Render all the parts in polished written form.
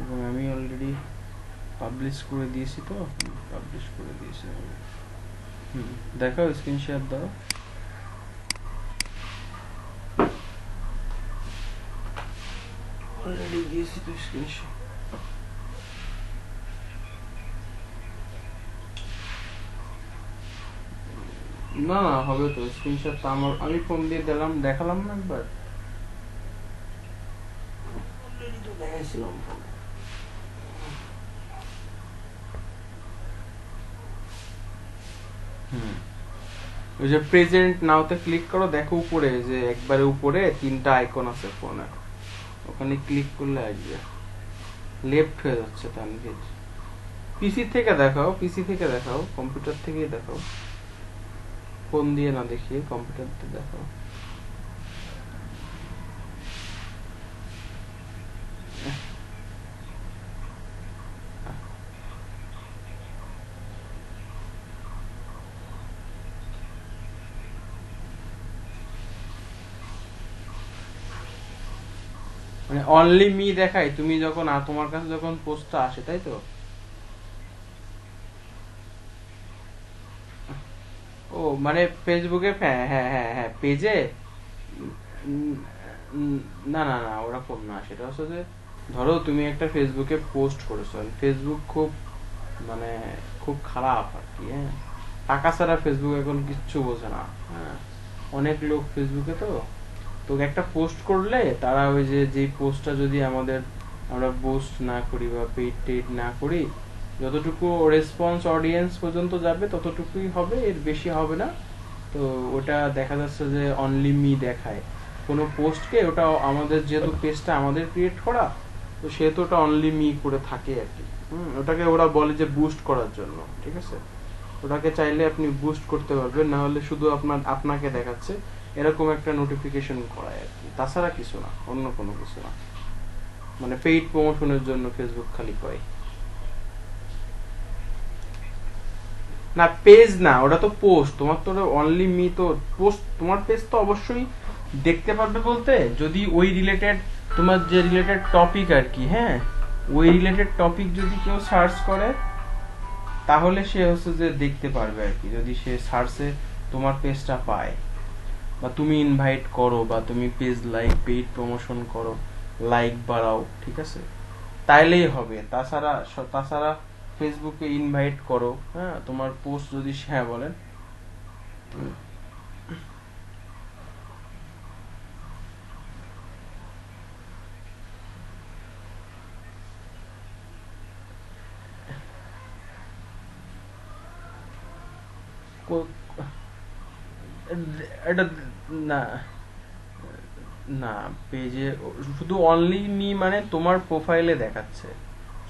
এবং আমি already publish করে দিয়েছি, তো পাবলিশ করে দিয়েছি। দেখাও, স্ক্রিনশট দাও। অলরেডি দিয়েছি তো স্ক্রিনশট। না না, হবে তো স্ক্রিনশট। আমি ফোন দিয়ে দিলাম, দেখালাম না একবার, অলরেডি তো দেখাইছিলাম। ওই যে প্রেজেন্ট নাওতে ক্লিক করো, দেখো উপরে যে একবারে উপরে 3টা আইকন আছে ফোনে, ওখানে ক্লিক করলে আসবে। লেফট হয়ে যাচ্ছে তানভীর। পিসি থেকে দেখাও, পিসি থেকে দেখাও, কম্পিউটার থেকেই দেখাও, ফোন দিয়ে না দেখিয়ে কম্পিউটার দিয়ে দেখাও। মানে অনলি মি দেখাই তুমি যখন তোমার কাছে যখন পোস্টটা আসে, তাই তো? ও মানে ফেসবুকে, হ্যাঁ হ্যাঁ হ্যাঁ হ্যাঁ, পেজে। না না না, ওরকম না। সেটা হচ্ছে যে ধরো তুমি একটা ফেসবুকে পোস্ট করেছো, ফেসবুক খুব মানে খুব খারাপ আর কি, হ্যাঁ। টাকা ছাড়া ফেসবুক এখন কিচ্ছু বোঝে না, হ্যাঁ। অনেক লোক ফেসবুকে, তো তো একটা পোস্ট করলে তারা ওই যে যেই পোস্টটা যদি আমরা পোস্ট না করি বা পেইড টেড না করি, যতটুকু রেসপন্স অডিয়েন্স পর্যন্ত যাবে ততটুকুই হবে, এর বেশি হবে না। তো ওটা দেখা যাচ্ছে যে অনলি মি দেখায় কোনো পোস্টকে। ওটা আমাদের যেহেতু পেজটা আমাদের ক্রিয়েট করা, তো সেহেতু ওটা অনলি মি করে থাকে আর কি। ওটাকে ওরা বলে যে বুস্ট করার জন্য, ঠিক আছে। ওটাকে চাইলে আপনি বুস্ট করতে পারবেন, না হলে শুধু আপনাকে দেখাচ্ছে এরকম একটা নোটিফিকেশন করায় আর কি, তাছাড়া কিছু না, অন্য কোনো কিছু না। মানে পেইড প্রমোশনের জন্য ফেসবুক খালি করে। না পেজ না, ওটা তো পোস্ট। তোমার তো অনলি মি তো পোস্ট, তোমার পেজ তো অবশ্যই দেখতে পারবে বলতে যদি ওই রিলেটেড, তোমার যে রিলেটেড টপিক আর কি, হ্যাঁ, ওই রিলেটেড টপিক যদি কেউ সার্চ করে তাহলে সে হচ্ছে যে দেখতে পারবে আর কি, যদি সে সার্চে তোমার পেজটা পায়, বা তুমি ইনভাইট করো, বা তুমি পেজ লাইক পেইড প্রমোশন করো, লাইক বাড়াও, ঠিক আছে, তাইলেই হবে। তাছাড়া ফেসবুকে ইনভাইট করো, হ্যাঁ, তোমার পোস্ট যদি, হ্যাঁ বলেন। এটা না না, পেজে শুধু অনলি মি মানে তোমার প্রোফাইলে দেখাচ্ছে,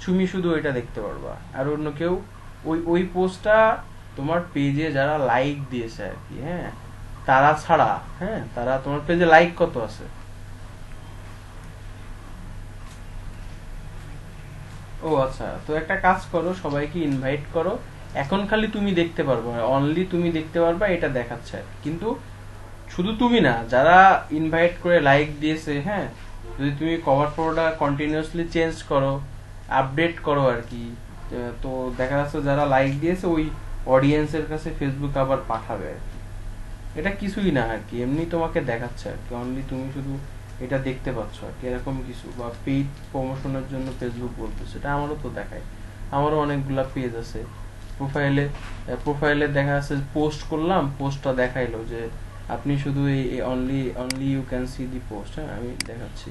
তুমি শুধু এটা দেখতে পারবা, আর অন্য কেউ ওই ওই পোস্টটা তোমার পেজে যারা লাইক দিয়েছে আর কি, হ্যাঁ, তারা ছাড়া, হ্যাঁ, তারা তোমার পেজে লাইক কত আছে? ও আচ্ছা, তো একটা কাজ করো, সবাইকে ইনভাইট করো। এখন খালি তুমি দেখতে পারবে, অনলি তুমি দেখতে পারবা, এটা দেখাচ্ছে। কিন্তু শুধু তুমি না, যারা ইনভাইট করে লাইক দিয়েছে, হ্যাঁ, যদি তুমি কভার ফটোটা কন্টিনিউয়াসলি চেঞ্জ করো, আপডেট করো আর কি, তো দেখা যাচ্ছে যারা লাইক দিয়েছে ওই অডিয়েন্সের কাছে ফেসবুক আবার পাঠাবে আর কি। এটা কিছুই না আর কি, এমনি তোমাকে দেখাচ্ছে আর কি, অনলি তুমি শুধু এটা দেখতে পাচ্ছ আর কি, এরকম কিছু। বা পেইড প্রমোশনের জন্য ফেসবুক বলতেছে, এটা আমারও তো দেখায়। আমারও অনেকগুলা পেজ আছে প্রোফাইলে। প্রোফাইলে দেখা যাচ্ছে পোস্ট করলাম, পোস্টটা দেখাইলো যে আপনি শুধু এই only only you can see the post. হ্যাঁ, আমি দেখাচ্ছি,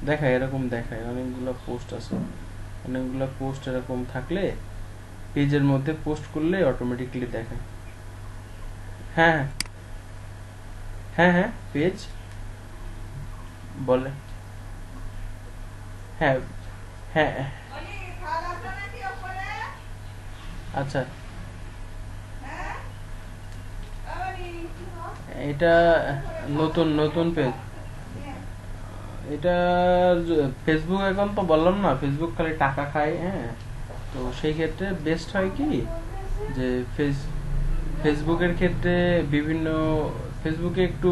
দেখায় এরকম, দেখায় অনেকগুলো পোস্ট আছে। অনেকগুলো পোস্ট এরকম থাকলে পেজের মধ্যে পোস্ট করলে অটোমেটিকলি দেখায়। হ্যাঁ হ্যাঁ হ্যাঁ, পেজ বলে। হ্যাঁ হ্যাঁ, আচ্ছা, এটা নতুন নতুন পেজ। এটা ফেসবুক এখন তো বললাম না, ফেসবুক খালি টাকা খায়, হ্যাঁ। তো সেই ক্ষেত্রে বেস্ট হয় কি, যে ফেসবুকের ক্ষেত্রে বিভিন্ন, ফেসবুকে একটু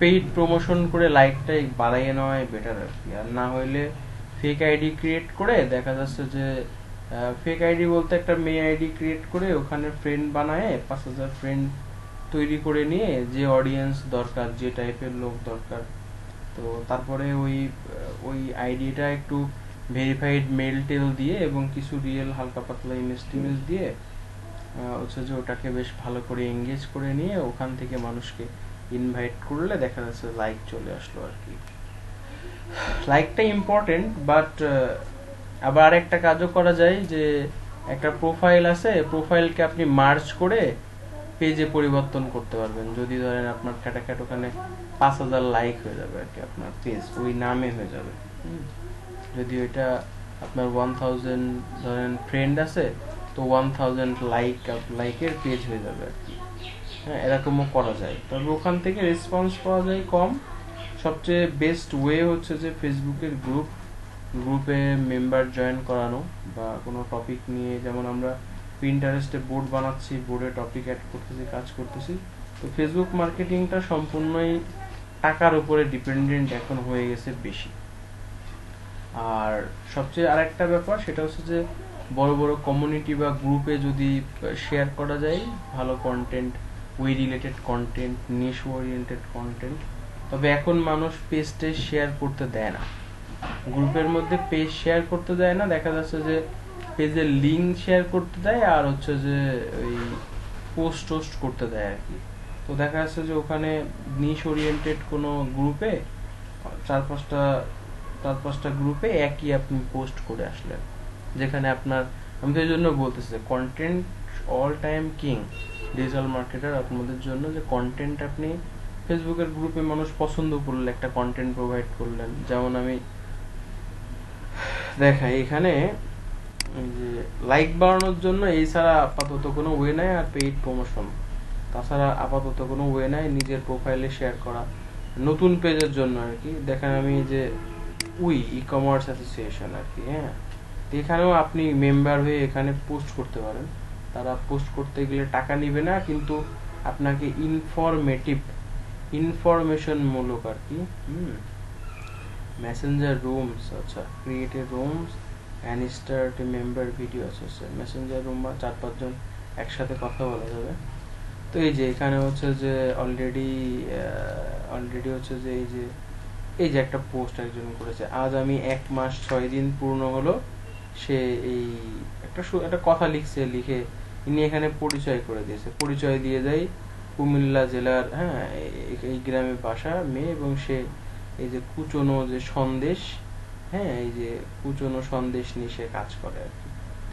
পেইড প্রমোশন করে লাইকটাই বাড়াইয়ে নেওয়াই বেটার আর কি। আর না হইলে ফেক আইডি ক্রিয়েট করে দেখা যাচ্ছে যে ফেক আইডি বলতে একটা মেয়ে আইডি ক্রিয়েট করে ওখানে ফ্রেন্ড বানায় 5,000 ফ্রেন্ড তৈরি করে নিয়ে যে অডিয়েন্স দরকার, যে টাইপের লোক দরকার, তো তারপরে ওই আইডিটা একটু ভেরিফাইড মেল টেল দিয়ে এবং কিছু রিয়েল হালকা পাতলা ইমেজ টিমেজ দিয়ে হচ্ছে যে ওটাকে বেশ ভালো করে এঙ্গেজ করে নিয়ে ওখান থেকে মানুষকে ইনভাইট করলে দেখা যাচ্ছে লাইক চলে আসলো আর কি। লাইকটা ইম্পর্টেন্ট, বাট আবার আরেকটা কাজও করা যায় যে একটা প্রোফাইল আছে, প্রোফাইলকে আপনি মার্জ করে পেজে পরিবর্তন করতে পারবেন। যদি ধরেন আপনার খ্যাটাখ্যাট ওখানে 5,000 লাইক হয়ে যাবে আর কি, আপনার পেজ ওই নামে হয়ে যাবে। যদি ওইটা আপনার 1000 ধরেন ফ্রেন্ড আছে তো 1000 লাইকের পেজ হয়ে যাবে আর কি। হ্যাঁ, এরকমও করা যায়, তবে ওখান থেকে রেসপন্স পাওয়া যায় কম। সবচেয়ে বেস্ট ওয়ে হচ্ছে যে ফেসবুকের গ্রুপে মেম্বার জয়েন করানো, বা কোনো টপিক নিয়ে, যেমন আমরা পিন্টারেস্টে বোর্ড বানাচ্ছি, বোর্ডে টপিক অ্যাড করতেছি, কাজ করতেছি। তো ফেসবুক মার্কেটিংটা সম্পূর্ণই টাকার উপরে ডিপেন্ডেন্ট এখন হয়ে গেছে বেশি। আর সবচেয়ে আরেকটা ব্যাপার সেটা হচ্ছে যে বড় বড় কমিউনিটি বা গ্রুপে যদি শেয়ার করা যায় ভালো কন্টেন্ট, ওই রিলেটেড কন্টেন্ট, নিশ ওরিয়েন্টেড কন্টেন্ট, তবে এখন মানুষ পেজটে শেয়ার করতে দেয় না, গ্রুপের মধ্যে পেজ শেয়ার করতে দেয় না। দেখা যাচ্ছে যে পেজের লিঙ্ক শেয়ার করতে দেয় আর হচ্ছে যে ওই পোস্ট করতে দেয় আর কি। তো দেখা যাচ্ছে যে ওখানে নিশ ওরিয়েন্টেড কোনো গ্রুপে চার পাঁচটা গ্রুপে একই আপনি পোস্ট করে আসলেন, যেখানে আপনার, আমি তো এই জন্য বলতেছি content all time king. Digital marketer আপনাদের জন্য যে কন্টেন্ট আপনি ফেসবুকের গ্রুপে মানুষ পছন্দ করলে একটা কন্টেন্ট প্রোভাইড করলেন। যেমন আমি দেখাই এখানে যে লাইক বাড়ানোর জন্য এই ছাড়া আপাতত কোনো ওয়ে নাই, আর পেইড প্রমোশন তাছাড়া আপাতত কোনো ওয়ে নাই। নিজের প্রোফাইলে শেয়ার করা নতুন পেজের জন্য আর কি। দেখেন আমি যে ই কমার্স অ্যাসোসিয়েশন আর কি, হ্যাঁ, এখানেও আপনি মেম্বার হয়ে এখানে পোস্ট করতে পারেন। তারা পোস্ট করতে গেলে টাকা নিবে না, কিন্তু আপনাকে ইনফরমেশন মূলক আর কি। মেসেঞ্জার রুমস, আচ্ছা, create a rooms and start a member video association. Messenger room বা 4-5 জন একসাথে কথা বলা যাবে। তো এই যে এখানে হচ্ছে যে অলরেডি হচ্ছে যে এই যে একটা পোস্ট একজন করেছে, আজ আমি 1 মাস 6 দিন পূর্ণ হলো। সে এই একটা কথা লিখছে, লিখে ইনি এখানে পরিচয় করে দিয়েছে, পরিচয় দিয়ে দেয় কুমিল্লা জেলার, হ্যাঁ, এই গ্রামে বাসা মেয়ে, এবং সে এই যে কুচনো যে সন্দেশ, হ্যাঁ, এই যে কুচনো সন্দেশ নিয়ে সে কাজ করে আর কি।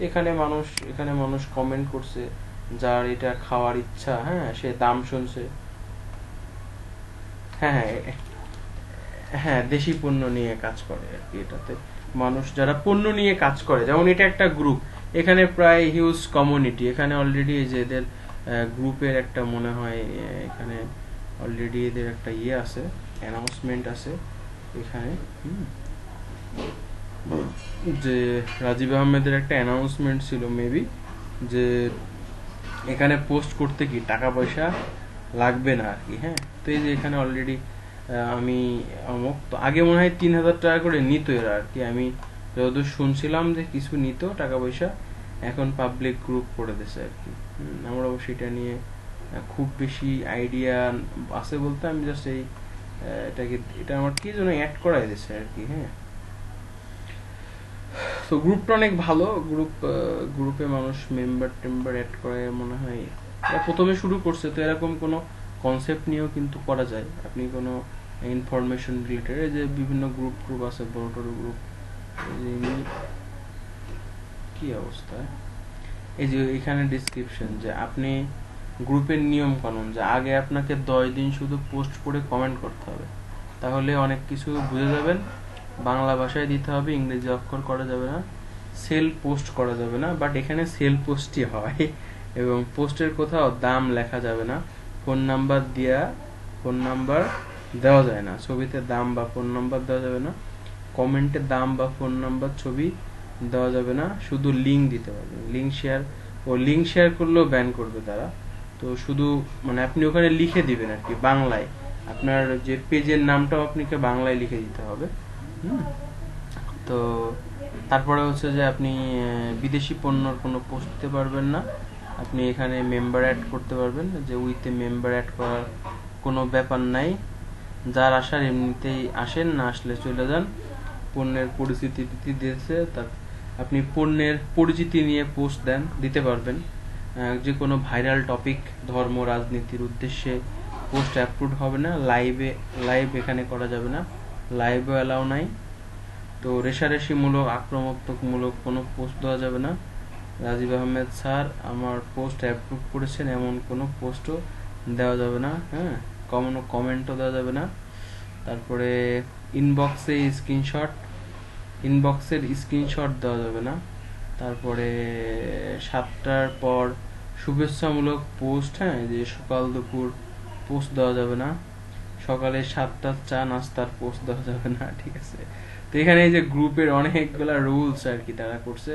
এখানে মানুষ কমেন্ট করছে, যার এটা খাওয়ার ইচ্ছা, হ্যাঁ, সে দাম শুনছে। হ্যাঁ হ্যাঁ হ্যাঁ, দেশি পণ্য নিয়ে কাজ করে আর কি। এটাতে মানুষ যারা পণ্য নিয়ে কাজ করে, যেমন এটা একটা গ্রুপ, এখানে প্রায় হিউজ কমিউনিটি, এখানে অলরেডি যে এদের গ্রুপের একটা মনে হয় এখানে অলরেডি এদের একটা আছে, অ্যানাউন্সমেন্ট আছে এখানে, যে রাজীব আহমেদের একটা অ্যানাউন্সমেন্ট ছিল মেবি, যে এখানে পোস্ট করতে কি টাকা পয়সা লাগবে না আর কি। হ্যাঁ, তো এই যে এখানে অলরেডি আমি অমুক, তো আগে মনে হয় 3,000 টাকা করে নিত এরা আর কি, আমি যতদূর শুনছিলাম যে কিছু নিত টাকা পয়সা, এখন পাবলিক গ্রুপ করে দিয়েছে আর কি। আমরা অবশ্য এটা নিয়ে খুব বেশি আইডিয়া আছে বলতে, আমি জাস্ট এটা আমার কি জন্য অ্যাড করাই দিয়েছে আর কি। হ্যাঁ, তো গ্রুপটা অনেক ভালো, গ্রুপে মানুষ মেম্বার অ্যাড করে মনে হয় প্রথমে শুরু করছে। তো এরকম কোনো কনসেপ্ট নিয়েও কিন্তু করা যায়, আপনি কোনো ইনফরমেশন রিলেটেড, এই যে বিভিন্ন গ্রুপ আছে, বড় গ্রুপ, কি অবস্থা, এই যে এখানে ডিসক্রিপশন, যে আপনি গ্রুপের নিয়ম কানুন, যে আগে আপনাকে 10 দিন শুধু পোস্ট করে কমেন্ট করতে হবে, তাহলে অনেক কিছু বুঝে যাবেন। বাংলা ভাষায় দিতে হবে, ইংরেজি অক্ষর করা যাবে না, সেল পোস্ট করা যাবে না, বাট এখানে সেল পোস্টই হয়, এবং পোস্টের কোথাও দাম লেখা যাবে না, ফোন নাম্বার দেওয়া যায় না, ছবিতে দাম বা ফোন নাম্বার দেওয়া যাবে না, কমেন্টে দাম বা ফোন নাম্বার ছবি দেওয়া যাবে না, শুধু লিঙ্ক দিতে পারবেন। লিঙ্ক শেয়ার করলেও ব্যান করবে তারা। তো শুধু মানে আপনি ওখানে লিখে দিবেন আর কি বাংলায়, আপনার যে পেজের নামটাও আপনাকে বাংলায় লিখে দিতে হবে। তো তারপরে হচ্ছে যে আপনি বিদেশি পণ্যর কোনো পোস্ট দিতে পারবেন না। আপনি এখানে মেম্বার অ্যাড করতে পারবেন, যে উইথে মেম্বার অ্যাড করার কোনো ব্যাপার নাই। যার আসার এমনিতেই আসেন, না আসলে চলে যান। পণ্যের পরিচিতি দিয়েছে, তার আপনি পণ্যের পরিচিতি নিয়ে পোস্ট দিতে পারবেন। যে কোনো ভাইরাল টপিক, ধর্ম, রাজনীতির উদ্দেশ্যে পোস্ট অ্যাপ্রুভ হবে না। লাইভ এখানে করা যাবে না, লাইভও অ্যালাউ নাই। তো রেশারেশিমূলক, আক্রমণাত্মকমূলক কোনো পোস্ট দেওয়া যাবে না। রাজীব আহমেদ স্যার আমার পোস্ট অ্যাপ্রুভ করেছেন এমন কোনো পোস্টও দেওয়া যাবে না। হ্যাঁ, কোনো কমেন্টও দেওয়া যাবে না। তারপরে ইনবক্সের স্ক্রিনশট দেওয়া যাবে না। তারপরে 7টার পর শুভেচ্ছামূলক পোস্ট, হ্যাঁ, যে সকাল দুপুর পোস্ট দেওয়া যাবে না। সকালে 7টার চা নাস্তার পোস্ট দেওয়া যাবে না, ঠিক আছে। তো এখানে এই যে গ্রুপের অনেকগুলা রুলস আর কি তারা করছে।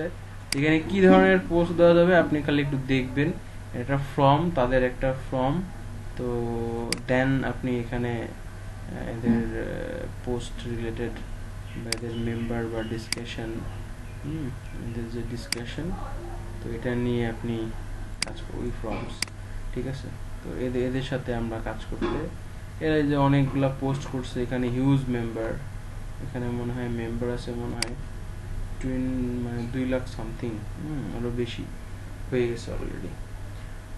এখানে কি ধরনের পোস্ট দেওয়া যাবে আপনি খালি একটু দেখবেন। এটা তাদের একটা ফর্ম। তো দেন আপনি এখানে এদের পোস্ট রিলেটেড বা এদের মেম্বার বা ডিসকাশন, এদের যে ডিসকাশন, তো এটা নিয়ে আপনি কাজ ওই ফর্মস, ঠিক আছে। তো এদের সাথে আমরা কাজ করতে, এরা যে অনেকগুলা পোস্ট করছে, এখানে হিউজ মেম্বার, এখানে মনে হয় মেম্বার আছে মনে হয় 2 লাখ সামথিং, আরো বেশি হয়ে গেছে অলরেডি।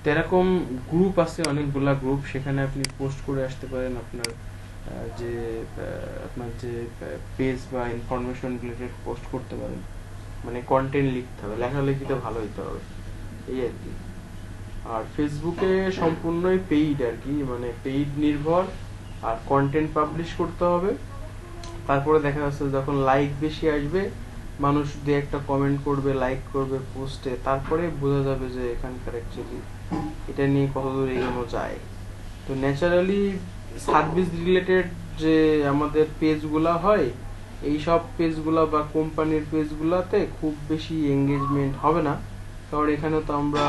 তো এরকম গ্রুপ আছে, অনেকগুলা গ্রুপ, সেখানে আপনি পোস্ট করে আসতে পারেন আপনার যে পেজ বা ইনফরমেশন রিলেটেড পোস্ট করতে পারেন। মানে কন্টেন্ট লিখতে হবে, লেখালেখিতে ভালো হইতে হবে, এই আর কি। আর ফেসবুকে সম্পূর্ণই পেইড আর কি, মানে পেইড নির্ভর, আর কন্টেন্ট পাবলিশ করতে হবে। তারপরে দেখা যাচ্ছে যখন লাইক বেশি আসবে, মানুষ দিয়ে একটা কমেন্ট করবে, লাইক করবে পোস্টে, তারপরে বোঝা যাবে যে এখানকার অ্যাকচুয়ালি এটা নিয়ে কতদূর এগোনো যায়। তো ন্যাচারালি সার্ভিস রিলেটেড যে আমাদের পেজগুলা হয়, এই সব পেজগুলা বা কোম্পানির পেজগুলাতে খুব বেশি এঙ্গেজমেন্ট হবে না, কারণ এখানে তো আমরা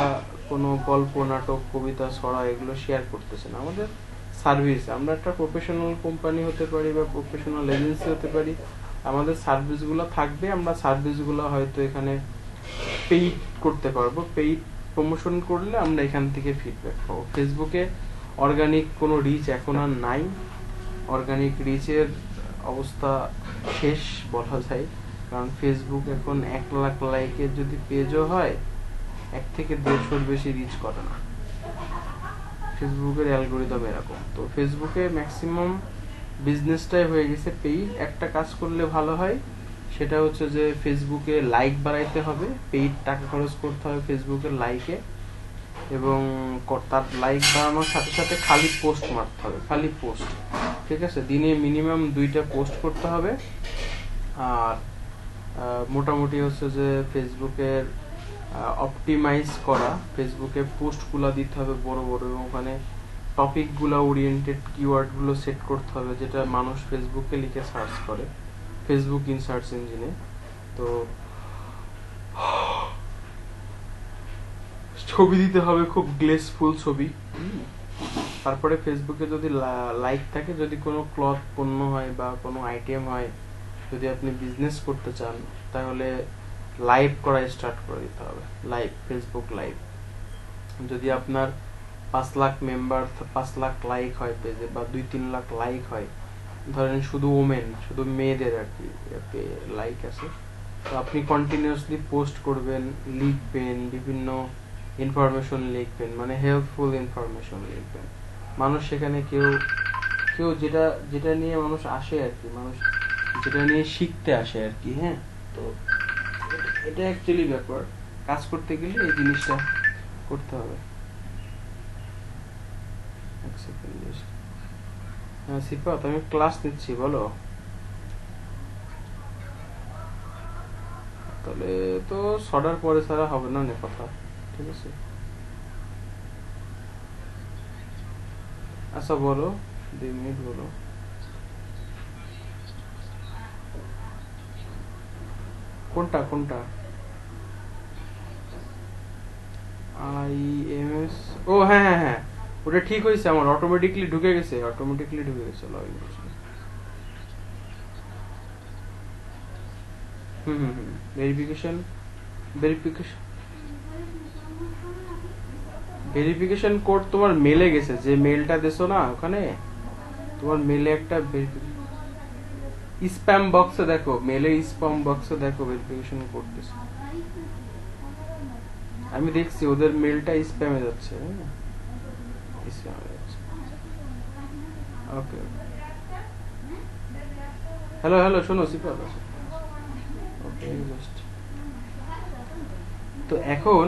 কোনো গল্প, নাটক, কবিতা, ছড়া এগুলো শেয়ার করতেছি না। আমাদের সার্ভিস, আমরা একটা প্রফেশনাল কোম্পানি হতে পারি বা প্রফেশনাল এজেন্সি হতে পারি, আমাদের সার্ভিসগুলো থাকবে। আমরা সার্ভিসগুলো হয়তো এখানে পেইড করতে পারবো, পেইড প্রমোশন করলে আমরা এখান থেকে ফিডব্যাক পাবো। ফেসবুকে অর্গানিক কোনো রিচ এখন আর নাই, অর্গানিক রিচের অবস্থা শেষ বলা যায়। কারণ ফেসবুক এখন 1 লাখ লাইকের যদি পেজও হয়, 1 থেকে 150 বেশি রিচ করে না। ফেসবুকের অ্যালগোরিদম এরকম। তো ফেসবুকে ম্যাক্সিমাম বিজনেসটাই হয়ে গেছে পেইড। একটা কাজ করলে ভালো হয়, সেটা হচ্ছে যে ফেসবুকে লাইক বাড়াইতে হবে, পেইড টাকা খরচ করতে হবে ফেসবুকের লাইকে, এবং তার লাইক বাড়ানোর সাথে সাথে খালি পোস্ট মারতে হবে, খালি পোস্ট, ঠিক আছে। দিনে মিনিমাম 2টা পোস্ট করতে হবে। আর মোটামুটি হচ্ছে যে ফেসবুকের অপটিমাইজ করা, ফেসবুকে পোস্টগুলো দিতে হবে বড় বড়, এবং ওখানে টপিকগুলো ওরিয়েন্টেড কিওয়ার্ডগুলো সেট করতে হবে, যেটা মানুষ ফেসবুকে লিখে সার্চ করে ফেসবুক ইন সার্চ ইঞ্জিনে। তো ছবি দিতে হবে, খুব গ্লেসফুল ছবি। তারপরে ফেসবুকে যদি লাইক থাকে, যদি কোনো ক্লথ পণ্য হয় বা কোনো আইটেম হয়, যদি আপনি বিজনেস করতে চান, তাহলে লাইভ করা স্টার্ট করে দিতে হবে, লাইভ, ফেসবুক লাইভ। যদি আপনার 5 লাখ মেম্বার, 5 লাখ লাইক হয় পেজে, বা 2-3 লাখ লাইক হয়, ধরেন শুধু শুধু মেয়েদের আর কি লাইক আছে, তো আপনি কন্টিনিউয়াসলি পোস্ট করবেন, লিখবেন, বিভিন্ন ইনফরমেশন লিখবেন, মানে হেল্পফুল ইনফরমেশন লিখবেন। মানুষ সেখানে কেউ যেটা নিয়ে মানুষ আসে আর কি, মানুষ যেটা নিয়ে শিখতে আসে আর কি। হ্যাঁ, তো এটা অ্যাকচুয়ালি ব্যাপার, কাজ করতে গেলে এই জিনিসটা করতে হবে। হ্যাঁ সিফাত, আমি ক্লাস নিচ্ছি, বলো। তাহলে তো 6টার পরে ছাড়া হবে না কথা, ঠিক আছে। আচ্ছা বলো, 2 মিনিট বলো। কোনটা IMS? ও হ্যাঁ হ্যাঁ হ্যাঁ, ওটা ঠিক হয়েছে, আমার অটোমেটিকলি ঢুকে গেছে লগইন করছি। ভেরিফিকেশন ভেরিফিকেশন ভেরিফিকেশন কোড তোমার মেলে গেছে, যে মেলটা দেছো না ওখানে, তোমার মেলে একটা স্প্যাম বক্সে দেখো, মেলের স্প্যাম বক্সে দেখো ভেরিফিকেশন কোড দিছে। আমি দেখছি ওদের মেলটা স্প্যামে যাচ্ছে। ওকে, হ্যালো হ্যালো, শোনো সিফাত, ওকে জাস্ট। তো এখন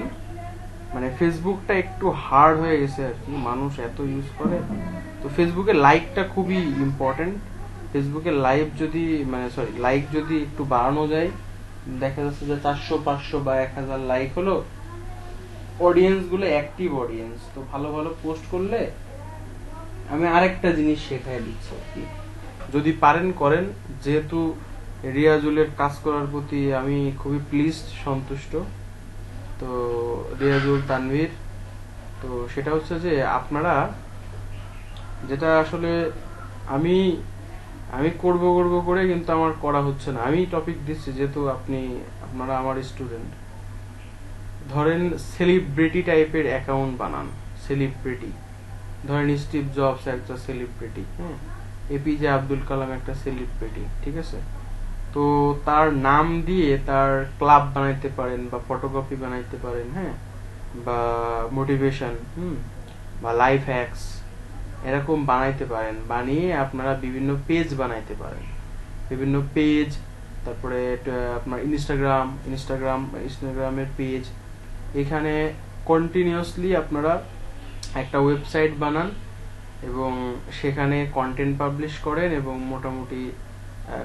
মানে ফেসবুকটা একটু হার্ড হয়ে গেছে আর কি, মানুষ এত ইউজ করে। তো ফেসবুকে লাইকটা খুবই ইম্পর্টেন্ট। ফেসবুকে লাইভ যদি মানে সরি লাইক যদি একটু বাড়ানো যায়, দেখা যাচ্ছে যে 400 500 বা 1000 লাইক হলো, অডিয়েন্স গুলো অ্যাক্টিভ অডিয়েন্স, তো ভালো ভালো পোস্ট করলে। আমি আরেকটা জিনিস শেখাই দিচ্ছি আর কি, যদি পারেন করেন, যেহেতু রিয়াজুলের কাজ করার প্রতি আমি খুবই প্লিজড, সন্তুষ্ট। তো রিয়াজুল, তানভীর, তো সেটা হচ্ছে যে আপনারা যেটা আসলে আমি আমি করব করব করে কিন্তু আমার করা হচ্ছে না। আমি টপিক দিচ্ছি যেহেতু আপনারা আমার স্টুডেন্ট। ধরেন সেলিব্রিটি টাইপের অ্যাকাউন্ট বানান, সেলিব্রিটি। ধরেন স্টিভ জবস একটা সেলিব্রিটি, হ্যাঁ, এপিজে আব্দুল কালাম একটা সেলিব্রিটি, ঠিক আছে। তো তার নাম দিয়ে তার ক্লাব বানাইতে পারেন বা ফটোকপি বানাইতে পারেন, হ্যাঁ, বা মোটিভেশন, বা লাইফ হ্যাকস এরকম বানাইতে পারেন। বানিয়ে আপনারা বিভিন্ন পেজ বানাইতে পারেন, বিভিন্ন পেজ। তারপরে আপনার ইনস্টাগ্রামের পেজ, এখানে কন্টিনিউয়াসলি আপনারা একটা ওয়েবসাইট বানান এবং সেখানে কন্টেন্ট পাবলিশ করেন, এবং মোটামুটি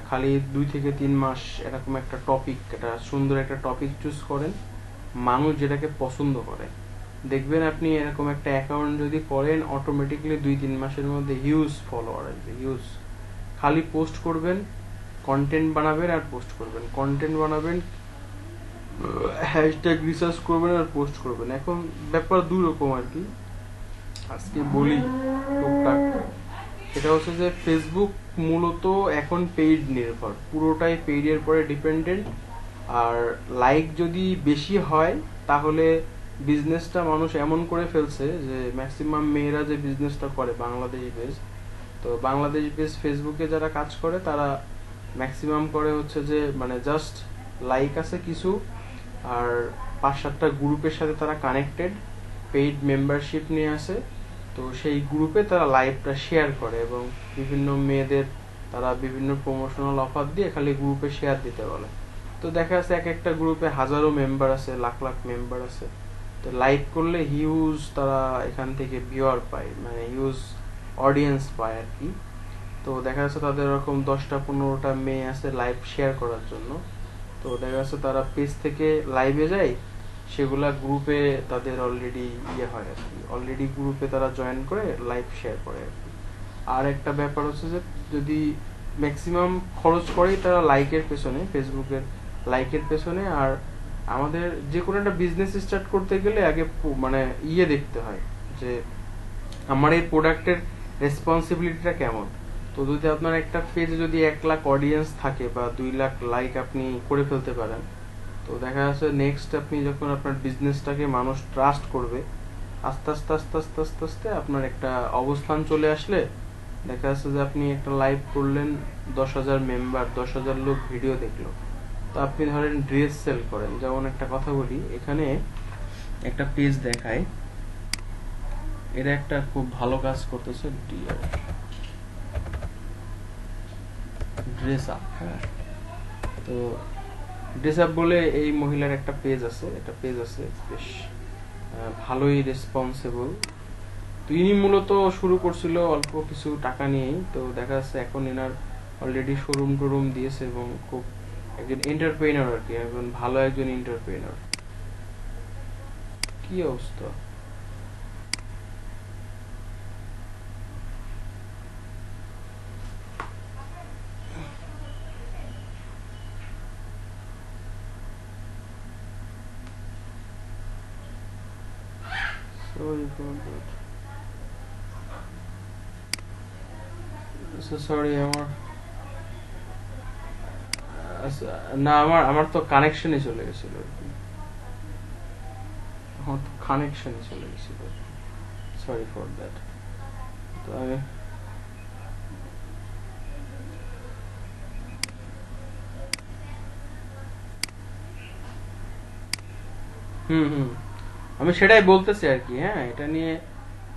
খালি 2 থেকে 3 মাস এরকম একটা টপিক, একটা সুন্দর একটা টপিক চুজ করেন, মানুষ যেটাকে পছন্দ করে। দেখবেন আপনি এরকম একটা অ্যাকাউন্ট যদি করেন, অটোমেটিকলি 2-3 মাসের মধ্যে হিউজ ফলোয়ার আসবে, হিউজ। খালি পোস্ট করবেন, কন্টেন্ট বানাবেন আর পোস্ট করবেন, কন্টেন্ট বানাবেন, হ্যাশট্যাগ রিসার্চ করবেন আর পোস্ট করবেন। এখন ব্যাপার দুই রকম আর কি, আজকে বলি টুকটাক। সেটা হচ্ছে যে ফেসবুক মূলত এখন পেইড নির্ভর, পুরোটাই পেইডের পরে ডিপেন্ডেন্ট। আর লাইক যদি বেশি হয় তাহলে বিজনেসটা মানুষ এমন করে ফেলছে যে ম্যাক্সিমাম মেয়েরা যে বিজনেসটা করে বাংলাদেশ বেস, তো বাংলাদেশ বেস ফেসবুকে যারা কাজ করে তারা ম্যাক্সিমাম করে হচ্ছে যে মানে জাস্ট লাইক আছে কিছু, আর 5-7টা গ্রুপের সাথে তারা কানেক্টেড, পেইড মেম্বারশিপ নিয়ে আসে। তো সেই গ্রুপে তারা লাইভটা শেয়ার করে এবং বিভিন্ন মেয়েদের তারা বিভিন্ন প্রমোশনাল অফার দিয়ে খালি গ্রুপে শেয়ার দিতে বলে। তো দেখা যাচ্ছে এক একটা গ্রুপে হাজারো মেম্বার আছে, লাখ লাখ মেম্বার আছে। তো লাইভ করলে হিউজ তারা এখান থেকে ভিউয়ার পায়, মানে হিউজ অডিয়েন্স পায় আর কি। তো দেখা যাচ্ছে তাদের এরকম 10টা 15টা মেয়ে আছে লাইভ শেয়ার করার জন্য। তো দেখা যাচ্ছে তারা পেজ থেকে লাইভে যায়, সেগুলা গ্রুপে তাদের অলরেডি হয় আর কি, অলরেডি গ্রুপে তারা জয়েন করে লাইভ শেয়ার করে আর কি। আর একটা ব্যাপার হচ্ছে যে যদি ম্যাক্সিমাম খরচ করেই তারা লাইকের পেছনে, ফেসবুকের লাইকের পেছনে। আর আমাদের যে কোনো একটা বিজনেস স্টার্ট করতে গেলে আগে মানে দেখতে হয় যে আমার এই প্রোডাক্টের রেসপন্সিবিলিটিটা কেমন। তো যদি আপনার একটা পেজে যদি 1 লাখ অডিয়েন্স থাকে বা 2 লাখ লাইক আপনি করে ফেলতে পারেন, তো দেখা যাচ্ছে নেক্সট আপনি যখন আপনার বিজনেসটাকে মানুষ ট্রাস্ট করবে, আস্তে আস্তে আস্তে আস্তে আস্তে আস্তে আপনার একটা অবস্থান চলে আসলে দেখা যাচ্ছে যে আপনি একটা লাইভ করলেন, 10,000 মেম্বার, 10,000 লোক ভিডিও দেখলো। তো আপনি ধরেন ড্রেস সেল করেন, যেমন একটা কথা বলি, এখানে একটা পেজ দেখায়, এটা একটা খুব ভালো কাজ করতেছে, ড্রেস আপ, হ্যাঁ। তো ড্রেস আপ বলে এই মহিলার একটা পেজ আছে, বেশ ভালোই রেসপন্সিবল। তো ইনি মূলত শুরু করছিল অল্প কিছু টাকা নিয়েই, তো দেখা যাচ্ছে এখন এনার অলরেডি শোরুম টোরুম দিয়েছে এবং খুব একজন এন্টারপ্রেনার আর কি, একজন ভালো একজন এন্টারপ্রেনার। কি অবস্থা? Sorry for that. সরি না আমার আমার তো কানেকশনই চলে গেছিল আর কি। আমার তো কানেকশনই চলে গেছিল, সরি ফর দ্যাট। তো আমি হুম আমি সেটাই বলতেছি আর কি। হ্যাঁ, এটা নিয়ে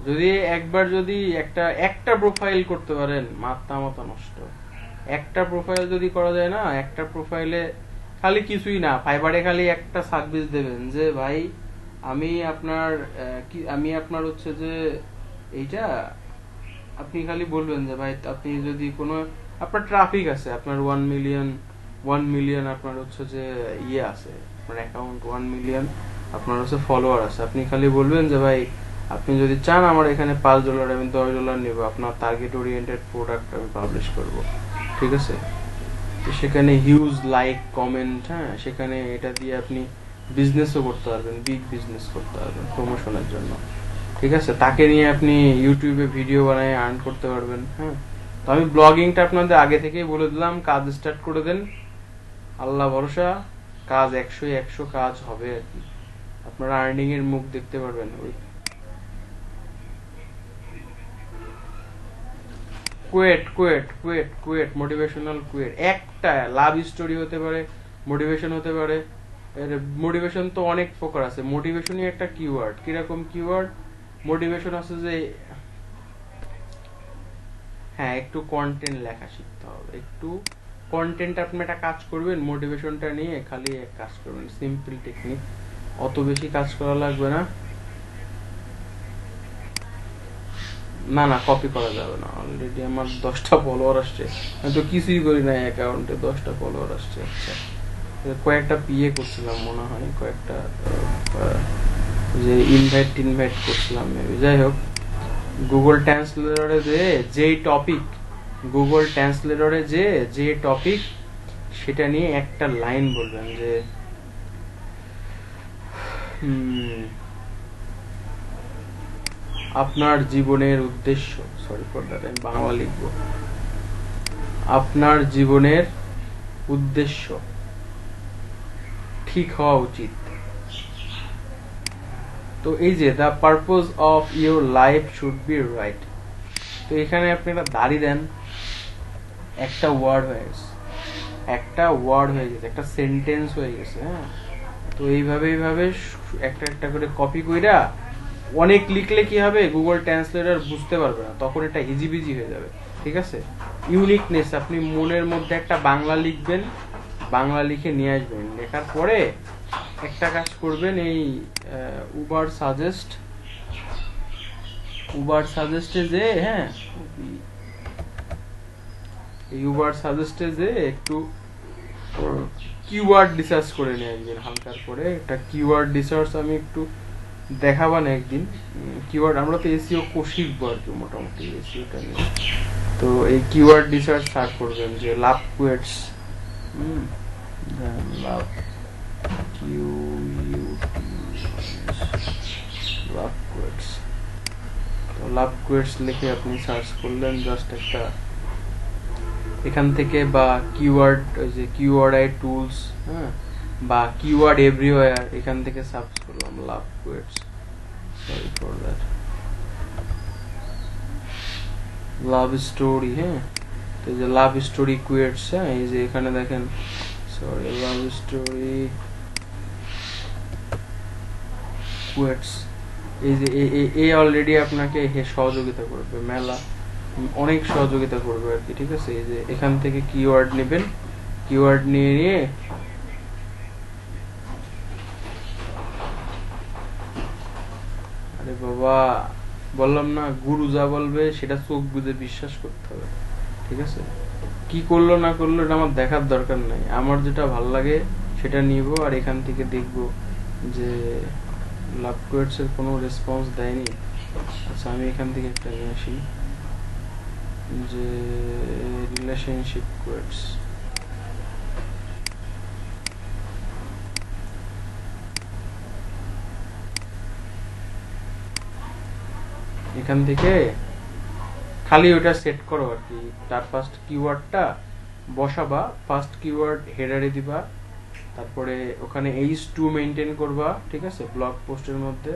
যদি একবার যদি একটা একটা প্রোফাইল করতে পারেন, মাথা মাথা নষ্ট। একটা প্রোফাইল যদি করা যায় না, একটা প্রোফাইলে খালি কিছুই না, ফাইবারে খালি একটা সার্ভিস দেবেন যে ভাই আমি আপনার কি আমি আপনার হচ্ছে যে এইটা, আপনি খালি বলবেন যে ভাই আপনি যদি কোনো আপনার ট্রাফিক আছে, আপনার 1 মিলিয়ন আপনার হচ্ছে যে ইয়ে আছে, আপনার অ্যাকাউন্ট 1 মিলিয়ন আপনার হচ্ছে ফলোয়ার আছে, আপনি খালি বলবেন যে ভাই আপনি যদি চান আমার এখানে $5 আমি $10 নেব, আপনার টার্গেট ওরিয়েন্টেড প্রোডাক্ট আমি পাবলিশ করব, ঠিক আছে? সেখানে হিউজ লাইক কমেন্ট, হ্যাঁ সেখানে এটা দিয়ে আপনি বিজনেসও করতে পারবেন, বিগ বিজনেস করতে পারবেন প্রমোশনের জন্য, ঠিক আছে? তাকে নিয়ে আপনি ইউটিউবে ভিডিও বানায় আর্ন করতে পারবেন। হ্যাঁ, তো আমি ব্লগিংটা আপনাদের আগে থেকেই বলে দিলাম, কাজ স্টার্ট করে দেন, আল্লাহ ভরসা, কাজ 100 কাজ হবে আর কি, আপনারা আর্নিং এর মুখ দেখতে পারবেন। ওই কুয়েট মোটিভেশনাল কুয়েট, একটা লাভ স্টোরি হতে পারে, মোটিভেশন হতে পারে। মোটিভেশন তো অনেক প্রকার আছে, মোটিভেশনই একটা কিওয়ার্ড। কিরকম কিওয়ার্ড? মোটিভেশন আছে যে হ্যাঁ একটু কন্টেন্ট লেখা শিখতে হবে, একটু কন্টেন্ট আপনি একটা কাজ করবেন, মোটিভেশনটা নিয়ে খালি এক কাজ করবেন, সিম্পল টেকনিক, অত বেশি কাজ করা লাগবে না। না না, কপি করা যাবে না, অলরেডি আমার 10টা ফলোয়ার আসছে, আমি তো কিছুই করি না অ্যাকাউন্টে, 10টা ফলোয়ার আসছে। আচ্ছা, কয়েকটা পিএ করছিলাম মনে হয়, কয়েকটা যে ইনভাইট করছিলাম মেবি। যাই হোক, গুগল ট্রান্সলেটরে যেই টপিক, গুগল ট্রান্সলেটরে যে টপিক সেটা নিয়ে একটা লাইন বলবেন যে আপনার জীবনের উদ্দেশ্য, সরি ফর দ্যাট আমি বাংলা লিখবো, আপনার জীবনের উদ্দেশ্য ঠিক হওয়া উচিত। তো এই যে the purpose of your life should be right, তো এখানে আপনি একটা দাড়ি দেন, একটা ওয়ার্ড হয়ে গেছে, একটা সেন্টেন্স হয়ে গেছে। হ্যাঁ, তো এইভাবে একটা একটা করে কপি কইরা অনেক লিখলে কি হবে, গুগল ট্রান্সলেটর বুঝতে পারবে না, তখন এটা হিজিবিজি হয়ে যাবে, ঠিক আছে? ইউনিকনেস, আপনি মনের মধ্যে একটা বাংলা লিখবেন, বাংলা লিখে নিয়ে আসবেন, লেখার পরে একটা কাজ করবেন, এই উবার সাজেস্টে যে হ্যাঁ এই উবার সাজেস্টে যে একটু কিওয়ার্ড রিসার্চ করে নিয়ে আসবেন, হালকার করে একটা কিওয়ার্ড রিসার্চ আমি একটু দেখাবো না একদিন। কিওয়ার্ড আমরা তো এসইও শিখবো আর কি, মোটামুটি এসইওটা নিয়ে। তো এই কিওয়ার্ড রিসার্চ সার্চ করবেন যে লাভ কুয়েটস, লাভ লাভ কুয়েটস, তো লাভ কুয়েটস লিখে আপনি সার্চ করলেন, জাস্ট একটা এখান থেকে, বা কিওয়ার্ড ওই যে কিওয়ার্ড আই টুলস, হ্যাঁ, বা কিওয়ার্ড এভরিওয়্যার, এখান থেকে সার্চ করলাম love quotes, sorry for that, love story. হ্যাঁ, তো এই যে লাভ স্টোরি কুয়েটস, হ্যাঁ এই যে এখানে দেখেন, সরি লাভ স্টোরি কুয়েটস, এই যে এই অলরেডি আপনাকে সহযোগিতা করবে, মেলা অনেক সহযোগিতা করবে আর কি, ঠিক আছে? এই যে এখান থেকে কিওয়ার্ড নেবেন, কিওয়ার্ড নিয়ে আরে বাবা বললাম না, গুরু যা বলবে সেটা চোখ বুঝে বিশ্বাস করতে হবে, ঠিক আছে? কি করলো না করলো এটা আমার দেখার দরকার নাই, আমার যেটা ভাল লাগে সেটা নিব, আর এখান থেকে দেখব যে লাভ কোয়েটস এর কোনো রেসপন্স দেয়নি। আচ্ছা, আমি এখান থেকে একটা নিয়ে আসি, যে রিলেশনশিপ কোয়েটস, এখান থেকে খালি ওটা সেট করো আর কি, তার ফার্স্ট কিওয়ার্ডটা বসাবা, ফার্স্ট কিওয়ার্ড হেডারে দিবা, তারপরে ওখানে H2 মেইনটেইন করবা, ঠিক আছে, ব্লগ পোস্টের মধ্যে।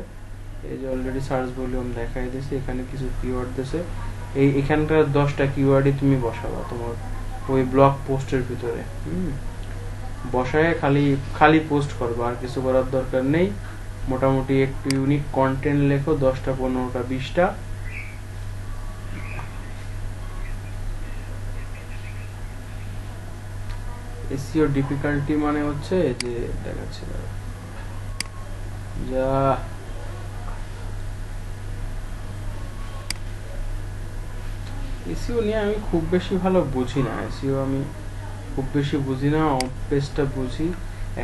এই যে অলরেডি সার্চ ভলিউম দেখাই দিয়েছে, এখানে কিছু কিওয়ার্ড দিয়েছে, এখানকার 10টা কিওয়ার্ডই তুমি বসাবা তোমার ওই ব্লগ পোস্টের ভিতরে। বসায় খালি খালি পোস্ট করবা, আর কিছু করার দরকার নেই। মোটামুটি একটু ইউনিক কন্টেন্ট লেখো, 10টা 15টা 20টা। এসইও ডিফিকাল্টি মানে হচ্ছে যে দেখাচ্ছে যা এসইও নিয়ে আমি খুব বেশি ভালো বুঝি না, এসইও আমি খুব বেশি বুঝি না, পেজটা বুঝি।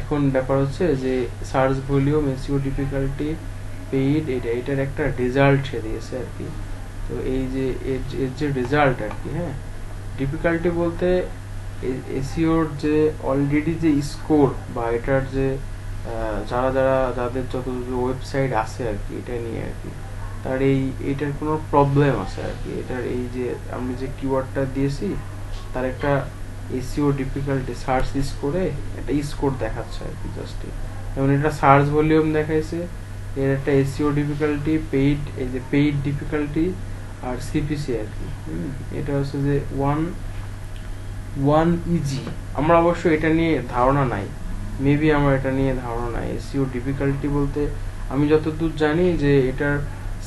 এখন ব্যাপার হচ্ছে যে search volume, SEO difficulty, paid, এটার একটা রেজাল্ট সে দিয়েছে আর কি। তো এই যে এর যে রেজাল্ট আর কি, হ্যাঁ, ডিফিকাল্টি বলতে এসইওর যে অলরেডি যে স্কোর বা এটার যে যাদের যত ওয়েবসাইট আছে আর কি, এটা নিয়ে আর কি, তার এইটার কোনো প্রবলেম আছে আর কি। এটার এই যে আমি যে কিওয়ার্ডটা দিয়েছি তার একটা এসইও ডিফিকাল্টি সার্চ স্কোরে একটা স্কোর দেখাচ্ছে আর কি, জাস্ট যেমন এটা সার্চ ভলিউম দেখাইছে, এর একটা এসইও ডিফিকাল্টি, পেইড, এই যে পেইড ডিফিকাল্টি আর সিপিসি আর কি। এটা হচ্ছে যে ওয়ান ইজি। আমার অবশ্য এটা নিয়ে ধারণা নাই, মেবি আমার এটা নিয়ে ধারণা নাই। এসইও ডিফিকাল্টি বলতে আমি যতদূর জানি যে এটার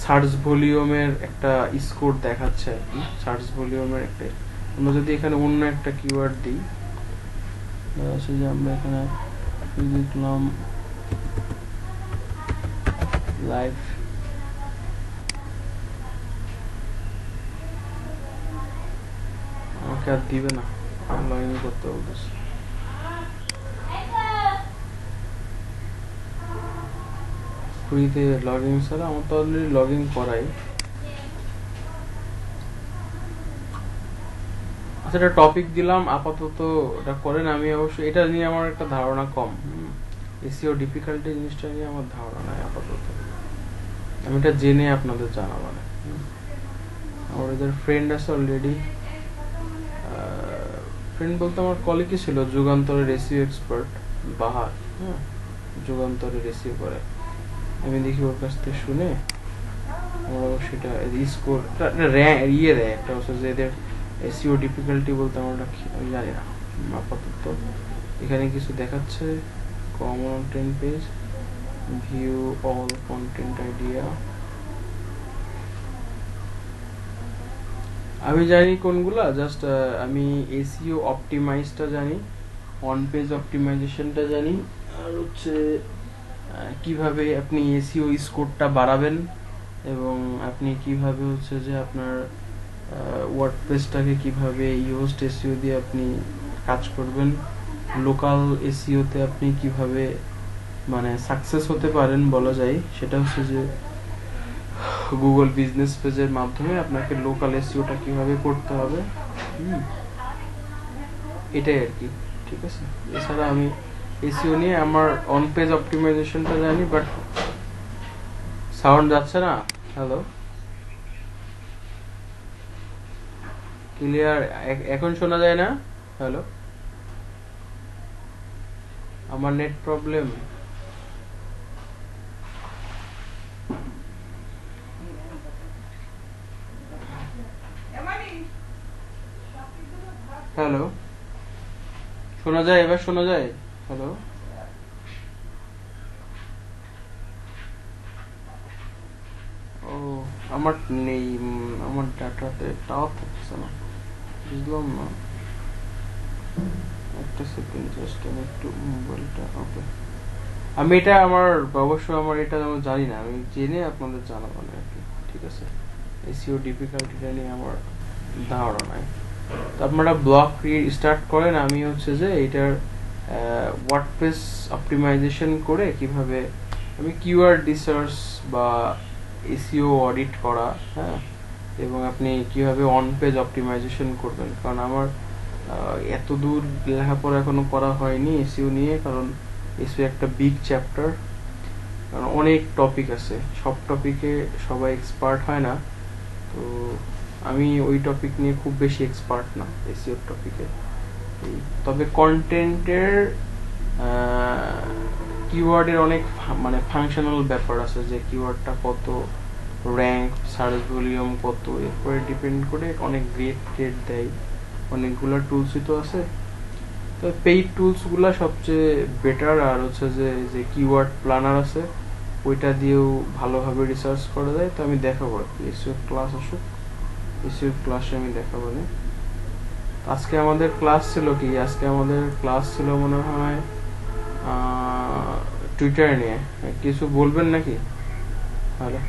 সার্চ ভলিউমের একটা স্কোর দেখাচ্ছে আর কি, সার্চ ভলিউমের একটা। আমরা যদি এখানে অন্য একটা কিওয়ার্ড দিই, যে আমরা এখানে লিখলাম লাইভ, আমাকে আর দিবে না, লগ ইন করতে বলতেছে। ফ্রিতে লগ ইন ছাড়া আমার তো অলরেডি লগ ইন করাই। আচ্ছা, এটা টপিক দিলাম আপাতত, এটা করেন। আমি অবশ্য এটা নিয়ে আমার একটা ধারণা কম, এসইও ডিফিকাল্টি জিনিসটা নিয়ে আমার ধারণা নাই আপাতত। আমি এটা জেনে আপনাদের জানাবো না। আমার এদের ফ্রেন্ড আছে অলরেডি, ফ্রেন্ড বলতে আমার কলিগই ছিল, যুগান্তরের এসইও এক্সপার্ট বাহার, হ্যাঁ, যুগান্তরের এসইও করে। আমি দেখি ওর কাছ থেকে শুনে আমরা সেটা স্কোর ইয়ে দেয় একটা, হচ্ছে যে এদের এসইও ডিফিকাল্টি বলতে আমরা আমি জানি না আপাতত। এখানে কিছু দেখাচ্ছে, common 10 page, view all content idea. আমি জানি কোনগুলা, জাস্ট আমি এসইও অপটিমাইজটা জানি, অন পেজ অপটিমাইজেশনটা জানি, আর হচ্ছে কিভাবে আপনি এসইও স্কোরটা বাড়াবেন, এবং আপনি কিভাবে হচ্ছে যে আপনার ওয়ার্ডপ্রেসটাকে কিভাবে ইউজড এসইও দিয়ে আপনি কাজ করবেন, লোকাল এসইওতে আপনি কিভাবে মানে সাকসেস হতে পারেন বলা যায়, সেটা হচ্ছে যে গুগল বিজনেস পেজের মাধ্যমে আপনাকে লোকাল এসইওটা কিভাবে করতে হবে, এটাই আর কি, ঠিক আছে। এছাড়া আমি এসইও নিয়ে আমার অন পেজ অপটিমাইজেশনটা জানি, বাট সাউন্ড যাচ্ছে না। হ্যালো, ক্লিয়ার এখন শোনা যায় না? হ্যালো, আমার নেট প্রবলেম। হ্যালো, শোনা যায়? এবার শোনা যায়? হ্যালো, ও আমার নেই, আমার ডাটাতে টাওয়ার থাকছে না, বুঝলাম না। একটা সেকেন্ড, জাস্ট আমি একটু মোবাইলটা, ওকে। আমি এটা আমার অবশ্য আমার এটা আমি জানি না, আমি জেনে আপনাদের জানাবো না আর কি, ঠিক আছে। এসইও ডিফিকাল্টিটা নিয়ে আমার ধারণা নাই। তো আপনারা ব্লগ স্টার্ট করেন, আমি হচ্ছে যে এটার ওয়ার্ডপ্রেস অপটিমাইজেশন করে কিভাবে আমি কিওয়ার্ড রিসার্চ বা এসইও অডিট করা, হ্যাঁ, এবং আপনি কিভাবে অন পেজ অপটিমাইজেশন করবেন। কারণ আমার এত দূর লেখাপড়া এখনো করা হয়নি এসইও নিয়ে, কারণ এসইও একটা বিগ চ্যাপ্টার, কারণ অনেক টপিক আছে, সব টপিকে সবাই এক্সপার্ট হয় না। তো আমি ওই টপিক নিয়ে খুব বেশি এক্সপার্ট না এসইও টপিকে। তবে কন্টেন্টের কিওয়ার্ডের অনেক মানে ফাংশনাল ব্যাপার আছে, যে কিওয়ার্ডটা কত র্যাঙ্ক, সার্চ ভলিউম কত, এরপরে ডিপেন্ড করে অনেক গ্রেড দেয়। অনেকগুলো টুলসই তো আছে, তো পেইড টুলসগুলো সবচেয়ে বেটার। আর হচ্ছে যে কিওয়ার্ড প্ল্যানার আছে, ওইটা দিয়েও ভালোভাবে রিসার্চ করা যায়। তো আমি দেখাবো আর কি, এসইও ক্লাস আসুক, এসইও ক্লাসে আমি দেখাবো না। আজকে আমাদের ক্লাস ছিল কি, আজকে আমাদের ক্লাস ছিল মনে হয় টুইটার নিয়ে। কিছু বলবেন নাকি? হ্যালো,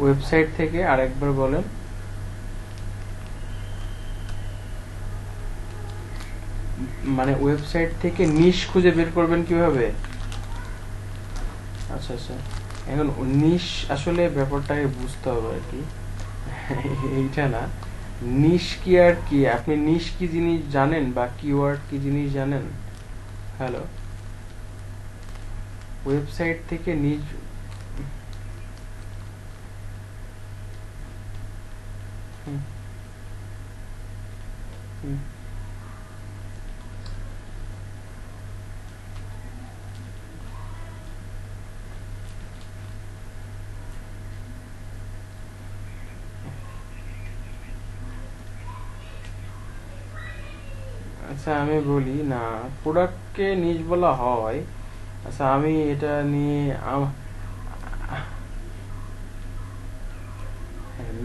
ওয়েবসাইট থেকে আরেকবার বলেন। মানে ওয়েবসাইট থেকে নিশ খুঁজে বের করবেন কিভাবে? আচ্ছা আচ্ছা, এখন নিশ আসলে ব্যাপারটাকে বুঝতে হবে আর কি। এইটা না, নিশ কি আর কি, আপনি নিশ কি জিনিস জানেন বা কিওয়ার্ড কি জিনিস জানেন? হ্যালো, ওয়েবসাইট থেকে নিশ আচ্ছা আমি বলি না, প্রোডাক্টকে নিশ বলা হয়। আচ্ছা আমি এটা নিয়ে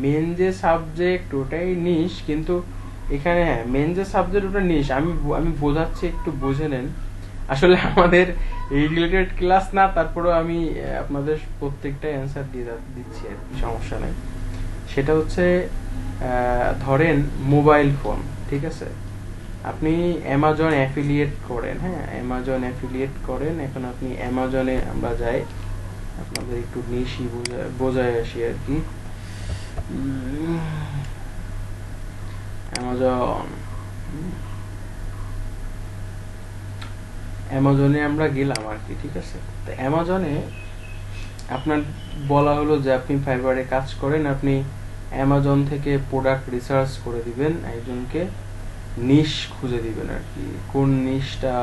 মেন যে সাবজেক্ট ওটাই নিশ, কিন্তু এখানে হ্যাঁ মেন যে সাবজেক্ট ওটা নিশ। আমি বোঝাচ্ছি, একটু বুঝে নেন। আসলে আমাদের এই রিলেটেড ক্লাস না, তারপরেও আমি আপনাদের প্রত্যেকটা অ্যান্সার দিচ্ছি আর কি, সমস্যা নেই। সেটা হচ্ছে ধরেন মোবাইল ফোন, ঠিক আছে? আপনি অ্যামাজন অ্যাফিলিয়েট করেন, হ্যাঁ অ্যামাজন অ্যাফিলিয়েট করেন। এখন আপনি অ্যামাজনে আমরা যাই, আপনাদের একটু নিশি বোঝায় আসি আর কি। অ্যামাজন, অ্যামাজনে আমরা গেলাম আর কি, ঠিক আছে? তো অ্যামাজনে আপনার বলা হলো যে আপনি ফাইবারে কাজ করেন, আপনি অ্যামাজন থেকে প্রোডাক্ট রিসার্চ করে দিবেন, একজনকে নিশ খুঁজে দিবেন আর কি, কোন নিশটা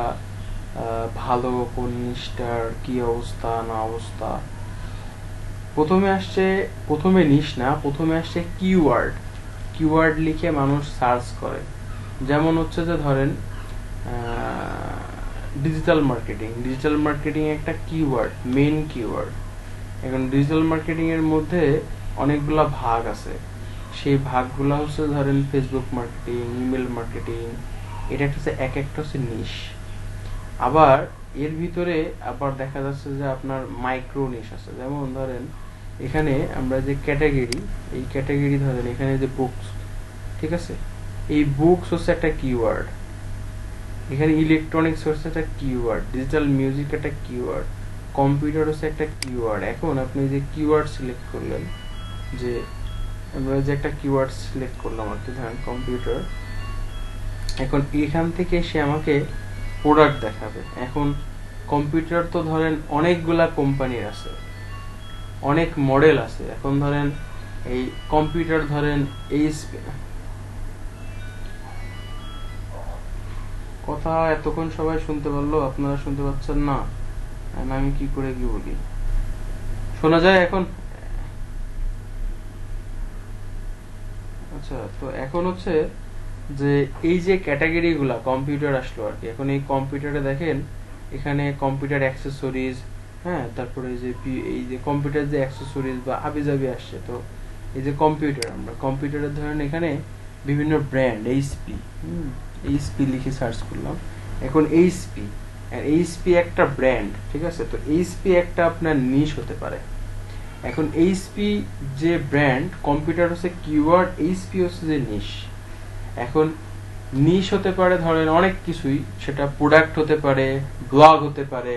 ভালো, কোন নিশটার কি অবস্থা না অবস্থা। প্রথমে নিশ না, প্রথমে আসছে কিওয়ার্ড। কিওয়ার্ড লিখে মানুষ সার্চ করে। যেমন হচ্ছে যে ধরেন ডিজিটাল মার্কেটিং, ডিজিটাল মার্কেটিং একটা কিওয়ার্ড, মেইন কিওয়ার্ড। এখন ডিজিটাল মার্কেটিং এর মধ্যে অনেকগুলা ভাগ আছে, সেই ভাগগুলো হচ্ছে ধরেন ফেসবুক মার্কেটিং, ইমেল মার্কেটিং, এটা হচ্ছে এক একটা হচ্ছে নিশ। আবার এর ভিতরে আবার দেখা যাচ্ছে যে আপনার মাইক্রো নিশ আছে। যেমন ধরেন এখানে আমরা যে ক্যাটাগরি, এই ক্যাটাগরি ধরেন এখানে যে বুকস, ঠিক আছে? এই বুকস হচ্ছে একটা কিওয়ার্ড। এখানে ইলেকট্রনিক্স হচ্ছে একটা কিওয়ার্ড, ডিজিটাল মিউজিক একটা কিওয়ার্ড, কম্পিউটার হচ্ছে একটা কিওয়ার্ড। এখন আপনি যে কিওয়ার্ড সিলেক্ট করলেন, যে আমরা যে একটা কিওয়ার্ড সিলেক্ট করলাম আর কি, ধরেন কম্পিউটার। এখন এখান থেকে সে আমাকে প্রোডাক্ট দেখাবে। এখন কম্পিউটার তো ধরেন অনেকগুলা কোম্পানির আছে, অনেক মডেল আছে। এখন ধরেন এই কম্পিউটার ধরেন এইচপি, কথা এতক্ষণ সবাই শুনতে পারলো, আপনারা শুনতে পাচ্ছেন না? আমি কি করে কি বলি, শোনা যায় এখন? আচ্ছা, তো এখন হচ্ছে যে এই যে ক্যাটাগরি গুলা কম্পিউটার আসলো আর কি। এখন এই কম্পিউটারে দেখেন এখানে কম্পিউটার অ্যাক্সেসরিজ, হ্যাঁ, তারপরে এই যে কম্পিউটার যে অ্যাক্সেসরিজ বা আবিজাবি আসছে। তো এই যে কম্পিউটার, আমরা কম্পিউটারের ধরেন এখানে বিভিন্ন ব্র্যান্ড, এইচপি লিখে সার্চ করলাম। এখন এইচপি একটা ব্র্যান্ড, ঠিক আছে? তো এইচপি একটা আপনার নিশ হতে পারে। এখন এইচপি যে ব্র্যান্ড, কম্পিউটার হচ্ছে কিওয়ার্ড, এইচপি হচ্ছে যে নিশ। এখন নিশ হতে পারে ধরেন অনেক কিছুই, সেটা প্রোডাক্ট হতে পারে, ব্লগ হতে পারে,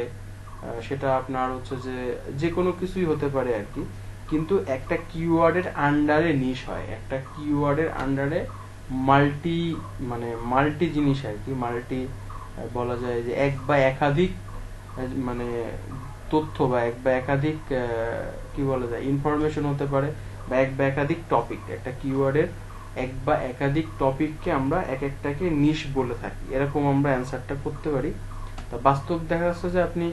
সেটা আপনার হচ্ছে যে কোনো কিছুই হতে পারে আর কি। কিন্তু একটা কিওয়ার্ডের আন্ডারে নিশ হয়, একটা কিওয়ার্ডের আন্ডারে মাল্টি জিনিস আর কি, মাল্টি বলা যায় যে এক বা একাধিক মানে তথ্য বা এক বা একাধিক কি বলা যায় ইনফরমেশন হতে পারে, বা এক বা একাধিক টপিক, একটা কিওয়ার্ডের এক বা একাধিক টপিককে আমরা এক একটাকে নিশ বলে থাকি, এরকম আমরা অ্যান্সারটা করতে পারি। তা বাস্তব দেখা যাচ্ছে যে আপনি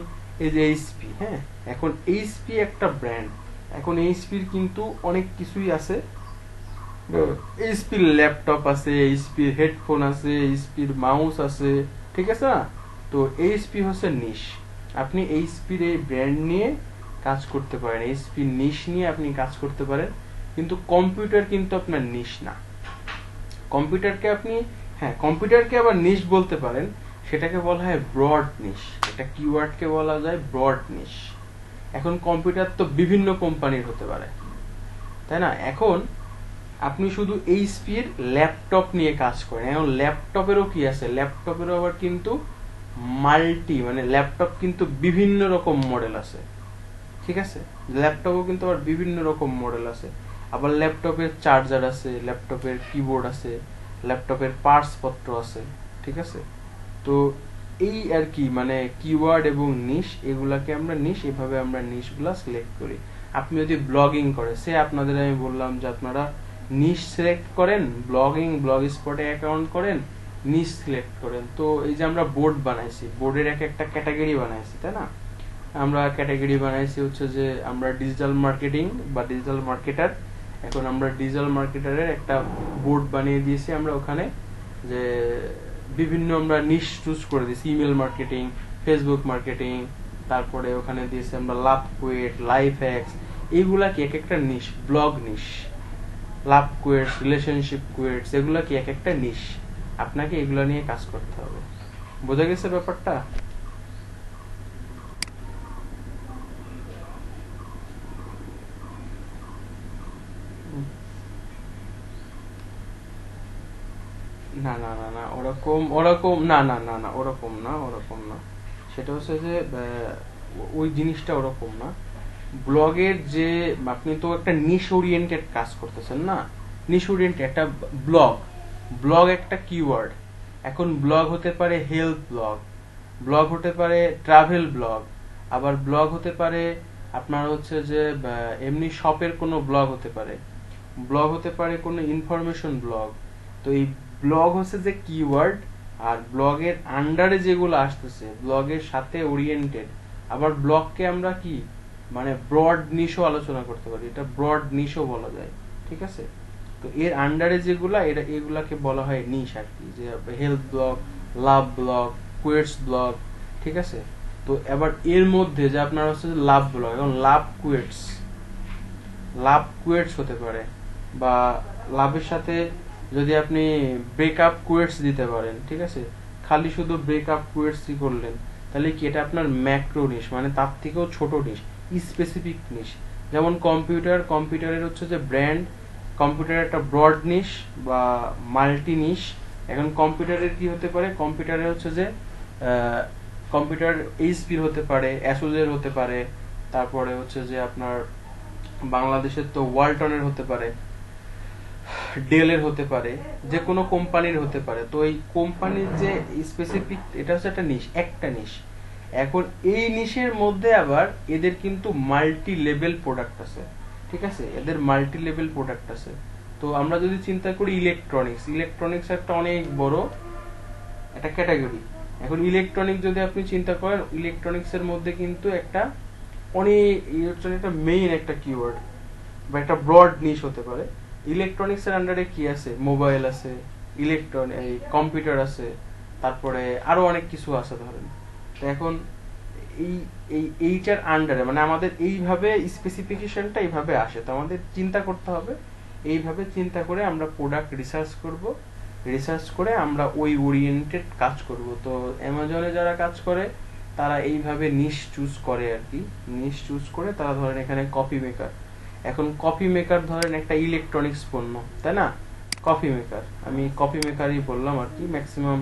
এই যে এইচপি, হ্যাঁ, এখন এইচপি একটা ব্র্যান্ড, এখন এইচপির কিন্তু অনেক কিছুই আছে, এইচপির ল্যাপটপ আছে, এইচপির হেডফোন আছে, এইচপির মাউস আছে, ঠিক আছে না? তো এইচপি হচ্ছে নিশ, আপনি এইচপির এই ব্র্যান্ড নিয়ে কাজ করতে পারেন, এইচপির নিশ নিয়ে আপনি কাজ করতে পারেন, কিন্তু কম্পিউটার কিন্তু আপনার নিশ না। কম্পিউটারকে আপনি, হ্যাঁ, কম্পিউটারকে আবার নিশ বলতে পারেন, সেটাকে বলা হয় ব্রড নিশ, এটা কিওয়ার্ডকে বলা যায় ব্রড নিশ। এখন কম্পিউটার তো বিভিন্ন কোম্পানির হতে পারে, তাই না? এখন আপনি শুধু এইচপির ল্যাপটপ নিয়ে কাজ করেন, এখন ল্যাপটপেরও কি আছে, ল্যাপটপেরও আবার কিন্তু মাল্টি, মানে ল্যাপটপ কিন্তু বিভিন্ন রকম মডেল আছে, ঠিক আছে? ল্যাপটপও কিন্তু আবার বিভিন্ন রকম মডেল আছে, আবার ল্যাপটপের চার্জার আছে, ল্যাপটপের কিবোর্ড আছে, ল্যাপটপের পার্টস পত্র আছে, ঠিক আছে? তো এই আর কি, মানে কিওয়ার্ড এবং নিশ, এগুলাকে আমরা নিশ, এভাবে আমরা নিশগুলা সিলেক্ট করি। আপনি যদি ব্লগিং করে, সে আপনাদের আমি বললাম যে আপনারা নিশ সিলেক্ট করেন, ব্লগ স্পটে অ্যাকাউন্ট করেন, নিশ সিলেক্ট করেন। তো এই যে আমরা বোর্ড বানাইছি, বোর্ডের এক একটা ক্যাটাগরি বানাইছি, তাই না? আমরা ক্যাটাগরি বানাইছি হচ্ছে যে আমরা ডিজিটাল মার্কেটিং বা ডিজিটাল মার্কেটার, এখন আমরা ডিজিটাল মার্কেটারের একটা বোর্ড বানিয়ে দিয়েছি আমরা ওখানে, যে বিভিন্ন আমরা নিশ চুজ করে দিয়েছি, ইমেল মার্কেটিং, ফেসবুক মার্কেটিং, তারপরে ওখানে দিয়েছি আমরা লাভ কুয়েট, লাইফ হ্যাক্স, এইগুলা কি এক একটা নিশ, ব্লগ নিশ, লাভ কুয়েটস, রিলেশনশিপ কুয়েটস, এগুলা কি এক একটা নিশ, আপনাকে এগুলা নিয়ে কাজ করতে হবে। বোঝা গেছে ব্যাপারটা? না না না না, ওরকম ওরকম না না না না, ওরকম না, ওরকম না। সেটা হচ্ছে যে ওই জিনিসটা ওরকম না। ব্লগের যে, আপনি তো একটা নিশ ওরিয়েন্টেড কাজ করতেছেন না, নিশ ওরিয়েন্টেড একটা ব্লগ, ব্লগ একটা কিওয়ার্ড। এখন ব্লগ হতে পারে হেলথ ব্লগ, ব্লগ হতে পারে ট্রাভেল ব্লগ, আবার ব্লগ হতে পারে আপনার হচ্ছে যে এমনি শপের কোনো ব্লগ হতে পারে, ব্লগ হতে পারে কোনো ইনফরমেশন ব্লগ। তো এই ব্লগ হচ্ছে যে কিওয়ার্ড, আর ব্লগের আন্ডারে যেগুলো আসতেছে ব্লগের সাথে ওরিয়েন্টেড, আবার ব্লগকে আমরা কি মানে ব্রড নিশও আলোচনা করতে পারি, এটা ব্রড নিশও বলা যায়, ঠিক আছে? তো এর আন্ডারে যেগুলা, এগুলাকে বলা হয় নিশ আর কি, যে হেলথ ব্লগ, লাভ ব্লগ, কুয়েটস ব্লগ, ঠিক আছে? তো এবার এর মধ্যে যে আপনার হচ্ছে লাভ ব্লগ, এখন লাভ কুয়েটস, লাভ কুয়েটস হতে পারে, বা লাভের সাথে যদি আপনি ব্রেকআপ কুয়েটস দিতে পারেন, ঠিক আছে? খালি শুধু ব্রেকআপ কুয়েটসই করলেন, তাহলে কি এটা আপনার ম্যাক্রো নিশ, মানে তার থেকেও ছোট নিশ, স্পেসিফিক নিশ। যেমন কম্পিউটারের হচ্ছে যে ব্র্যান্ড, কম্পিউটারের একটা ব্রড নিশ বা মাল্টি নিশ। এখন কম্পিউটারের কি হতে পারে, কম্পিউটারের হচ্ছে যে কম্পিউটার এইচপির হতে পারে, অ্যাসুসের হতে পারে, তারপরে হচ্ছে যে আপনার বাংলাদেশের তো ওয়ালটনের হতে পারে, ডেলের হতে পারে, যে কোনো কোম্পানির হতে পারে। তো এই কোম্পানির যে স্পেসিফিক, এটা হচ্ছে একটা নিশ, একটা নিশ। এখন এই নিশের মধ্যে আবার এদের কিন্তু মাল্টি লেভেল প্রোডাক্ট আছে, ঠিক আছে? এদের মাল্টি লেভেল প্রোডাক্ট আছে। তো আমরা যদি চিন্তা করি ইলেকট্রনিক্স একটা অনেক বড় একটা ক্যাটাগরি। এখন ইলেকট্রনিক যদি আপনি চিন্তা করেন, ইলেকট্রনিক্স এর মধ্যে কিন্তু একটা অনেক, ইলেকট্রনিক একটা মেইন একটা কিওয়ার্ড বা একটা ব্রড নিশ হতে পারে। ইলেকট্রনিক্স এর আন্ডারে কি আছে, মোবাইল আছে, কম্পিউটার আছে, তারপরে আরো অনেক কিছু আছে ধরেন। তো এখন এই এইটার আন্ডারে মানে আমাদের এইভাবে স্পেসিফিকেশনটা এইভাবে আসে, তো আমাদের চিন্তা করতে হবে, এইভাবে চিন্তা করে আমরা প্রোডাক্ট রিসার্চ করব, রিসার্চ করে আমরা ওই ওরিয়েন্টেড কাজ করব। তো অ্যামাজনে যারা কাজ করে তারা এইভাবে নিশ চুজ করে আর কি, নিশ চুজ করে তারা ধরেন এখানে কফি মেকার, এখন কফি মেকার ধরেন একটা ইলেকট্রনিক্স পণ্য, তাই না? কফি মেকার, আমি কফি মেকারই বললাম আর কি, ম্যাক্সিমাম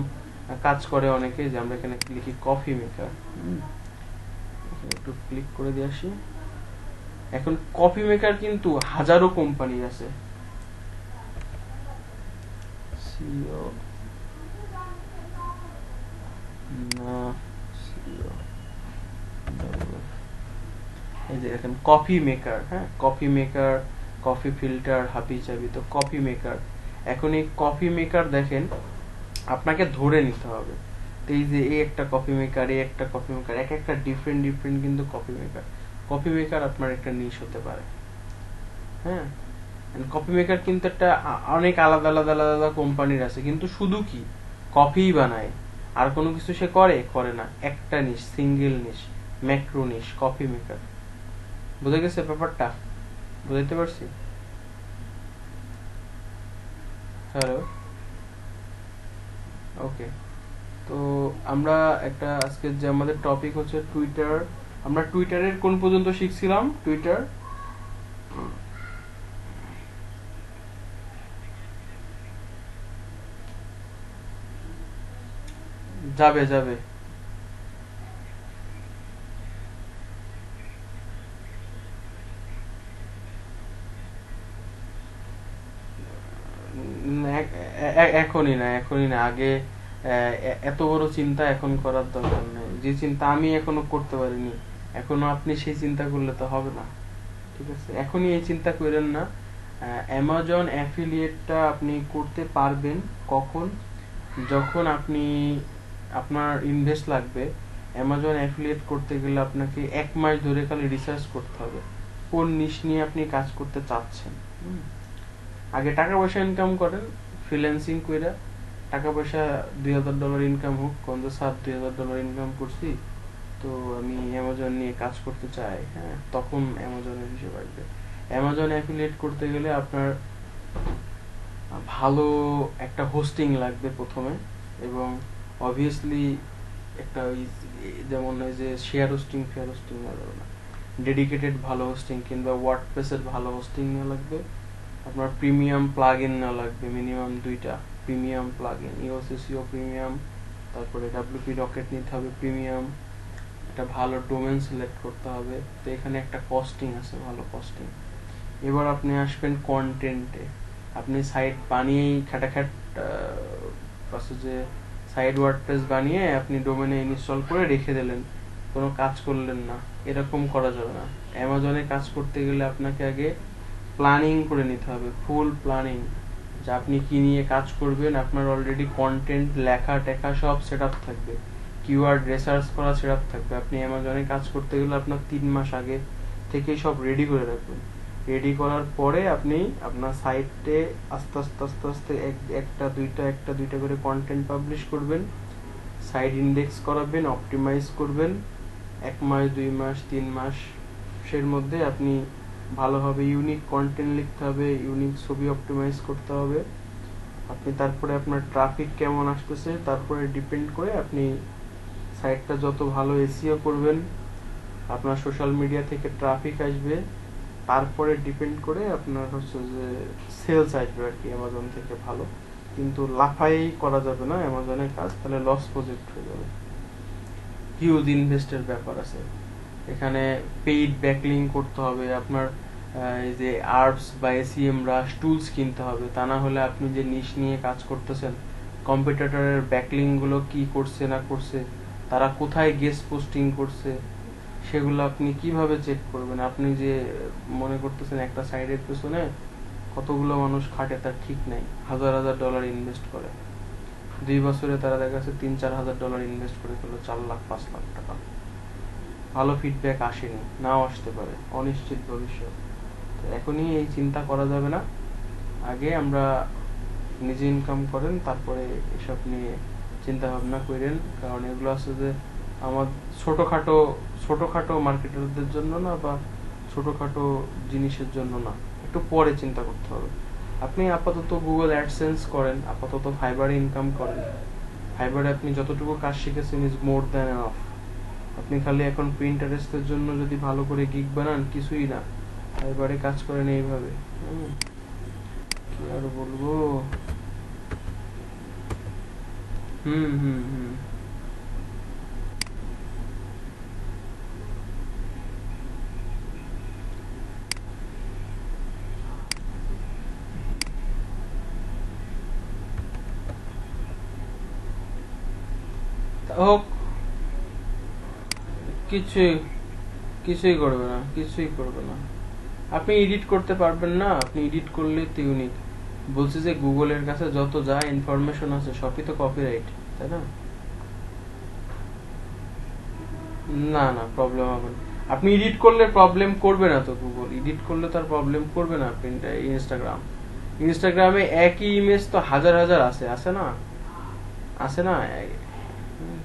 কাজ করে অনেকে, যে আমরা এখানে লিখি কফি মেকার, একটু ক্লিক করে দিয়ে আসি। এখন কফি মেকার কিন্তু হাজারো কোম্পানি আছে, এই যে দেখেন কফি মেকার, হ্যাঁ কফি মেকার, কফি ফিল্টার, হাবি চাবি, তো কফি মেকার। এখন এই কফি মেকার দেখেন আপনাকে ধরে নিতে হবে। তো এই যে এই একটা কফি মেকার, এই একটা কফি মেকার, এক একটা ডিফারেন্ট ডিফারেন্ট কিন্তু কফি মেকার। কফি মেকার আপনার একটা নিশ হতে পারে, হ্যাঁ। কফি মেকার কিন্তু একটা অনেক আলাদা আলাদা আলাদা কোম্পানির আছে, কিন্তু শুধু কি কফিই বানায়, আর কোনো কিছু সে করে না। একটা নিশ, সিঙ্গেল নিশ, ম্যাক্রো নিশ, কফি মেকার। বুঝে গেছে ব্যাপারটা? বুঝাইতে পারছি? হ্যালো, ওকে। তো আমরা একটা আজকে যে আমাদের টপিক হচ্ছে টুইটার। আমরা টুইটারের কোন পর্যন্ত শিখছিলাম? টুইটার যাবে যাবে এখনই না, এখনই না, আগে এত বড় চিন্তা এখন করার দরকার নেই। যে চিন্তা আমি এখনো করতে পারিনি, এখনো আপনি সেই চিন্তা করলে তো হবে না। ঠিক আছে, এখনই এই চিন্তা করেন না। অ্যামাজন অ্যাফিলিয়েটটা আপনি করতে পারবেন কখন? যখন আপনি আপনার ইনভেস্ট লাগবে। অ্যামাজন অ্যাফিলিয়েট করতে গেলে আপনাকে 1 মাস ধরে খালি রিসার্চ করতে হবে কোন নিশ নিয়ে আপনি কাজ করতে চাচ্ছেন। আগে টাকা পয়সা ইনকাম করেন ফ্রিল্যান্সিং কইরা। টাকা পয়সা $2000 ইনকাম হোক, কোন স্যার $2000 ইনকাম করছি, তো আমি অ্যামাজন নিয়ে কাজ করতে চাই, হ্যাঁ, তখন অ্যামাজনের হিসেব আসবে। অ্যামাজন অ্যাফিলিয়েট করতে গেলে আপনার ভালো একটা হোস্টিং লাগবে প্রথমে, এবং অবভিয়াসলি একটা ওই যেমন ওই যে শেয়ার হোস্টিং ফেয়ার হোস্টিং নেওয়া যাবে না, ডেডিকেটেড ভালো হোস্টিং কিংবা ওয়ার্ডপ্রেসের ভালো হোস্টিং নেওয়া লাগবে। আপনার প্রিমিয়াম প্লাগ ইন নেওয়া লাগবে, মিনিমাম 2টা প্রিমিয়াম প্লাগ ইন, ইওসিসিও প্রিমিয়াম, তারপরে ডাব্লিউপি রকেট নিতে হবে প্রিমিয়াম, একটা ভালো ডোমেন সিলেক্ট করতে হবে। তো এখানে একটা কস্টিং আছে, ভালো কস্টিং। এবার আপনি আসবেন কন্টেন্টে। আপনি সাইট বানিয়েই খাটাখাট যে সাইট ওয়ার্ডপ্রেস বানিয়ে আপনি ডোমেনে ইনস্টল করে রেখে দিলেন, কোনো কাজ করলেন না, এরকম করা যাবে না। অ্যামাজনে কাজ করতে গেলে আপনাকে আগে প্ল্যানিং করে নিতে হবে, ফুল প্ল্যানিং, যে আপনি কি নিয়ে কাজ করবেন। আপনার অলরেডি কন্টেন্ট লেখা টেখা সব সেট আপ থাকবে, কিওয়ার্ড রিসার্চ করা সেট আপ থাকবে। আপনি অ্যামাজনে কাজ করতে গেলে আপনার 3 মাস আগে থেকেই সব রেডি করে রাখবেন। রেডি করার পরে আপনি আপনার সাইটে আস্তে আস্তে আস্তে আস্তে একটা দুইটা করে কন্টেন্ট পাবলিশ করবেন, সাইট ইন্ডেক্স করাবেন, অপটিমাইজ করবেন। 1 মাস 2 মাস 3 মাসের মধ্যে আপনি ভালোভাবে ইউনিক কন্টেন্ট লিখতে হবে, ইউনিক ছবি অপটিমাইজ করতে হবে। আপনি তারপরে আপনার ট্রাফিক কেমন আসতেছে তারপরে ডিপেন্ড করে আপনি সাইটটা যত ভালো এসইও করবেন, আপনার সোশ্যাল মিডিয়া থেকে ট্রাফিক আসবে, তারপরে ডিপেন্ড করে আপনার হচ্ছে যে সেলস আসবে আর কি অ্যামাজন থেকে ভালো। কিন্তু লাফাই করা যাবে না অ্যামাজনের কাজ, তাহলে লস প্রজেক্ট হয়ে যাবে। হিউজ ইনভেস্টের ব্যাপার আছে এখানে। পেইড ব্যাকলিং করতে হবে আপনার, এই যে আর্বস বা এসিএম রাশ টুলস কিনতে হবে, তা না হলে আপনি যে নিশ নিয়ে কাজ করতেছেন কম্পিটিটরের ব্যাকলিং গুলো কি করছে না করছে, তারা কোথায় গেস্ট পোস্টিং করছে, সেগুলো আপনি কিভাবে চেক করবেন? আপনি যে মনে করতেছেন একটা সাইডের পেছনে কতগুলো মানুষ খাটে তার ঠিক নাই, হাজার হাজার ডলার ইনভেস্ট করে, 2 বছরে তারা দেখা যাচ্ছে $3-4 হাজার ইনভেস্ট করে ফেললো, 4 লাখ 5 লাখ টাকা। ভালো ফিডব্যাক আসেনি, নাও আসতে পারে, অনিশ্চিত ভবিষ্যৎ। তো এখনই এই চিন্তা করা যাবে না, আগে আমরা নিজে ইনকাম করেন তারপরে এসব নিয়ে চিন্তা ভাবনা করেন। কারণ এগুলো আছে যে আমার ছোটখাটো ছোটখাটো মার্কেটারদের জন্য না, বা ছোটখাটো জিনিসের জন্য না, একটু পরে চিন্তা করতে হবে। আপনি আপাতত গুগল অ্যাডসেন্স করেন, আপাতত ফাইবারে ইনকাম করেন। ফাইবারে আপনি যতটুকু কাজ শিখেছেন ইজ মোর দ্যান এনাফ। আপনি খালি এখন প্রিন্টারেস্টের জন্য যদি ভালো করে গিগ বানান কিছুই না, ফাইবারে কাজ করেন এইভাবে। কি আর বলবো। হুম হুম হুম হোক কিছু কিছুই করবে না, কিছুই করবে না। আপনি এডিট করতে পারবেন না, আপনি এডিট করলে তো ইউনিক। বলছি যে গুগলের কাছে যত যা ইনফরমেশন আছে সবই তো কপিরাইট, তাই না? না না, প্রবলেম হবে না। আপনি এডিট করলে প্রবলেম করবে না তো, গুগল এডিট করলে তার প্রবলেম করবে না। আপনি ইনস্টাগ্রামে একই ইমেজ তো হাজার হাজার আছে, আছে না? আছে না? হুম,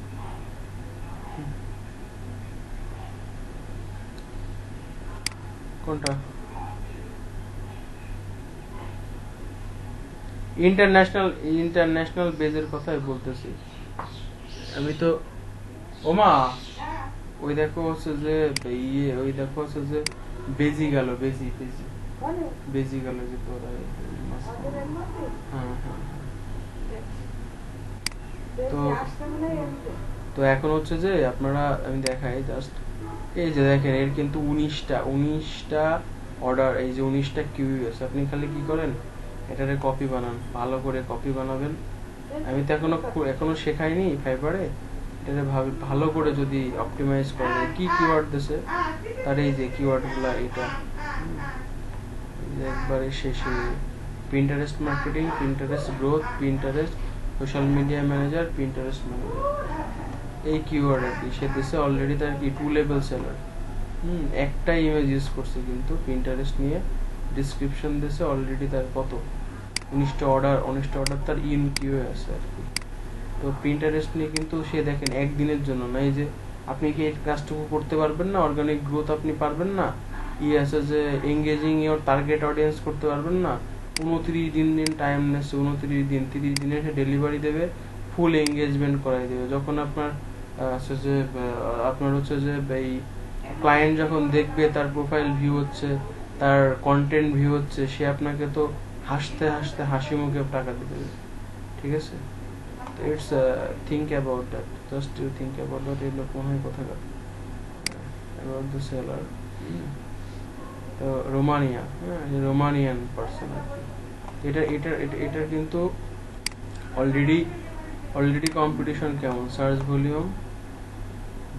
কোনটা? ইন্টারন্যাশনাল ইন্টারন্যাশনাল বেজের কথাই বলতেছি আমি তো। ওমা, ওই দেখো হচ্ছে যে ওই দেখো হচ্ছে যে বেজি গেল, বেজি বেজি বেজি গেল যে তোরা হ্যাঁ হ্যাঁ হ্যাঁ। তো তো এখন হচ্ছে যে আপনারা, আমি দেখাই জাস্ট, এই যে দেখেন এর কিন্তু 19টা অর্ডার, এই যে 19টা কিউএস। আপনি খালি কি করেন, এটারে কপি বানান, ভালো করে কপি বানাবেন। আমি তো এখনো শেখাইনি ফাইবারে। এটারে ভালো করে যদি অপটিমাইজ করা যায়, কি কিওয়ার্ড দিছে তার, এই যে কিওয়ার্ড গুলা, এটা একবারে শেষে Pinterest marketing, Pinterest growth, Pinterest social media manager, Pinterest manager, এই কিওয়ার্ড আর কি। সে দিছে অলরেডি তার কি 2 লেভেল সেলার। একটা ইমেজ ইউজ করছে কিন্তু পিন্টারেস্ট নিয়ে, ডিসক্রিপশন দিছে অলরেডি তার কত 19টা অর্ডার তার ইন কিউএ আছে আর কি। তো প্রিন্টারেস্ট নিয়ে কিন্তু সে দেখেন একদিনের জন্য না, এই যে আপনি কি এই কাজটুকু করতে পারবেন না, অর্গানিক গ্রোথ আপনি পারবেন না, আছে যে এঙ্গেজিং ইওর টার্গেট অডিয়েন্স করতে পারবেন না, 29 দিন টাইম নেছে, 29 দিন, 30 দিনে সে ডেলিভারি দেবে, ফুল এঙ্গেজমেন্ট করাই দেবে। যখন আপনার আছে যে আপনার হচ্ছে যে এই ক্লায়েন্ট যখন দেখবে তার প্রোফাইল ভিউ হচ্ছে, তার কন্টেন্ট ভিউ হচ্ছে, সে আপনাকে তো হাসতে হাসতে হাসি মুখে টাকা দিবে, ঠিক আছে? It's think about that. Just you think about that. এই লোক মনে হয় কোথাকার about the seller. তো রোমানিয়া, হ্যাঁ, রোমানিয়ান পার্সন আর কি। এটা কিন্তু অলরেডি কম্পিটিশন কেমন, সার্চ ভলিউম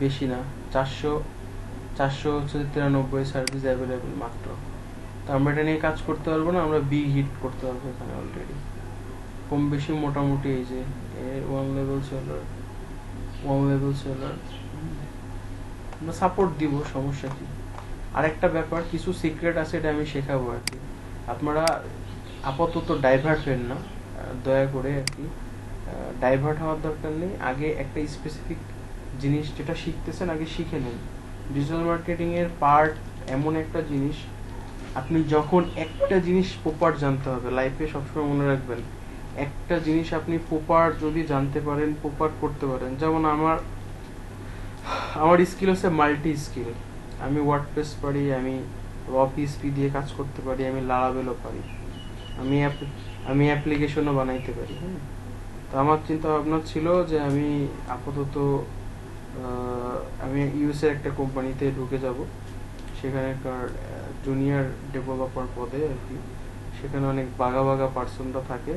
বেশি না, 493 সার্ভিস অ্যাভেলেবল মাত্র। তো আমরা এটা নিয়ে কাজ করতে পারবো না, আমরা বিগ হিট করতে পারবো এখানে অলরেডি কম বেশি মোটামুটি। এই যে ওয়ান লেভেল সেলার আমরা সাপোর্ট দিব, সমস্যা কি? আরেকটা ব্যাপার, কিছু সিক্রেট আছে, এটা আমি শেখাবো আর কি। আপনারা আপাতত ডাইভার্ট হন না, দয়া করে আর কি। ডাইভার্ট হওয়ার দরকার নেই, আগে একটা স্পেসিফিক জিনিস যেটা শিখতেছেন আগে শিখে নেন। ডিজিটাল মার্কেটিং এর পার্ট এমন একটা জিনিস, আপনি যখন একটা জিনিস প্রপার জানতে হবে লাইফে, সবসময় মনে রাখবেন, একটা জিনিস আপনি প্রপার যদি জানতে পারেন, প্রপার করতে পারেন। যেমন আমার স্কিল হচ্ছে মাল্টি স্কিল। আমি ওয়ার্ডপ্রেস পারি, আমি পিএসপি দিয়ে কাজ করতে পারি, আমি লারাভেলও পারি, আমি অ্যাপ্লিকেশনও বানাইতে পারি। হ্যাঁ, তো আমার চিন্তা ভাবনা ছিল যে আমি আপাতত আমি ইউএস এর একটা কোম্পানিতে ঢুকে যাব, সেখানকার জুনিয়র ডেভেলপার পদে আর কি। সেখানে অনেক বাঘা পার্সনরা থাকে,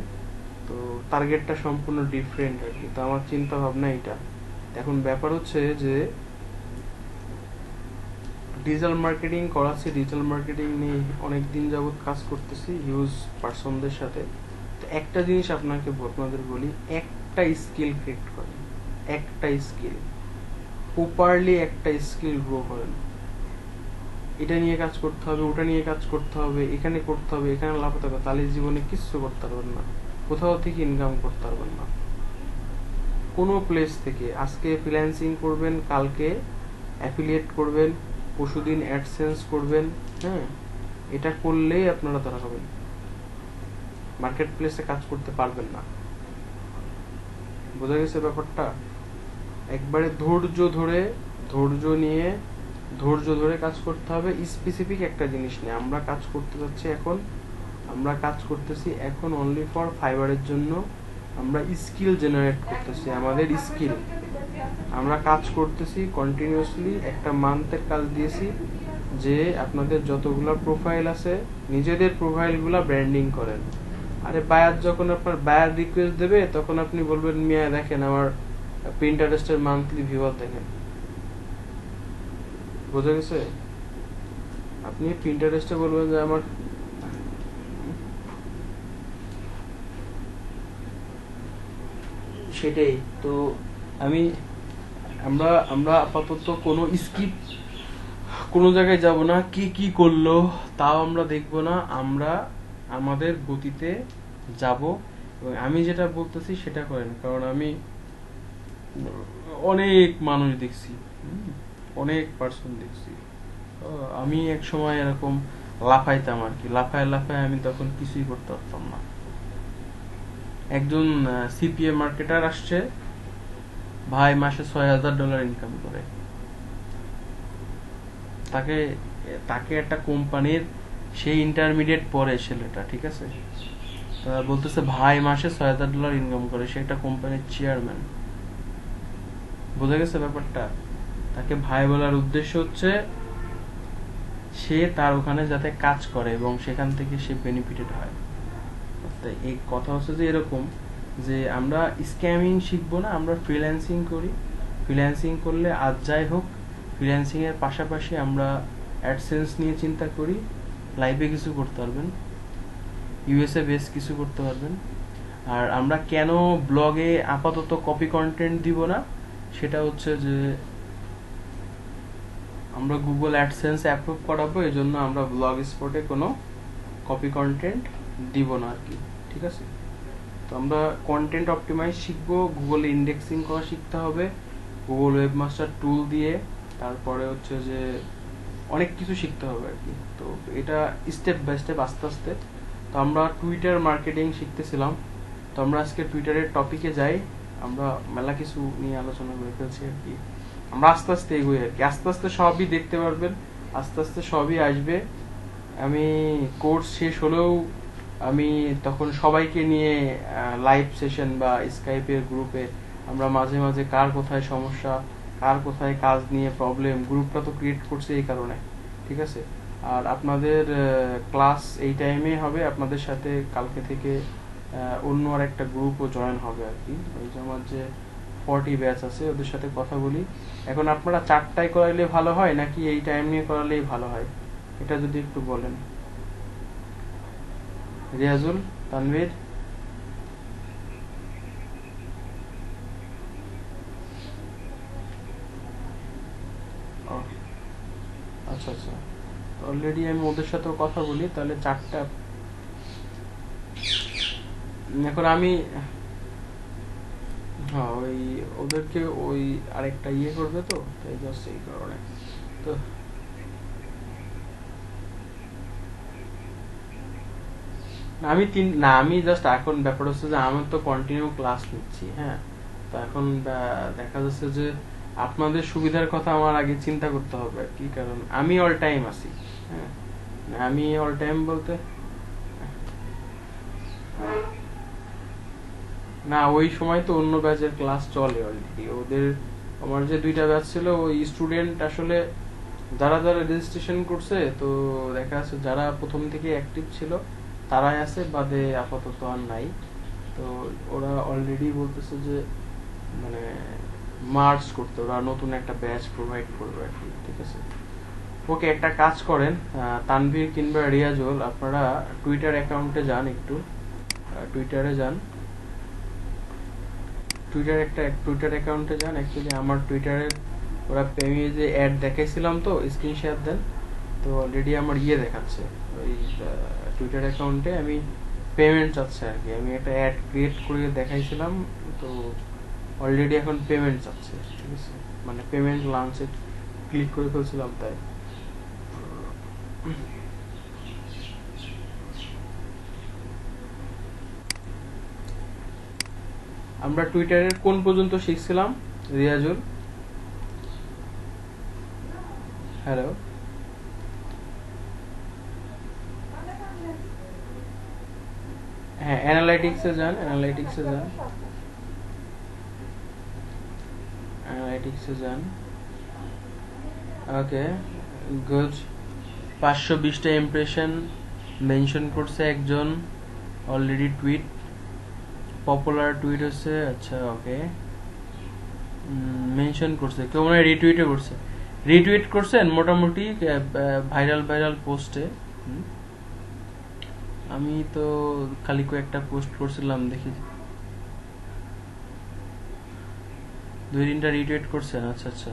তো টার্গেটটা সম্পূর্ণ ডিফারেন্ট আর কি। তো আমার চিন্তা ভাবনা এটা। এখন ব্যাপার হচ্ছে যে ডিজিটাল মার্কেটিং করাচ্ছি, ডিজিটাল মার্কেটিং নিয়ে অনেক দিন যাবত কাজ করতেছি হিউজ পার্সনদের সাথে। তো একটা জিনিস আপনাদের বলি, একটা স্কিল ক্রিয়েট করেন, একটা স্কিল প্রপারলি, একটা স্কিল গ্রো করেন। এটা নিয়ে কাজ করতে হবে, ওটা নিয়ে কাজ করতে হবে, এখানে করতে হবে, এখানে লাফাতে হবে, তাহলে জীবনে কিচ্ছু করতে পারবেন না, কোথাও থেকে ইনকাম করতে পারবেন না কোনো প্লেস থেকে। আজকে ফ্রিল্যান্সিং করবেন, কালকে অ্যাফিলিয়েট করবেন, পরশুদিন অ্যাডসেন্স করবেন। হ্যাঁ, এটা করলেই আপনারা ধরা হবেন, মার্কেট প্লেসে কাজ করতে পারবেন না। বোঝা গেছে ব্যাপারটা? একবারে ধৈর্য ধরে কাজ করতে হবে, স্পেসিফিক একটা জিনিস নিয়ে। আমরা কাজ করতেছি এখন অনলি ফর ফাইবারের জন্য। আমরা স্কিল জেনারেট করতেছি, আমাদের স্কিল আমরা কাজ করতেছি কন্টিনিউয়াসলি। একটা মান্থের কাজ দিয়েছি যে আপনাদের যতগুলো প্রোফাইল আছে নিজেদের প্রোফাইলগুলো ব্র্যান্ডিং করেন। আরে বায়ার যখন আপনার বায়ার রিকোয়েস্ট দেবে তখন আপনি বলবেন, মিয়া দেখেন আমার পিন্টারেস্টের মান্থলি ভিউয়ার দেখেন, বোঝা গেছে? আপনি পিন্টারেস্টে বলবেন যে আমার সেটাই তো আমি আমরা আমরা আপাতত কোনো স্কিপ কোনো জায়গায় যাব না, কি কি করলো তাও আমরা দেখব না, আমরা আমাদের গতিতে যাব। এবং আমি যেটা বলতেছি সেটা করেন, কারণ আমি অনেক মানুষ দেখছি, অনেক পার্সন দেখছি। আমি এক সময় এরকম লাফাইতাম আর কি, লাফায় লাফায় আমি তখন কিছুই করতে পারতাম না। একজন সিপিএ মার্কেটার আসছে, ভাই মাসে $6,000 ইনকাম করে। তাকে তাকে একটা কোম্পানির সেই ইন্টারমিডিয়েট পড়ে ছেলেটা, ঠিক আছে, বলতেছে ভাই মাসে $6,000 ইনকাম করে, সে একটা কোম্পানির চেয়ারম্যান। বোঝা গেছে ব্যাপারটা? তাকে ভাই বলার উদ্দেশ্য হচ্ছে সে তার ওখানে যাতে কাজ করে এবং সেখান থেকে সে বেনিফিটেড হয়। এই কথা হচ্ছে যে এরকম যে আমরা স্ক্যামিং শিখবো না, আমরা ফ্রিল্যান্সিং করি। ফ্রিল্যান্সিং করলে আজ যাই হোক, ফ্রিল্যান্সিং এর পাশাপাশি আমরা অ্যাডসেন্স নিয়ে চিন্তা করি, লাইভে কিছু করতে পারবেন, ইউএসএ বেস কিছু করতে পারবেন। আর আমরা কেন ব্লগে আপাতত কপি কন্টেন্ট দিব না, সেটা হচ্ছে যে আমরা গুগল অ্যাডসেন্স অ্যাপ্রুভ করাবো, এই জন্য আমরা ব্লগ স্পটে কোনো কপি কন্টেন্ট দিব না আর কি, ঠিক আছে? তো আমরা কন্টেন্ট অপটিমাইজ শিখবো, গুগলে ইন্ডেক্সিং করা শিখতে হবে, গুগল ওয়েবমাস্টার টুল দিয়ে, তারপরে হচ্ছে যে অনেক কিছু শিখতে হবে আর কি। তো এটা স্টেপ বাই স্টেপ, আস্তে আস্তে। তো আমরা টুইটার মার্কেটিং শিখতেছিলাম, তো আমরা আজকে টুইটারের টপিকে যাই। আমরা মেলা কিছু নিয়ে আলোচনা করে ফেলছি আর কি, আমরা আস্তে আস্তে এগোই আর কি, আস্তে আস্তে সবই দেখতে পারবেন, আস্তে আস্তে সবই আসবে। আমি কোর্স শেষ হলেও আমি তখন সবাইকে নিয়ে লাইভ সেশন বা স্কাইপের গ্রুপে আমরা মাঝে মাঝে কার কোথায় সমস্যা, কার কোথায় কাজ নিয়ে প্রবলেম, গ্রুপটা তো ক্রিয়েট করছে এই কারণে, ঠিক আছে? আর আপনাদের ক্লাস এই টাইমে হবে, আপনাদের সাথে কালকে থেকে অন্য আর একটা গ্রুপও জয়েন হবে আর কি, ওই যে আমার যে 40 ব্যাচ আছে ওদের সাথে কথা বলি। এখন আপনারা 4টায় করাইলে ভালো হয় নাকি এই টাইম নিয়ে করালেই ভালো হয়, এটা যদি একটু বলেন। রিয়াজুল, তানভীর। আচ্ছা আচ্ছা, অলরেডি আমি ওদের সাথেও কথা বলি, তাহলে 4টা। এখন আমি হ্যাঁ ওই ওদেরকে ওই আরেকটা ইয়ে করবে তো, তাই জাস্ট এই কারণে। তো আমি জাস্ট এখন ব্যাপার হচ্ছে যে আমি তো কন্টিনিউ ক্লাস নিচ্ছি, হ্যাঁ। তো এখন দেখা যাচ্ছে যে আপনাদের সুবিধার কথা আমার আগে চিন্তা করতে হবে আর কি, কারণ আমি অল টাইম আছি, হ্যাঁ। আমি অল টাইম বলতে না, ওই সময় তো অন্য ব্যাচের ক্লাস চলে অলরেডি ওদের। আমার যে 2টা ব্যাচ ছিল, ওই স্টুডেন্ট আসলে যারা যারা রেজিস্ট্রেশন করছে, তো দেখা যাচ্ছে যারা প্রথম থেকে অ্যাক্টিভ ছিল তারাই আছে, বাদে আপাতত আর নাই। তো ওরা অলরেডি বলতেছে যে মানে মার্চ করতে, ওরা নতুন একটা ব্যাচ প্রোভাইড করবে আর কি, ঠিক আছে? ওকে, একটা কাজ করেন, তানভীর কিংবা রিয়াজুল, আপনারা টুইটার অ্যাকাউন্টে যান, একটু টুইটারে যান, টুইটার অ্যাকাউন্টে যান। অ্যাকচুয়ালি আমার টুইটারে ওরা পেজে অ্যাড দেখাইছিলাম, তো স্ক্রিন শেয়ার দেন। তো অলরেডি আমার ইয়ে দেখাচ্ছে, ওই টুইটার অ্যাকাউন্টে আমি পেমেন্ট চাচ্ছে আর কি, আমি একটা অ্যাড ক্রিয়েট করে দেখাইছিলাম, তো অলরেডি এখন পেমেন্ট চাচ্ছে, ঠিক আছে? মানে পেমেন্ট লাঞ্চে ক্লিক করে ফেলছিলাম, তাই। আমরা টুইটারের কোন পর্যন্ত শিখছিলাম রিয়াজুল? হ্যালো, হ্যাঁ, অ্যানালাইটিক্সে যান, ওকে, গুড। 520টা ইমপ্রেশন মেনশন করছে একজন অলরেডি, টুইট পপুলার টুইট হচ্ছে, আচ্ছা ওকে, মেনশন করছে কেউ, মানে রিটুইটও করছে। রিটুইট করছেন মোটামুটি ভাইরাল পোস্টে। আমি তো খালি কয়েকটা পোস্ট করছিলাম, দেখি 2-3টা রিটুইট করছেন। আচ্ছা আচ্ছা,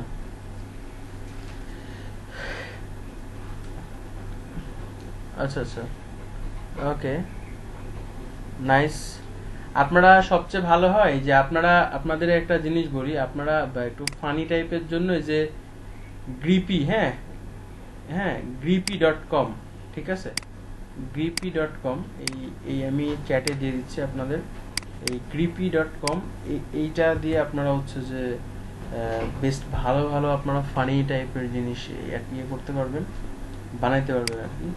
আচ্ছা আচ্ছা, ওকে, নাইস। আপনারা সবচেয়ে ভালো হয় যে আপনারা আপনাদের একটা জিনিস বলি, আপনারা একটু ফানি টাইপের জন্য যে গ্রিপি, হ্যাঁ হ্যাঁ, গ্রিপি.com, ঠিক আছে, গ্রিপি.com, এই আমি চ্যাটে দিয়ে দিচ্ছি আপনাদের। এই গ্রিপি.com, এইটা দিয়ে আপনারা হচ্ছে যে বেশ ভালো ভালো আপনারা ফানি টাইপের জিনিস ইয়ে করতে পারবেন, বানাইতে পারবেন আর কি।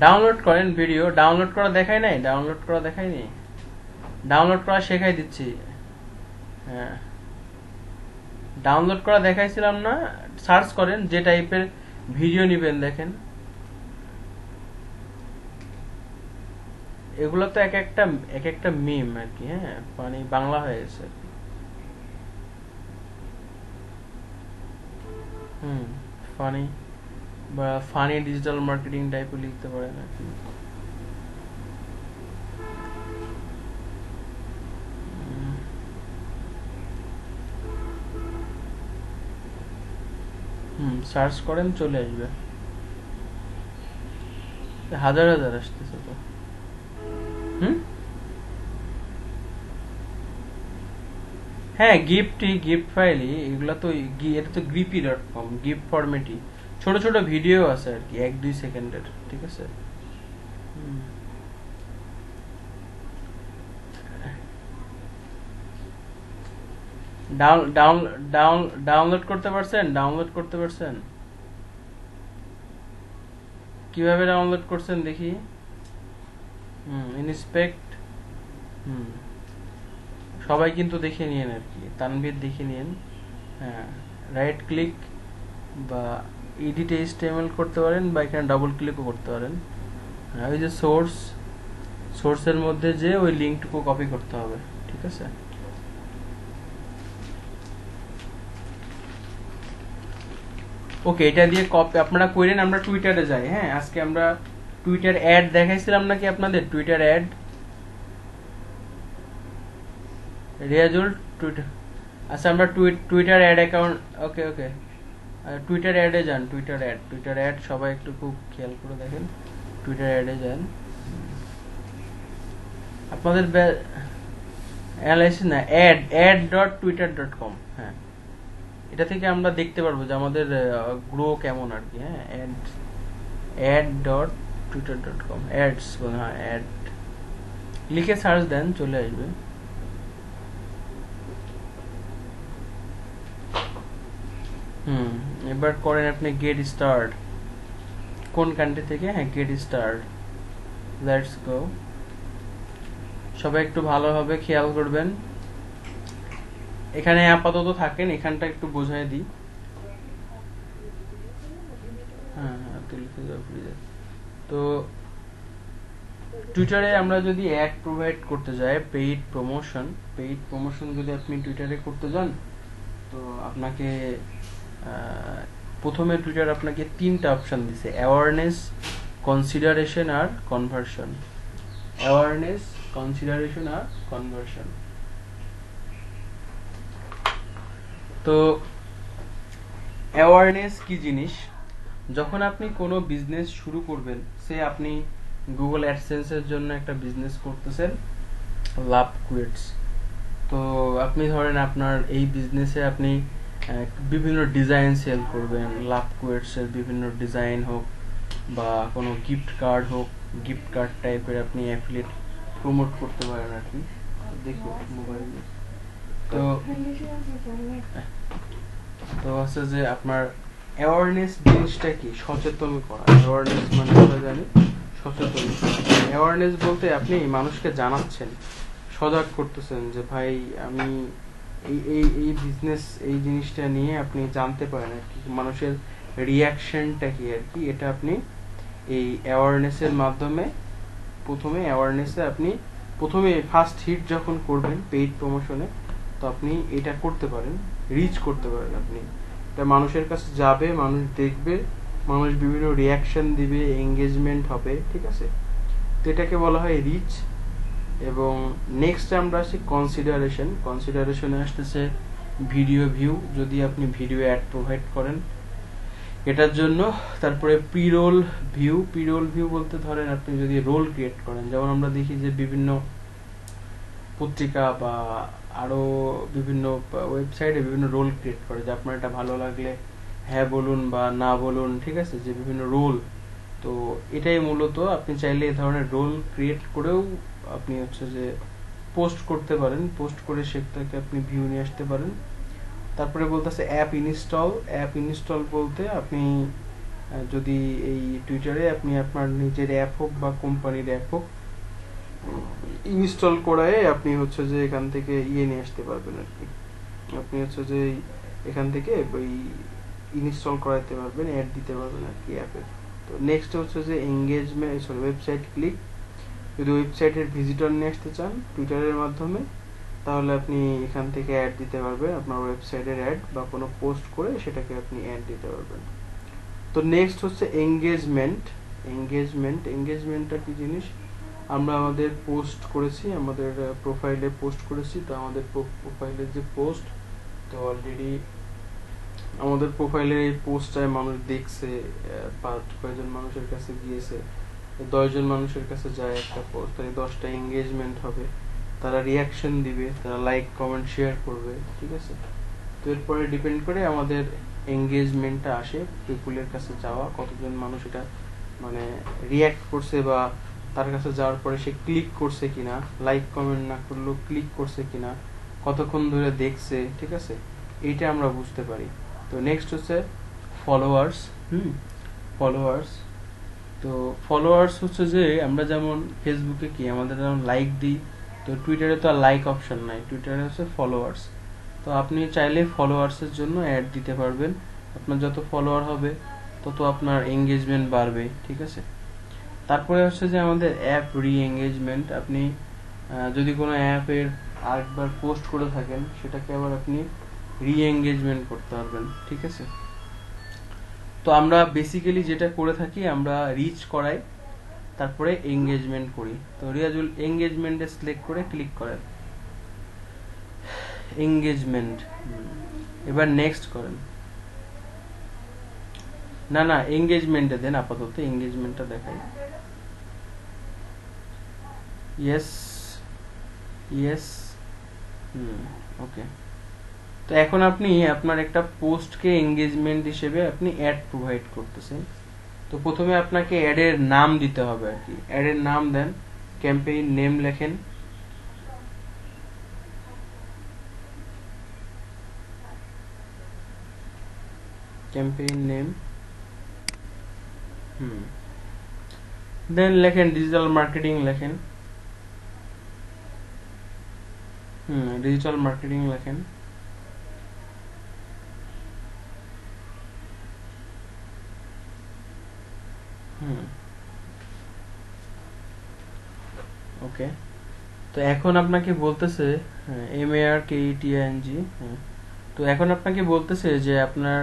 ডাউনলোড করেন ভিডিও, ডাউনলোড করা দেখাই নাই, ডাউনলোড করা দেখাইনি, ডাউনলোড করা শেখাই দিচ্ছি। হ্যাঁ, ডাউনলোড করা দেখাইছিলাম না, সার্চ করেন যে টাইপের ভিডিও নিবেন, দেখেন এগুলো তো এক একটা মিম আর কি, হ্যাঁ, মানে বাংলা হয়ে গেছে আর কি। ফানি বা ফানি ডিজিটাল মার্কেটিং টাইপের লিখতে পারেন আর কি। সার্চ করেন, চলে আসবে, হাজার হাজার আসতেছে তো। হ্যাঁ, গিফট ফাইলই এগুলা তো, এটা তো গ্রিপি.com, গিফট ফরম্যাটই, ছোট ছোট ভিডিও আছে আর কি, 1-2 সেকেন্ডের, ঠিক আছে। ডাউনলোড করতে পারছেন, ডাউনলোড করতে পারছেন, কিভাবে ডাউনলোড করছেন দেখি। ইন্সপেক্ট, সবাই কিন্তু দেখে নিয়েন আর কি, তানভীর দেখে নিয়েন। হ্যাঁ, রাইট ক্লিক বা এডিট HTML করতে পারেন, বা এখানে ডাবল ক্লিকও করতে পারেন। ওই যে সোর্সের মধ্যে যে ওই লিঙ্কটুকু কপি করতে হবে, ঠিক আছে। ওকে, এটা দিয়ে কপি আপনারা করেন, আমরা টুইটারে যাই। হ্যাঁ, আজকে আমরা টুইটার অ্যাড দেখাইছিলাম নাকি আপনাদের, টুইটার অ্যাড, রিয়াজুল টুইটার। আচ্ছা, আমরা টুইটার অ্যাড অ্যাকাউন্ট, ওকে ওকে, টুইটার অ্যাডে যান, টুইটার অ্যাড সবাই একটু খুব খেয়াল করে দেখেন, টুইটার অ্যাডে যান। আপনাদের অ্যানালাইসিস না, ad.twitter.com, হ্যাঁ, এটা থেকে আমরা দেখতে পারবো যে আমাদের গ্রো কেমন আর কি। হ্যাঁ, ad.twitter.com, অ্যাডস, হ্যাঁ, অ্যাড লিখে সার্চ দেন, চলে আসবে। এবার করেন আপনি গেট স্টার্ট, কোন কান্ট্রি থেকে, হ্যাঁ, গেট স্টার্ট, লেটস গো। সবাই একটু ভালোভাবে খেয়াল করবেন, এখানে আপাতত থাকেন, এখানটা একটু বোঝাই দিই। হ্যাঁ, তো টুইটারে আমরা যদি অ্যাড প্রোভাইড করতে যাই, পেইড প্রমোশন যদি আপনি টুইটারে করতে যান, তো আপনাকে প্রথমে টুইটার আপনাকে 3টা অপশন দিছে, অ্যাওয়ারনেস, কনসিডারেশন আর কনভার্সন। অ্যাওয়ারনেস, কনসিডারেশন আর কনভার্সন। তো অ্যাওয়ারনেস কি জিনিস, যখন আপনি কোনো বিজনেস শুরু করবেন, সে আপনি গুগল অ্যাডসেন্সের জন্য একটা বিজনেস করতেছেন, লাভ কুইটস, তো আপনি ধরেন আপনার এই বিজনেসে আপনি বিভিন্ন ডিজাইন সেল করবেন, লাভ কুইটসের বিভিন্ন ডিজাইন হোক বা কোনো গিফট কার্ড হোক, গিফট কার্ড টাইপের আপনি অ্যাফিলিয়েট প্রমোট করতে পারেন আর কি। দেখো মোবাইলে তো হচ্ছে যে আপনার অ্যাওয়ারনেস জিনিসটা কি, সচেতন করা। অ্যাওয়ারনেস মানে আমরা জানি সচেতন। অ্যাওয়ারনেস বলতে আপনি মানুষকে জানাচ্ছেন, সজাগ করতেছেন যে ভাই আমি এই বিজনেস, এই জিনিসটা নিয়ে আপনি জানতে পারেন আর কি, মানুষের রিয়াকশনটা কি আর কি, এটা আপনি এই অ্যাওয়ারনেসের মাধ্যমে, প্রথমে অ্যাওয়ারনেসে আপনি প্রথমে ফার্স্ট হিট যখন করবেন পেইড প্রমোশনে, তো আপনি এটা করতে পারেন, রিচ করতে পারেন আপনি। এটা মানুষের কাছে যাবে, মানুষ দেখবে, মানুষ বিভিন্ন রিয়াকশন দিবে, এঙ্গেজমেন্ট হবে, ঠিক আছে। তো এটাকে বলা হয় রিচ। এবং নেক্সট আমরা আসি কনসিডারেশনে আসতেছে ভিডিও ভিউ, যদি আপনি ভিডিও অ্যাড প্রোভাইড করেন এটার জন্য। তারপরে প্রিরোল ভিউ বলতে ধরেন আপনি যদি রোল ক্রিয়েট করেন, যেমন আমরা দেখি যে বিভিন্ন পত্রিকা বা আরো বিভিন্ন ওয়েবসাইটে বিভিন্ন রোল ক্রিয়েট করে, যে আপনার এটা ভালো লাগলে হ্যাঁ বলুন বা না বলুন, ঠিক আছে, যে বিভিন্ন রোল। তো এটাই মূলত আপনি চাইলে এই ধরনের রোল ক্রিয়েট করেও আপনি হচ্ছে যে পোস্ট করতে পারেন, পোস্ট করে সেটাকে আপনি ভিউ নিয়ে আসতে পারেন। তারপরে বলতেছে অ্যাপ ইনস্টল বলতে আপনি যদি এই টুইটারে আপনি আপনার নিজের অ্যাপ হোক বা কোম্পানির অ্যাপ হোক ইনস্টল করায় আপনি হচ্ছে যে এখান থেকে নিয়ে আসতে পারবেন আর কি। আপনি হচ্ছে যে এখান থেকে ওই ইনস্টল করাতে পারবেন, অ্যাড দিতে পারবেন আর কি অ্যাপের। তো নেক্সট হচ্ছে যে ওয়েবসাইট ক্লিক। যদি ওয়েবসাইটের ভিজিটর নিয়ে আসতে চান টুইটারের মাধ্যমে, তাহলে আপনি এখান থেকে অ্যাড দিতে পারবেন, আপনার ওয়েবসাইটের অ্যাড বা কোনো পোস্ট করে সেটাকে আপনি অ্যাড দিতে পারবেন। তো নেক্সট হচ্ছে এঙ্গেজমেন্টটা কি জিনিস? আমরা আমাদের পোস্ট করেছি, আমাদের প্রোফাইলে পোস্ট করেছি, তো আমাদের প্রোফাইলের যে পোস্ট, তো অলরেডি আমাদের প্রোফাইলের এই পোস্টটায় মানুষ দেখছে, কয়েকজন মানুষের কাছে গিয়েছে, 10 জন মানুষের কাছে যায় একটা পোস্ট, তাই 10টা এঙ্গেজমেন্ট হবে, তারা রিয়াকশন দিবে, তারা লাইক কমেন্ট শেয়ার করবে, ঠিক আছে। তো এরপরে ডিপেন্ড করে আমাদের এঙ্গেজমেন্টটা আসে, পিপুলের কাছে যাওয়া, কতজন মানুষ এটা মানে রিয়াক্ট করছে বা তার কাছে যাওয়ার পরে সে ক্লিক করছে কিনা, লাইক কমেন্ট না করলেও ক্লিক করছে কিনা, কতক্ষণ ধরে দেখছে, ঠিক আছে, এইটা আমরা বুঝতে পারি। তো নেক্সট হচ্ছে ফলোয়ার্স। তো ফলোয়ার্স হচ্ছে যে আমরা যেমন ফেসবুকে কি আমাদের যেমন লাইক দিই, তো টুইটারে তো আর লাইক অপশন নাই, টুইটারে হচ্ছে ফলোয়ার্স। তো আপনি চাইলে ফলোয়ার্সের জন্য অ্যাড দিতে পারবেন, আপনার যত ফলোয়ার হবে তত আপনার এঙ্গেজমেন্ট বাড়বে, ঠিক আছে। তারপরে হচ্ছে যে আমাদের অ্যাপ রি এঙ্গেজমেন্ট। আপনি যদি কোনো অ্যাপের আরেকবার পোস্ট করে থাকেন সেটাকে আবার আপনি রি এঙ্গেজমেন্ট করতে পারবেন, ঠিক আছে। তো আমরা বেসিক্যালি যেটা করে থাকি, আমরা রিচ করাই, তারপরে এঙ্গেজমেন্ট করি। তো রিয়াজুল এঙ্গেজমেন্টে সিলেক্ট করে ক্লিক করেন, এঙ্গেজমেন্ট। এবার নেক্সট করেন, না এঙ্গেজমেন্টে দেন, আপাতত এঙ্গেজমেন্টটা দেখাই। Yes okay. তো এখন আপনি আপনার একটা পোস্টকে এঙ্গেজমেন্ট হিসেবে আপনি অ্যাড প্রোভাইড করতেছেন। তো প্রথমে আপনাকে অ্যাডের নাম দিতে হবে আর কি। অ্যাডের নাম দেন, ক্যাম্পেইন নেম লেখেন, ক্যাম্পেইন নেম, দেন লেখেন ডিজিটাল মার্কেটিং লেখেন, ডিজিটাল মার্কেটিং লেখেন, ওকে। তো এখন আপনাকে বলতেছে MARKETING, তো এখন আপনাকে বলতেছে যে আপনার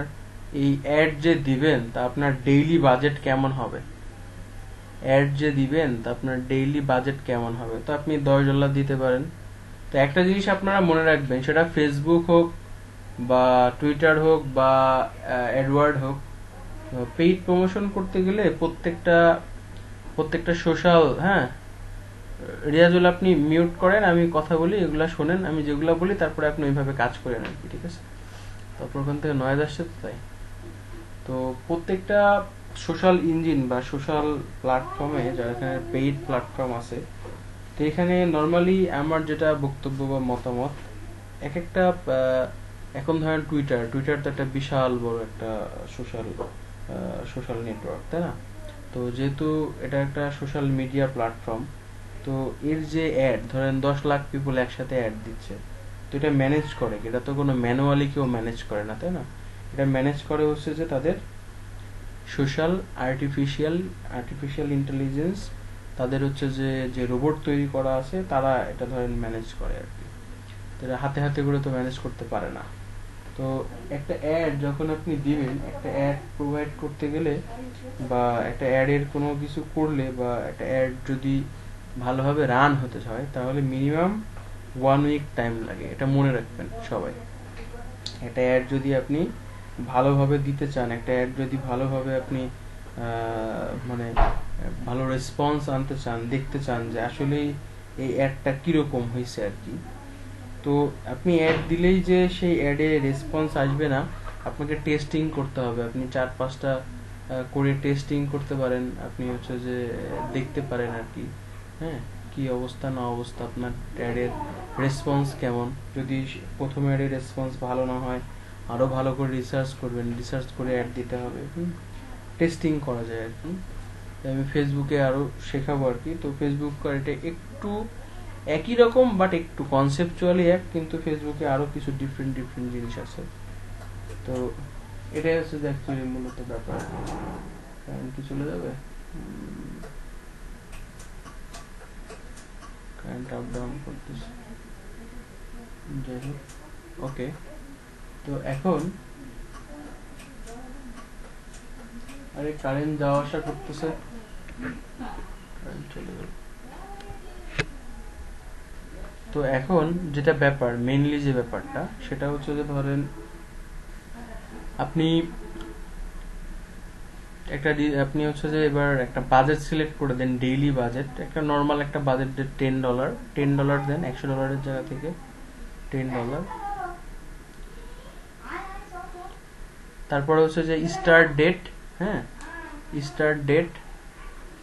এই অ্যাড যে দিবেন তা আপনার ডেইলি বাজেট কেমন হবে, অ্যাড যে দিবেন তা আপনার ডেইলি বাজেট কেমন হবে। তো আপনি $10 দিতে পারেন। তো একটা জিনিস আপনারা মনে রাখবেন, সেটা ফেসবুক হোক বা টুইটার হোক বা অ্যাডওয়ার্ড হোক, পেইড প্রমোশন করতে গেলে প্রত্যেকটা সোশ্যাল, রিয়াজুল আপনি মিউট করেন, আমি কথা বলি, এগুলা শোনেন, আমি যেগুলা বলি তারপরে আপনি ওইভাবে কাজ করেন আর কি, ঠিক আছে। তারপর ওখান থেকে নয়েজ আসছে, তো তাই। তো প্রত্যেকটা সোশ্যাল ইঞ্জিন বা সোশ্যাল প্ল্যাটফর্মে, যারা এখানে পেইড প্ল্যাটফর্ম আছে, তো এখানে নর্মালি আমার যেটা বক্তব্য বা মতামত, এক একটা এখন ধরেন টুইটার তো একটা বিশাল বড় একটা সোশ্যাল নেটওয়ার্ক, তাই না। তো যেহেতু এটা একটা সোশ্যাল মিডিয়া প্ল্যাটফর্ম, তো এর যে অ্যাড ধরেন 10 লাখ পিপল একসাথে অ্যাড দিচ্ছে, তো এটা ম্যানেজ করে, এটা তো কোনো ম্যানুয়ালি কেউ ম্যানেজ করে না, তাই না। এটা ম্যানেজ করে হচ্ছে যে তাদের আর্টিফিশিয়াল ইন্টেলিজেন্স, তাদের হচ্ছে যে রোবট তৈরি করা আছে তারা এটা ধরেন ম্যানেজ করে আর কি। তারা হাতে হাতে করে তো ম্যানেজ করতে পারে না। তো একটা অ্যাড যখন আপনি দিবেন, একটা অ্যাড প্রোভাইড করতে গেলে বা একটা অ্যাডের কোনো কিছু করলে বা একটা অ্যাড যদি ভালোভাবে রান হতে হয় তাহলে মিনিমাম 1 উইক টাইম লাগে, এটা মনে রাখবেন সবাই। একটা অ্যাড যদি আপনি ভালোভাবে দিতে চান, একটা অ্যাড যদি ভালোভাবে আপনি মানে ভালো রেসপন্স আনতে চান, দেখতে চান যে আসলেই এই অ্যাডটা কীরকম হয়েছে আর কি, তো আপনি অ্যাড দিলেই যে সেই অ্যাডে রেসপন্স আসবে না, আপনাকে টেস্টিং করতে হবে। আপনি 4-5টা করে টেস্টিং করতে পারেন, আপনি হচ্ছে যে দেখতে পারেন আর কি, হ্যাঁ, কি অবস্থা না অবস্থা, আপনার অ্যাডের রেসপন্স কেমন। যদি প্রথম অ্যাডের রেসপন্স ভালো না হয়, আরও ভালো করে রিসার্চ করবেন, রিসার্চ করে অ্যাড দিতে হবে, টেস্টিং করা যায় আর কি। আমি ফেসবুকে আরও শেখাবো আর কি। তো ফেসবুক এটা একটু একই রকম বাট একটু কনসেপচুয়ালি এক, কিন্তু ফেসবুকে আরও কিছু ডিফারেন্ট ডিফারেন্ট জিনিস আছে। তো এটাই হচ্ছে যে অ্যাকচুয়ালি মূলত ব্যাপার। কারেন্ট কি চলে যাবে? কারেন্ট আপ ডাউন করতেছে, যাই হোক, ওকে। তো এখন আরে কারেন্ট যাওয়া আসা করতেছে, কারেন্ট চলে গেল। তো এখন যেটা ব্যাপার, মেইনলি যে ব্যাপারটা সেটা হচ্ছে যে ধরেন আপনি আপনি হচ্ছে যে এবার একটা বাজেট সিলেক্ট করে দেন, ডেইলি বাজেট, একটা নর্মাল একটা বাজেট দেন $10 দেন, $100 জায়গা থেকে $10। তারপরে হচ্ছে যে স্টার্ট ডেট, হ্যাঁ, স্টার্ট ডেট।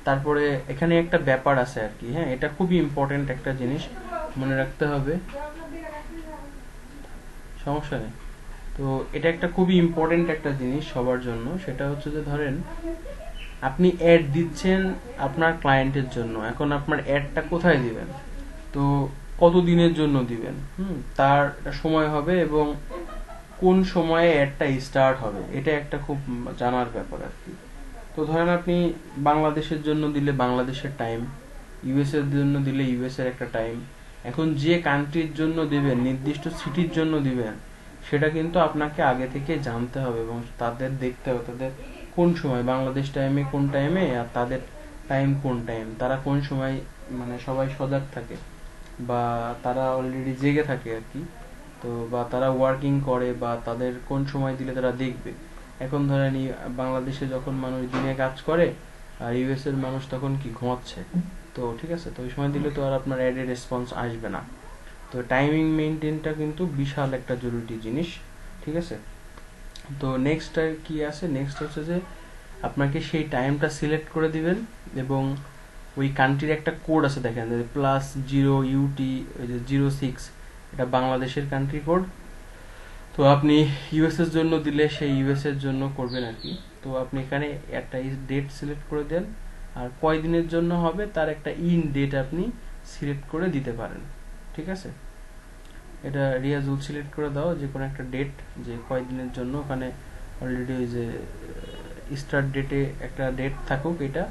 তারপরে এখানে একটা ব্যাপার আছে আর কি, হ্যাঁ, এটা খুবই ইম্পর্টেন্ট একটা জিনিস মনে রাখতে হবে, সমস্যা নেই। তো এটা একটা খুবই ইম্পর্টেন্ট একটা জিনিস সবার জন্য, সেটা হচ্ছে যে ধরেন আপনি অ্যাড দিচ্ছেন আপনার ক্লায়েন্টের জন্য, এখন আপনার অ্যাডটা কোথায় দিবেন, তো কত দিনের জন্য দিবেন, তার একটা সময় হবে এবং কোন সময়ে অ্যাডটা স্টার্ট হবে, এটা একটা খুব জানার ব্যাপার আর কি। তো ধরেন আপনি বাংলাদেশের জন্য দিলে বাংলাদেশের টাইম, ইউএস এর জন্য দিলে ইউএস এর একটা টাইম। এখন যে কান্ট্রির জন্য দিবেন, নির্দিষ্ট সিটির জন্য দিবেন, সেটা কিন্তু আপনাকে আগে থেকে জানতে হবে এবং তাদের দেখতে হবে তাদের কোন সময়, বাংলাদেশ টাইমে কোন টাইমে আর তাদের টাইম কোন টাইম, তারা কোন সময় মানে সবাই সজাগ থাকে বা তারা অলরেডি জেগে থাকে আর কি, তো বা তারা ওয়ার্কিং করে বা তাদের কোন সময় দিলে তারা দেখবে। এখন ধরেন বাংলাদেশে যখন মানুষ দিনে কাজ করে আর ইউএস এর মানুষ তখন কি ঘুমাচ্ছে, তো ঠিক আছে, তো ওই সময় দিলে তো আর আপনার অ্যাডের রেসপন্স আসবে না। তো টাইমিং মেনটেনটা কিন্তু বিশাল একটা জরুরি জিনিস, ঠিক আছে। তো নেক্সট কি আছে, নেক্সট হচ্ছে যে আপনাকে সেই টাইমটা সিলেক্ট করে দিবেন এবং ওই কান্ট্রির একটা কোড আছে, দেখেন +0 UT, ওই যে 06, এটা বাংলাদেশের কান্ট্রি কোড। তো আপনি ইউএস এর জন্য দিলে সেই ইউএস এর জন্য করবেন আর কি। তো আপনি এখানে একটা ডেট সিলেক্ট করে দেন আর কয় দিনের জন্য হবে তার একটা ইন ডেট আপনি সিলেক্ট করে দিতে পারেন, ঠিক আছে। এটা রিয়াজুল সিলেক্ট করে দাও যে কোনো একটা ডেট, যে কয় দিনের জন্য, ওখানে অলরেডি ওই যে স্টার্ট ডেটে একটা ডেট থাকুক এটা,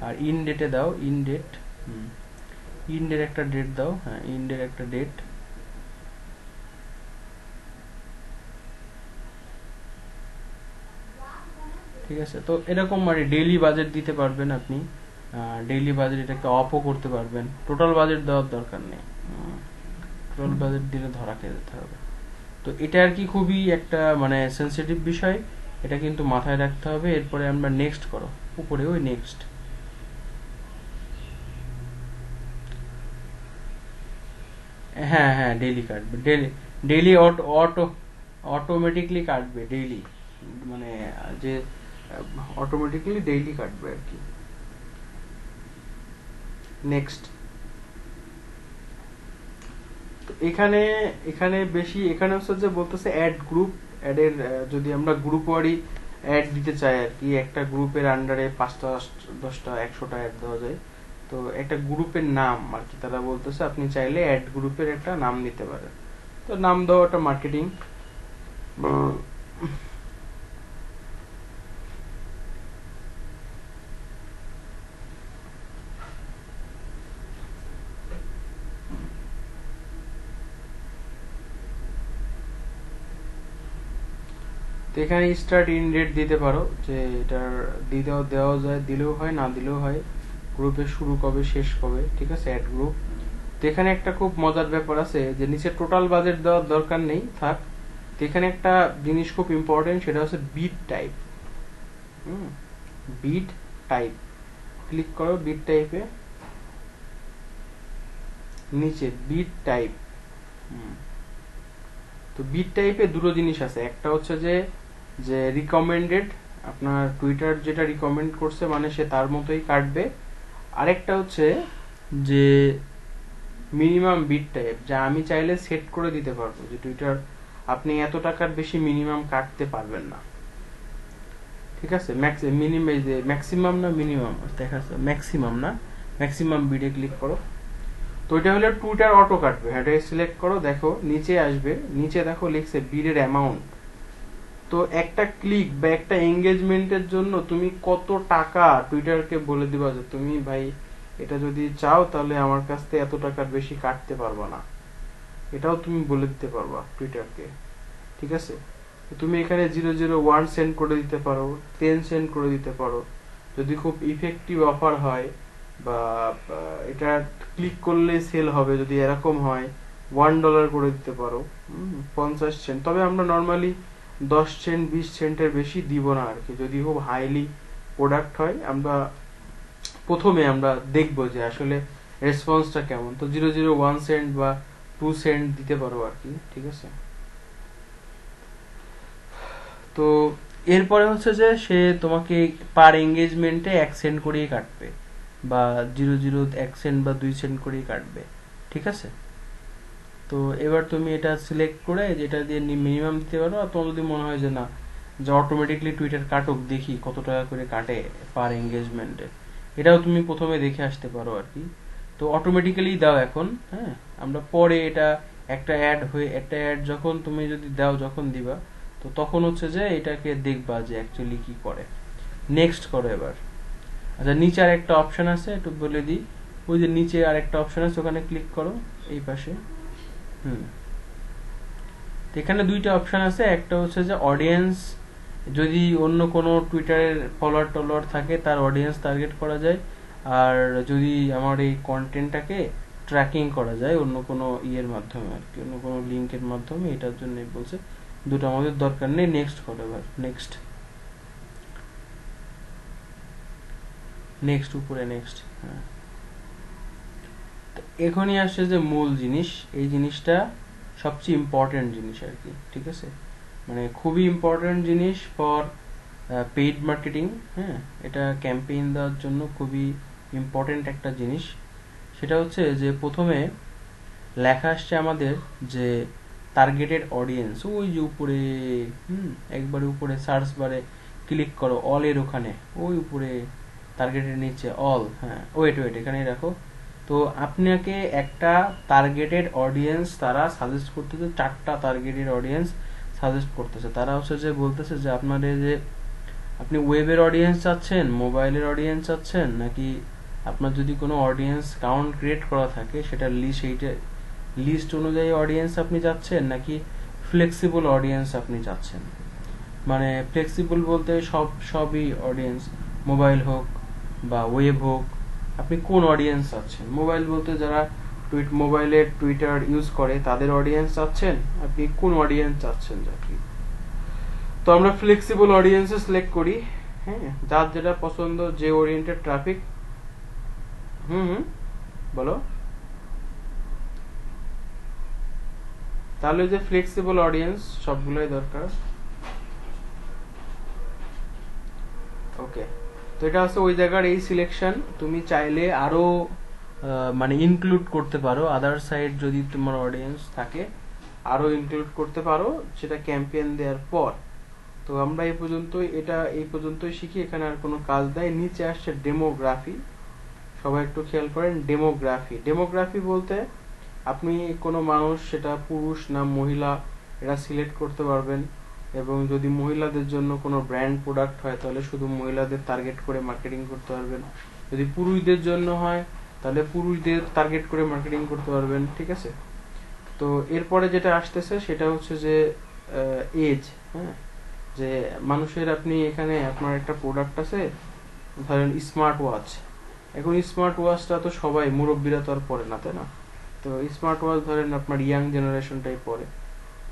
আর ইন ডেটে দাও ইন ডেট, ইন ডেট একটা ডেট দাও, হ্যাঁ, ইন ডেট একটা ডেট, ঠিক আছে। তো এরকম মানে ডেইলি বাজেট দিতে পারবেন আপনি, ডেইলি বাজেট এটাকে অফও করতে পারবেন, টোটাল বাজেট দেওয়ার দরকার নেই, টোটাল বাজেট দিলে ধরা খেয়ে যেতে হবে। তো এটা আর কি খুবই একটা মানে সেন্সিটিভ বিষয়, এটা কিন্তু মাথায় রাখতে হবে। এরপরে আমরা নেক্সট করো, উপরে ওই নেক্সট, হ্যাঁ হ্যাঁ ডেইলি কাটবে, ডেইলি অটো অটোমেটিকলি কাটবে ডেইলি, মানে যে অটোমেটিক্যালি ডেইলি কাটবে আর কি। নেক্সট, এখানে এখানে বেশি এখানে হচ্ছে যে বলতেছে অ্যাড গ্রুপ, অ্যাডের যদি আমরা গ্রুপ ওয়ারি অ্যাড দিতে চাই আর কি, একটা গ্রুপের আন্ডারে 5টা 10টা 100টা অ্যাড দেওয়া যায়। তো একটা গ্রুপের নাম আর কি তারা বলতেছে আপনি চাইলে অ্যাড গ্রুপের একটা নাম দিতে পারেন। তো নাম দাও একটা মার্কেটিং, তো এখানে স্টার্ট ইন ডেট দিতে পারো, যে এটার দেওয়া যায়, দিলেও হয় না দিলেও হয়, গ্রুপের শুরু কবে শেষ কবে, ঠিক আছে, অ্যাড গ্রুপ। তো এখানে একটা খুব মজার ব্যাপার আছে যে নিচে টোটাল বাজেট দেওয়ার দরকার নেই, থাক। তো এখানে একটা জিনিস খুব ইম্পর্টেন্ট, সেটা হচ্ছে bit type. Bit type click করো, বিট টাইপে, নিচে বিট টাইপ। তো বিট টাইপে দুটো জিনিস আছে, একটা হচ্ছে যে যে রিকমেন্ডেড, আপনার টুইটার যেটা রিকমেন্ড করছে মানে সে তার মতোই কাটবে। আরেকটা হচ্ছে যে মিনিমাম বিট টাইপ, যা আমি চাইলে সেট করে দিতে পারবো যে টুইটার আপনি এত টাকার বেশি মিনিমাম কাটতে পারবেন না, ঠিক আছে। ম্যাক্সিমাম না মিনিমাম দেখা যাচ্ছে, ম্যাক্সিমাম না, ম্যাক্সিমাম বিডে ক্লিক করো। তো এটা হলে টুইটার অটো কাটবে, এটা সিলেক্ট করো, দেখো নিচে আসবে, নিচে দেখো লিখছে বিডের অ্যামাউন্ট। তো একটা ক্লিক বা একটা এঙ্গেজমেন্টের জন্য তুমি কত টাকা টুইটারকে বলে দিবা যে তুমি ভাই এটা যদি চাও তাহলে আমার কাছ থেকে এত টাকার বেশি কাটতে পারবা না, এটাও তুমি বলে দিতে পারবা টুইটারকে, ঠিক আছে। তুমি এখানে 001 সেন্ড করে দিতে পারো, 10 সেন্ড করে দিতে পারো, যদি খুব ইফেক্টিভ অফার হয় বা এটা ক্লিক করলে সেল হবে যদি এরকম হয়, $1 করে দিতে পারো, 50 সেন্ট। তবে আমরা নর্মালি 10 সেন্ট 20 সেন্টের বেশি দিব না আর কি, যদি খুব হাইলি প্রোডাক্ট হয়। আমরা প্রথমে আমরা দেখবো যে আসলে রেসপন্সটা কেমন। তো 001 সেন্ট বা 2 সেন্ট দিতে পারো আর কি, ঠিক আছে। তো এরপরে হচ্ছে যে সে তোমাকে পার এঙ্গেজমেন্টে 1 সেন্ট করেই কাটবে, বা 1 সেন্ট বা 2 সেন্ট করেই কাটবে, ঠিক আছে। তো এবার তুমি এটা সিলেক্ট করে যেটা দিয়ে মিনিমাম দিতে পারো। আর তোমার যদি মনে হয় যে না, যে অটোমেটিকলি টুইটার কাটুক, দেখি কত টাকা করে কাটে পার এঙ্গেজমেন্টে, এটাও তুমি প্রথমে দেখে আসতে পারো আর কি। তো অটোমেটিক্যালি দাও এখন, হ্যাঁ, আমরা পরে এটা একটা অ্যাড যখন তুমি যদি দাও, যখন দিবা, তো তখন হচ্ছে যে এটাকে দেখবা যে অ্যাকচুয়ালি কি করে। নেক্সট করো এবার। আচ্ছা, নিচে আর একটা অপশন আছে, একটু বলে দিই, ওই যে নিচে আর একটা অপশন আছে, ওখানে ক্লিক করো, এই পাশে। এখানে দুইটা অপশন আছে, একটা হচ্ছে যে অডিয়েন্স, যদি অন্য কোনো টুইটারের ফলোয়ার থাকে তার অডিয়েন্স টার্গেট করা যায়, আর যদি আমার এই কন্টেন্টটাকে ট্র্যাকিং করা যায় অন্য কোনো ইয়ের মাধ্যমে আর কি, অন্য কোনো লিঙ্কের মাধ্যমে, এটার জন্য বলছে। দুটো আমাদের দরকার নেই, নেক্সট করো এবার, নেক্সট উপরে নেক্সট। হ্যাঁ, এখনই আসছে যে মূল জিনিস, এই জিনিসটা সবচেয়ে ইম্পর্টেন্ট জিনিস আর কি, ঠিক আছে, মানে খুবই ইম্পর্টেন্ট জিনিস ফর পেইড মার্কেটিং। হ্যাঁ, এটা ক্যাম্পেইন দেওয়ার জন্য খুবই ইম্পর্টেন্ট একটা জিনিস। সেটা হচ্ছে যে প্রথমে লেখা আসছে আমাদের যে টার্গেটেড অডিয়েন্স, ওই যে উপরে, একবারে উপরে সার্চ বারে ক্লিক করো, অল এর ওখানে, ওই উপরে টার্গেটের নিচে অল। হ্যাঁ, ওয়েট এখানে রাখো। তো আপনাকে একটা টার্গেটেড অডিয়েন্স তারা সাজেস্ট করতেছে, 4টা টার্গেটেড অডিয়েন্স সাজেস্ট করতেছে। তারা হচ্ছে যে বলতেছে যে আপনাদের যে আপনি ওয়েবের অডিয়েন্স চাচ্ছেন, মোবাইলের অডিয়েন্স চাচ্ছেন, নাকি আপনার যদি কোনো অডিয়েন্স কাউন্ট ক্রিয়েট করা থাকে সেটা লিস্ট অনুযায়ী অডিয়েন্স আপনি চাচ্ছেন, নাকি ফ্লেক্সিবল অডিয়েন্স আপনি চাচ্ছেন। মানে ফ্লেক্সিবল বলতে সবই অডিয়েন্স, মোবাইল হোক বা ওয়েব হোক, আপনি কোন অডিয়েন্স চাচ্ছেন। মোবাইল বলতে যারা মোবাইলে টুইটার ইউজ করে তাদের অডিয়েন্স চাচ্ছেন, আপনি কোন অডিয়েন্স চাচ্ছেন কি। তো আমরা ফ্লেক্সিবল অডিয়েন্সে সিলেক্ট করি, হ্যাঁ, যার যেটা পছন্দ, যে ওরিয়েন্টেড ট্রাফিক। বলো। তাহলে যে ফ্লেক্সিবল অডিয়েন্স সবগুলোই দরকার। ওকে, তো এটা হচ্ছে ওই জায়গার এই সিলেকশন। তুমি চাইলে আরো মানে ইনক্লুড করতে পারো, আদার সাইড যদি তোমার অডিয়েন্স থাকে আরো ইনক্লুড করতে পারো, সেটা ক্যাম্পেইন দেওয়ার পর। তো আমরা এই পর্যন্তই শিখি, এখানে আর কোনো কাজ দেয়। নিচে আসছে ডেমোগ্রাফি, সবাই একটু খেয়াল করেন। ডেমোগ্রাফি বলতে আপনি কোনো মানুষ, সেটা পুরুষ না মহিলা, এটা সিলেক্ট করতে পারবেন। এবং যদি মহিলাদের জন্য কোনো ব্র্যান্ড প্রোডাক্ট হয় তাহলে শুধু মহিলাদের টার্গেট করে মার্কেটিং করতে পারবেন। যদি পুরুষদের জন্য হয় তাহলে পুরুষদের টার্গেট করে মার্কেটিং করতে পারবেন, ঠিক আছে। তো এরপরে যেটা আসতেছে সেটা হচ্ছে যে এজ। হ্যাঁ, যে মানুষের, আপনি এখানে আপনার একটা প্রোডাক্ট আছে, ধরেন স্মার্ট ওয়াচ। এখন স্মার্ট ওয়াচটা তো সবাই, মুরব্বীরা তো আর পরে না, তাই না? তো স্মার্ট ওয়াচ ধরেন আপনার ইয়াং জেনারেশনটাই পরে,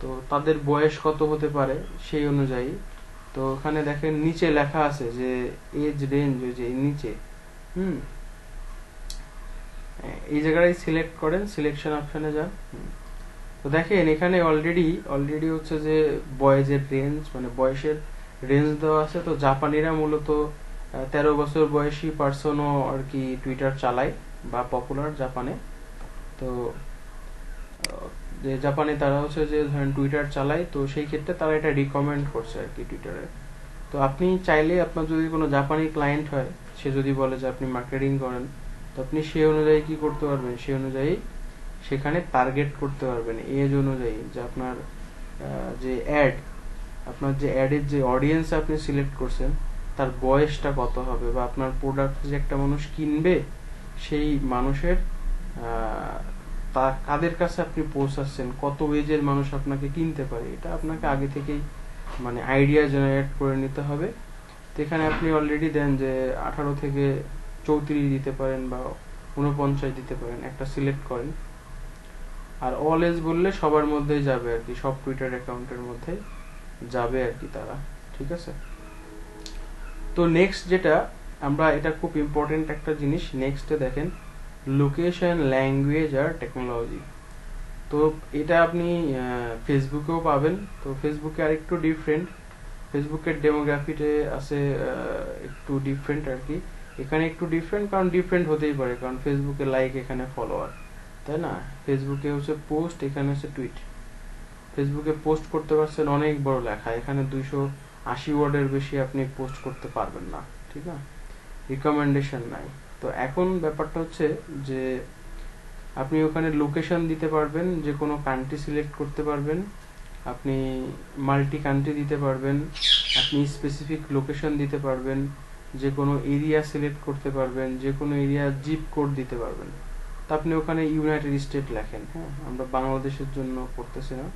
তো তাদের বয়স কত হতে পারে সেই অনুযায়ী। তো ওখানে দেখেন নিচে লেখা আছে যে এজ রেঞ্জ, ওই যে নিচে, হুম, এই জায়গায় সিলেক্ট করেন, সিলেকশন অপশনে যান। তো দেখেন এখানে অলরেডি হচ্ছে যে বয়েজের রেঞ্জ, মানে বয়সের রেঞ্জ দেওয়া আছে। তো জাপানিরা মূলত 13 বছর বয়সী পার্সনও আর কি টুইটার চালায় বা পপুলার জাপানে। তো যে জাপানে তারা হচ্ছে যে ধরেন টুইটার চালায়, তো সেই ক্ষেত্রে তারা এটা রিকমেন্ড করছে আর কি টুইটারে। তো আপনি চাইলে, আপনার যদি কোনো জাপানি ক্লায়েন্ট হয়, সে যদি বলে যে আপনি মার্কেটিং করেন, তো আপনি সেই অনুযায়ী কি করতে পারবেন, সেই অনুযায়ী সেখানে টার্গেট করতে পারবেন এজ অনুযায়ী, যে আপনার যে অ্যাড, আপনার যে অ্যাডের যে অডিয়েন্স আপনি সিলেক্ট করছেন তার বয়সটা কত হবে, বা আপনার প্রোডাক্ট যে একটা মানুষ কিনবে সেই মানুষের কাদের কাছে আপনি পৌঁছাচ্ছেন, কত এজের মানুষ আপনাকে কিনতে পারে, এটা আপনাকে আগে থেকেই মানে আইডিয়া জেনারেট করে নিতে হবে। তো এখানে আপনি অলরেডি দেন যে 18 থেকে 34 দিতে পারেন বা 49 দিতে পারেন, একটা সিলেক্ট করেন। আর অল এজ বললে সবার মধ্যেই যাবে আর কি, সব টুইটার অ্যাকাউন্টের মধ্যে যাবে আর কি তারা, ঠিক আছে? তো নেক্সট যেটা আমরা, এটা খুব ইম্পর্টেন্ট একটা জিনিস, নেক্সটে দেখেন লোকেশন, ল্যাঙ্গুয়েজ আর টেকনোলজি। তো এটা আপনি ফেসবুকেও পাবেন। তো ফেসবুকে আর একটু ডিফারেন্ট, ফেসবুকের ডেমোগ্রাফিতে আছে একটু ডিফারেন্ট আর কি। এখানে একটু ডিফারেন্ট, কারণ ডিফারেন্ট হতেই পারে, কারণ ফেসবুকে লাইক, এখানে ফলোয়ার, তাই না? ফেসবুকে হচ্ছে পোস্ট, এখানে হচ্ছে টুইট। ফেসবুকে পোস্ট করতে পারছেন অনেক বড় লেখা, এখানে 280 ওয়ার্ডের বেশি আপনি পোস্ট করতে পারবেন না, ঠিক না? রিকমেন্ডেশন নাই। তো এখন ব্যাপারটা হচ্ছে যে আপনি ওখানে লোকেশন দিতে পারবেন, যে কোনো কান্ট্রি সিলেক্ট করতে পারবেন, আপনি মাল্টি কান্ট্রি দিতে পারবেন, আপনি স্পেসিফিক লোকেশন দিতে পারবেন, যে কোনো এরিয়া সিলেক্ট করতে পারবেন, যে কোনো এরিয়া জিপ কোড দিতে পারবেন। তা আপনি ওখানে ইউনাইটেড স্টেট লেখেন, হ্যাঁ, আমরা বাংলাদেশের জন্য করতেছি না,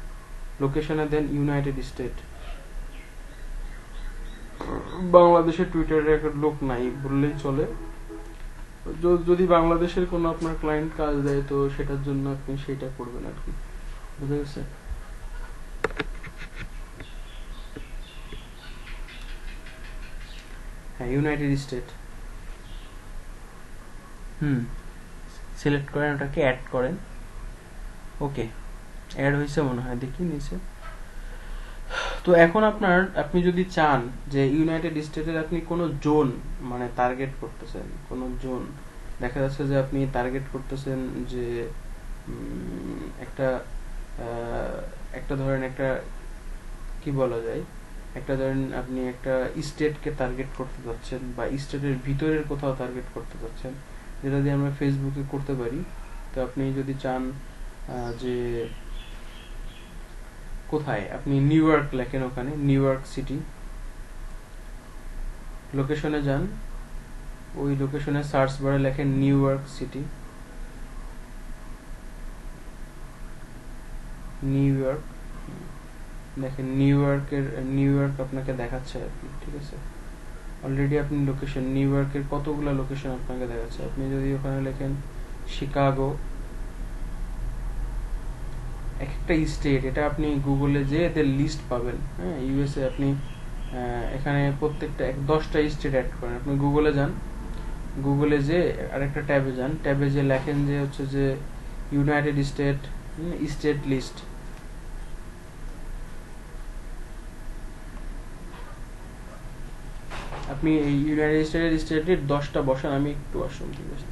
লোকেশনে দেন ইউনাইটেড স্টেট। বাংলাদেশের টুইটারে একটা লোক নাই বললেই চলে। যদি বাংলাদেশের কোনো আপনার ক্লায়েন্ট কাজ দেয়, তো সেটার জন্য আপনি সেটা করবেন আর কি, বুঝা গেছে? হ্যাঁ, ইউনাইটেড স্টেট, সিলেক্ট করেন, ওটাকে অ্যাড করেন। ওকে, অ্যাড হয়েছে মনে হয়, দেখি নিচে। তো এখন আপনি যদি চান যে ইউনাইটেড স্টেটের আপনি কোনো জোন মানে টার্গেট করতেছেন, কোনো জোন, দেখা যাচ্ছে যে আপনি টার্গেট করতেছেন যে একটা একটা ধরেন, একটা কি বলা যায়, একটা ধরেন আপনি একটা স্টেটকে টার্গেট করতে যাচ্ছেন, বা স্টেটের ভিতরের কোথাও টার্গেট করতে যাচ্ছেন, যেটা দিয়ে আমরা ফেসবুকে করতে পারি। তো আপনি যদি চান যে কোথায়, আপনি নিউ ইয়র্ক লেখেন, ওখানে নিউ ইয়র্ক সিটি, লোকেশনে যান, ওই লোকেশনে সার্চ বারে লেখেন new York city, new York, দেখেন নিউ ইয়র্ক আপনাকে দেখাচ্ছে আর কি, ঠিক আছে? অলরেডি আপনি লোকেশন, নিউ ইয়র্কের কতগুলো লোকেশন আপনাকে দেখাচ্ছে। আপনি যদি ওখানে লেখেন শিকাগো, এক একটা স্টেট, এটা আপনি গুগলে যে এদের লিস্ট পাবেন, হ্যাঁ, ইউএসএ, আপনি এখানে প্রত্যেকটা 10টা স্টেট অ্যাড করেন। আপনি গুগলে যান, গুগলে যে আরেকটা ট্যাবে যান, ট্যাবে যে লেখেন যে হচ্ছে যে ইউনাইটেড স্টেট, স্টেট লিস্ট, আপনি এই ইউনাইটেড স্টেটের 10টা বসান। আমি একটু আসুন, ঠিক আছে?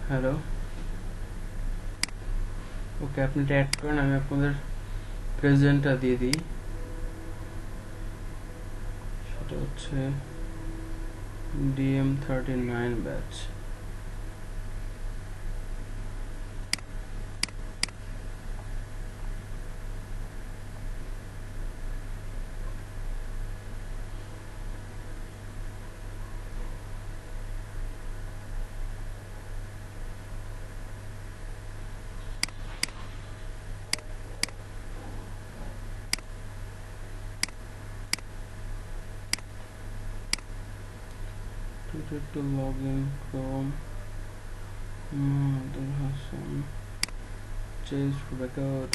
হ্যালো, ওকে আপনি এটা অ্যাড করেন, আমি আপনাদের প্রেজেন্টটা দিয়ে দিই। সেটা হচ্ছে DM39 batch. Twitter to log in Chrome. Abdul Hassan change record.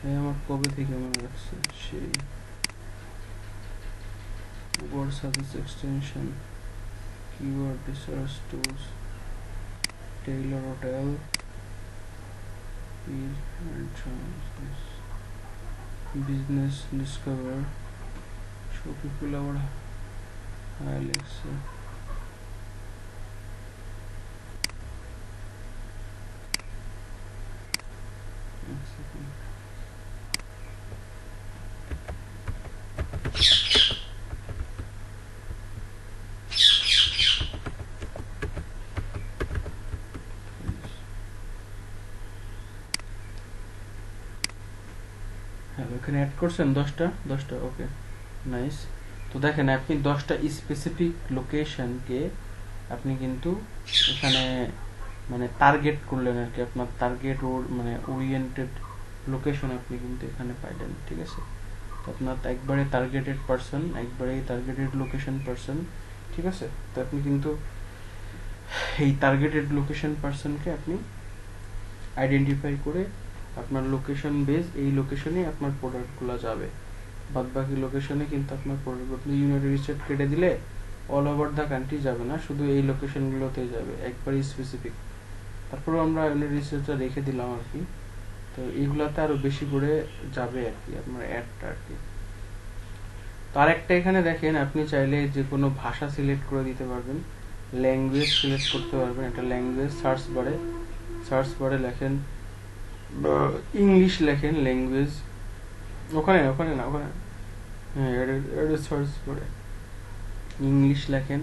এই আমার কবে থেকে মনে রাখছে সেই word service extension, keyword research tools, Taylor Hotel, business discover, show people our hi Alexa. One second. হ্যাঁ, এখানে অ্যাড করছেন 10টা ওকে নাইস। তো দেখেন আপনি 10টা স্পেসিফিক লোকেশনকে আপনি কিন্তু এখানে মানে টার্গেট করলেন আর কি, আপনার টার্গেট মানে ওরিয়েন্টেড লোকেশন আপনি কিন্তু এখানে পাইলেন, ঠিক আছে। তো আপনার একবারে টার্গেটেড পারসন, একবারে টার্গেটেড লোকেশন পারসন, ঠিক আছে। তো আপনি কিন্তু এই টার্গেটেড লোকেশন পারসনকে আপনি আইডেন্টিফাই করে আপনার লোকেশন বেস এই লোকেশনে আপনার প্রোডাক্টগুলো যাবে, বাদ বাকি লোকেশনে কিন্তু আপনার প্রোডাক্ট আপনি ইউনাইটেড স্টেট কেটে দিলে অল ওভার দ্য কান্ট্রি যাবে না, শুধু এই লোকেশনগুলোতেই যাবে, একবারে স্পেসিফিক। তারপরেও আমরা ইউনাইটেড স্টেটটা রেখে দিলাম আর কি। তো এইগুলাতে আরো বেশি করে যাবে আর কি আপনার অ্যাডটা আর কি। তার একটা এখানে দেখেন আপনি চাইলে যে কোনো ভাষা সিলেক্ট করে দিতে পারবেন, ল্যাঙ্গুয়েজ সিলেক্ট করতে পারবেন। একটা ল্যাঙ্গুয়েজ সার্চ বারে লেখেন ইংলিশ, লেখেন ল্যাঙ্গুয়েজ, ওখানে না হ্যাঁ সার্চ করে ইংলিশ লেখেন,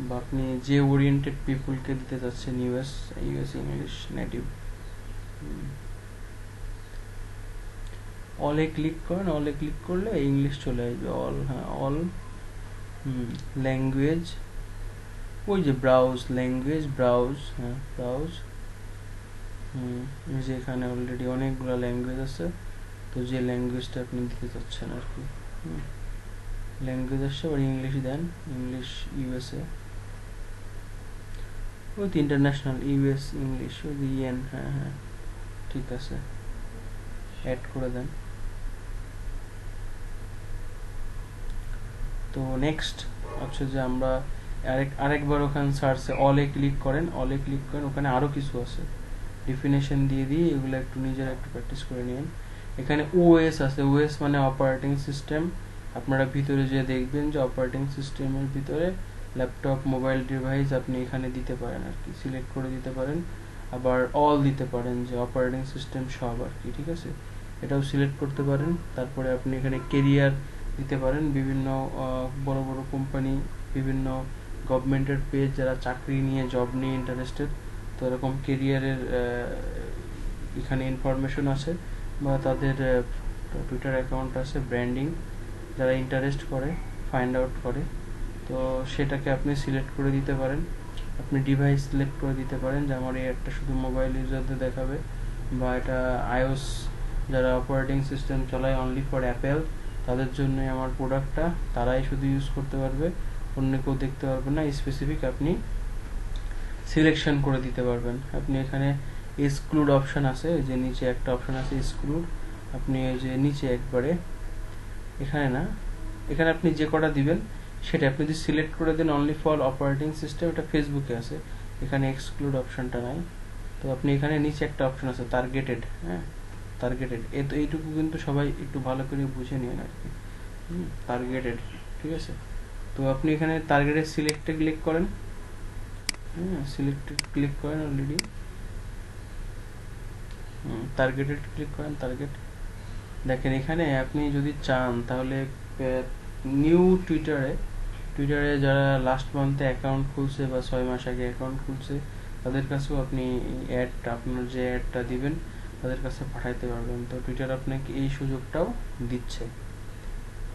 বা আপনি যে ওরিয়েন্টেড পিপুলকে দিতে চাচ্ছেন ইউএস ইংলিশ নেটিভ, অলে ক্লিক করেন, অলে ক্লিক করলে ইংলিশ চলে আসবে, অল, হ্যাঁ অল, ল্যাঙ্গুয়েজ, ওই যে ব্রাউজ ল্যাঙ্গুয়েজ, ব্রাউজ, হ্যাঁ ব্রাউজ, যে এখানে অলরেডি অনেকগুলো ল্যাঙ্গুয়েজ আছে, তো যে ল্যাঙ্গুয়েজটা আপনি দিতে চাচ্ছেন আর কি, ল্যাঙ্গুয়েজ আসছে, আর English then, English USA with international US English with EN, হ্যাঁ ঠিক আছে, অ্যাড করে দেন। তো নেক্সট হচ্ছে যে আমরা আরেকবার ওখানে সার্চে অলে ক্লিক করেন, ওখানে আরো কিছু আছে, ডেফিনেশন দিয়ে দিই, এগুলো একটু নিজেরা একটু প্র্যাকটিস করে নিন। এখানে ওএস আছে, ওএস মানে অপারেটিং সিস্টেম। আপনারা ভিতরে যে দেখবেন যে অপারেটিং সিস্টেমের ভিতরে ল্যাপটপ, মোবাইল ডিভাইস আপনি এখানে দিতে পারেন আর কি, সিলেক্ট করে দিতে পারেন, আবার অল দিতে পারেন যে অপারেটিং সিস্টেম সব আর কি, ঠিক আছে, এটাও সিলেক্ট করতে পারেন। তারপরে আপনি এখানে কেরিয়ার দিতে পারেন, বিভিন্ন বড় বড় কোম্পানি, বিভিন্ন গভর্নমেন্টের পেজ, যারা চাকরি নিয়ে জব নিয়ে ইন্টারেস্টেড, তো এরকম কেরিয়ারের এখানে ইনফরমেশন আছে, বা তাদের টুইটার অ্যাকাউন্ট আছে, ব্র্যান্ডিং, যারা ইন্টারেস্ট করে, ফাইন্ড আউট করে, তো সেটাকে আপনি সিলেক্ট করে দিতে পারেন। আপনি ডিভাইস সিলেক্ট করে দিতে পারেন যে আমার এই একটা শুধু মোবাইল ইউজারদের দেখাবে, বা এটা আইওএস যারা অপারেটিং সিস্টেম চালায় অনলি ফর অ্যাপেল, তাদের জন্য আমার প্রোডাক্টটা, তারাই শুধু ইউজ করতে পারবে, অন্য কেউ দেখতে পারবে না, স্পেসিফিক আপনি সিলেকশন করে দিতে পারবেন। আপনি এখানে এক্সক্লুড অপশন আছে, যে নিচে একটা অপশন আছে এক্সক্লুড, আপনি এই যে নিচে একবারে এখানে না, এখানে আপনি যে কটা দিবেন সেটা আপনি যদি সিলেক্ট করে then only for operating system, এটা ফেসবুকে আছে, এখানে এক্সক্লুড অপশনটা নাই। তো আপনি এখানে নিচে একটা অপশন আছে টার্গেটেড, হ্যাঁ টার্গেটেড, তো এইটুকু কিন্তু সবাই একটু ভালো করে বুঝে নিন আর কি, টার্গেটেড, ঠিক আছে। তো আপনি এখানে টার্গেটেড সিলেক্টে ক্লিক করেন, সিলেক্টেড ক্লিক করেন অলরেডি, টার্গেটেড ক্লিক করেন, টার্গেট। দেখেন এখানে আপনি যদি চান তাহলে নিউ টুইটারে যারা লাস্ট মান্থে অ্যাকাউন্ট খুলছে বা 6 মাস আগে অ্যাকাউন্ট খুলছে তাদের কাছেও আপনি আপনার যে অ্যাডটা দিবেন তাদের কাছে পাঠাইতে পারবেন। তো টুইটার আপনাকে এই সুযোগটাও দিচ্ছে।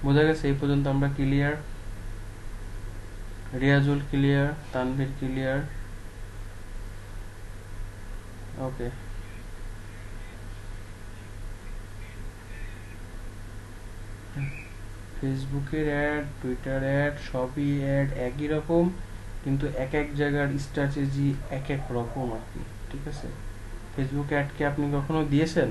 বোঝা গেছে? এই পর্যন্ত আমরা clear. Riazul clear, Tanvir clear, okay. ফেসবুকের অ্যাড, টুইটার অ্যাড, সবই অ্যাড একই রকম, কিন্তু এক এক জায়গার স্ট্র্যাটেজি এক এক রকম আর কি, ঠিক আছে? ফেসবুক অ্যাডকে আপনি কখনো দিয়েছেন?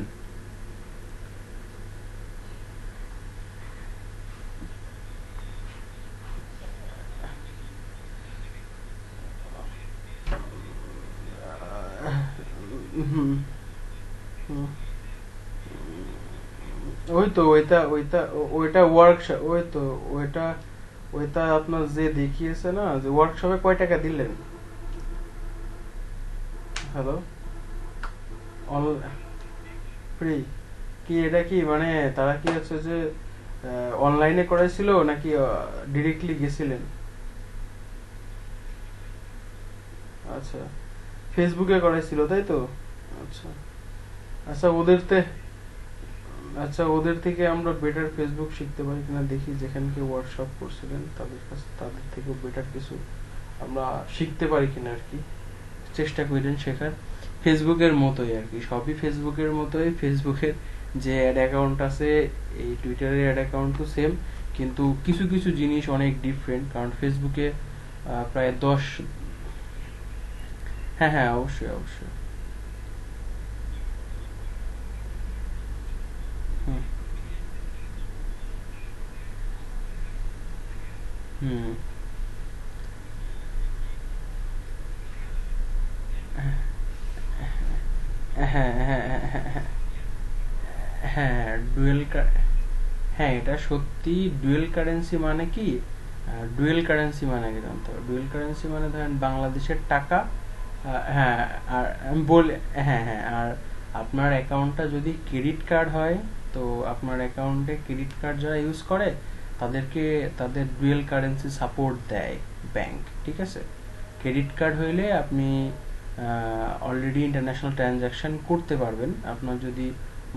ওই তো ওইটা ওয়ার্কশপ, ওইটা আপনার যে দেখিয়েছে না, যে ওয়ার্কশপে কয় টাকা দিলেন? হ্যালো, ফ্রি কি? এটা কি মানে তারা কি হচ্ছে যে অনলাইনে করাইছিল নাকি ডিরেক্টলি গেছিলেন? আচ্ছা, ফেসবুকে করাইছিল তাই তো? আচ্ছা আচ্ছা, ওদের থেকে আমরা বেটার ফেসবুক শিখতে পারি কিনা দেখি, যেখানে কেউ ওয়ার্কশপ করছিলেন তাদের থেকেও বেটার কিছু আমরা শিখতে পারি কিনা আর কি, চেষ্টা করেন শেখার। ফেসবুকের মতোই আর কি, সবই ফেসবুকের মতোই। ফেসবুকের যে অ্যাড অ্যাকাউন্ট আছে, এই টুইটারের অ্যাড অ্যাকাউন্টও সেম, কিন্তু কিছু কিছু জিনিস অনেক ডিফারেন্ট। কারণ ফেসবুকে প্রায় 10, হ্যাঁ হ্যাঁ অবশ্যই অবশ্যই। হুম হুম হ্যাঁ হ্যাঁ হ্যাঁ হ্যাঁ ডুয়েল, হ্যাঁ এটা সত্যি। ডুয়েল কারেন্সি মানে কি? ডুয়েল কারেন্সি মানে কি জানতে হবে? ডুয়েল কারেন্সি মানে ধরেন বাংলাদেশের টাকা, হ্যাঁ। আর আমি বলি, হ্যাঁ হ্যাঁ, আর আপনার অ্যাকাউন্টটা যদি ক্রেডিট কার্ড হয়, তো আপনার অ্যাকাউন্টে ক্রেডিট কার্ড যারা ইউজ করে তাদেরকে তাদের ডুয়েল কারেন্সি সাপোর্ট দেয় ব্যাংক, ঠিক আছে? ক্রেডিট কার্ড হইলে আপনি অলরেডি ইন্টারন্যাশনাল ট্রানজাকশন করতে পারবেন। আপনার যদি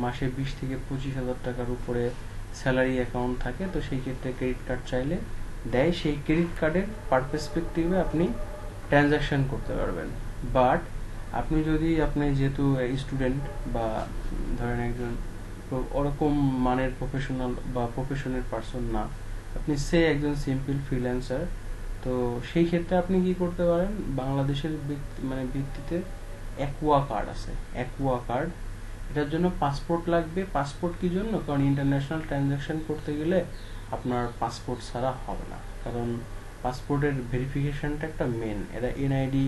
মাসে 20 থেকে 25 হাজার টাকার উপরে স্যালারি অ্যাকাউন্ট থাকে, তো সেই ক্ষেত্রে ক্রেডিট কার্ড চাইলে দেয়। সেই ক্রেডিট কার্ডের পারস্পেক্টিভে আপনি ট্রানজাকশন করতে পারবেন। বাট আপনি যদি, আপনি যেহেতু স্টুডেন্ট বা ধরেন একজন ওরকম মানের প্রফেশনাল বা প্রফেশনের পার্সন না, আপনি একজন সিম্পল ফ্রিল্যান্সার, তো সেই ক্ষেত্রে আপনি কি করতে পারেন? বাংলাদেশের মানে ভিত্তিতে অ্যাকুয়া কার্ড আছে, অ্যাকুয়া কার্ড। এটার জন্য পাসপোর্ট লাগবে। পাসপোর্ট কি জন্য? কারণ ইন্টারন্যাশনাল ট্রানজাকশন করতে গেলে আপনার পাসপোর্ট ছাড়া হবে না। কারণ পাসপোর্টের ভেরিফিকেশনটা একটা মেন, এটা এনআইডি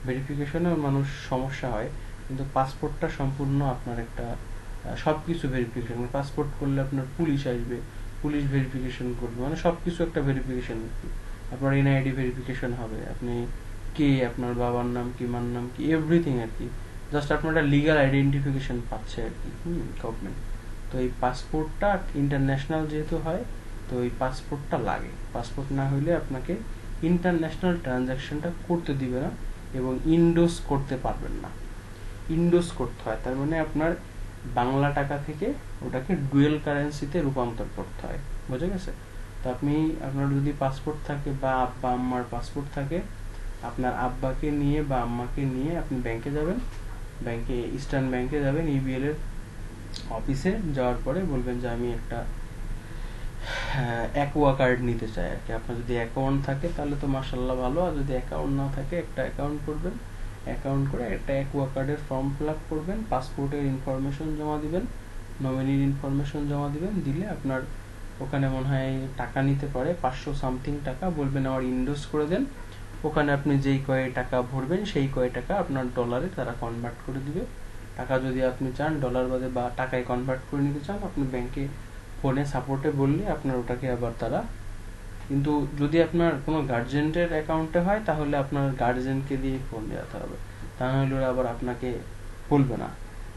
ভেরিফিকেশনেও মানুষ সমস্যা হয়, কিন্তু পাসপোর্টটা সম্পূর্ণ আপনার একটা সবকিছু ভেরিফিকেশন। পাসপোর্ট করলে আপনার পুলিশ আসবে, পুলিশ ভেরিফিকেশন করবে, মানে সবকিছু একটা ভেরিফিকেশন। আপনার এনআইডি ভেরিফিকেশন হবে, আপনি কে, আপনার বাবার নাম কি, মার নাম কি, এভরিথিং আর কি। জাস্ট আপনার একটা লিগাল আইডেন্টিফিকেশন পাচ্ছে আর কি গভর্নমেন্ট। তো এই পাসপোর্টটা ইন্টারন্যাশনাল যেহেতু হয়, তো এই পাসপোর্টটা লাগে। পাসপোর্ট না হইলে আপনাকে ইন্টারন্যাশনাল ট্রানজাকশনটা করতে দিবে না এবং ইন্ডোজ করতে পারবেন না। ইন্ডোজ করতে হয়, তার মানে আপনার বাংলা টাকা থেকে ওটাকে ডুয়েল কারেন্সিতে রূপান্তর করতে হয়। বোঝা গেছে? তো আপনি, আপনার যদি পাসপোর্ট থাকে বা আব্বা আম্মার পাসপোর্ট থাকে, আপনার আব্বাকে নিয়ে বা আম্মাকে নিয়ে আপনি ব্যাংকে যাবেন, ব্যাংকে ইস্টার্ন ব্যাংকে যাবেন, ইবিএল এর অফিসে যাওয়ার পরে বলবেন যে আমি একটা অ্যাকোয়া কার্ড নিতে চাই আর কি। আপনার যদি অ্যাকাউন্ট থাকে তাহলে তো মাশাল্লাহ ভালো, আর যদি অ্যাকাউন্ট না থাকে একটা অ্যাকাউন্ট করবেন, অ্যাকাউন্ট করে একটা অ্যাকোয়া কার্ডের ফর্ম ফিল আপ করবেন, পাসপোর্টের ইনফরমেশন জমা দিবেন, নমিনির ইনফরমেশন জমা দিবেন, দিলে আপনার ওখানে মনে হয় টাকা নিতে পারে 500 সামথিং টাকা, বলবেন আমার ইন্ডোজ করে দেন। ওখানে আপনি যেই কয় টাকা ভরবেন সেই কয় টাকা আপনার ডলারে তারা কনভার্ট করে দিবে। টাকা যদি আপনি চান ডলার বাদে বা টাকায় কনভার্ট করে নিতে চান, আপনি ব্যাংকে ফোনে সাপোর্টে বললে আপনার ওটাকে আবার তারা কিন্তু যদি আপনার কোনো গার্জেনের অ্যাকাউন্টে হয় তাহলে আপনার গার্জেনকে দিয়ে ফোন দেওয়াতে হবে, তা নাহলে ওরা আবার আপনাকে বলবে না।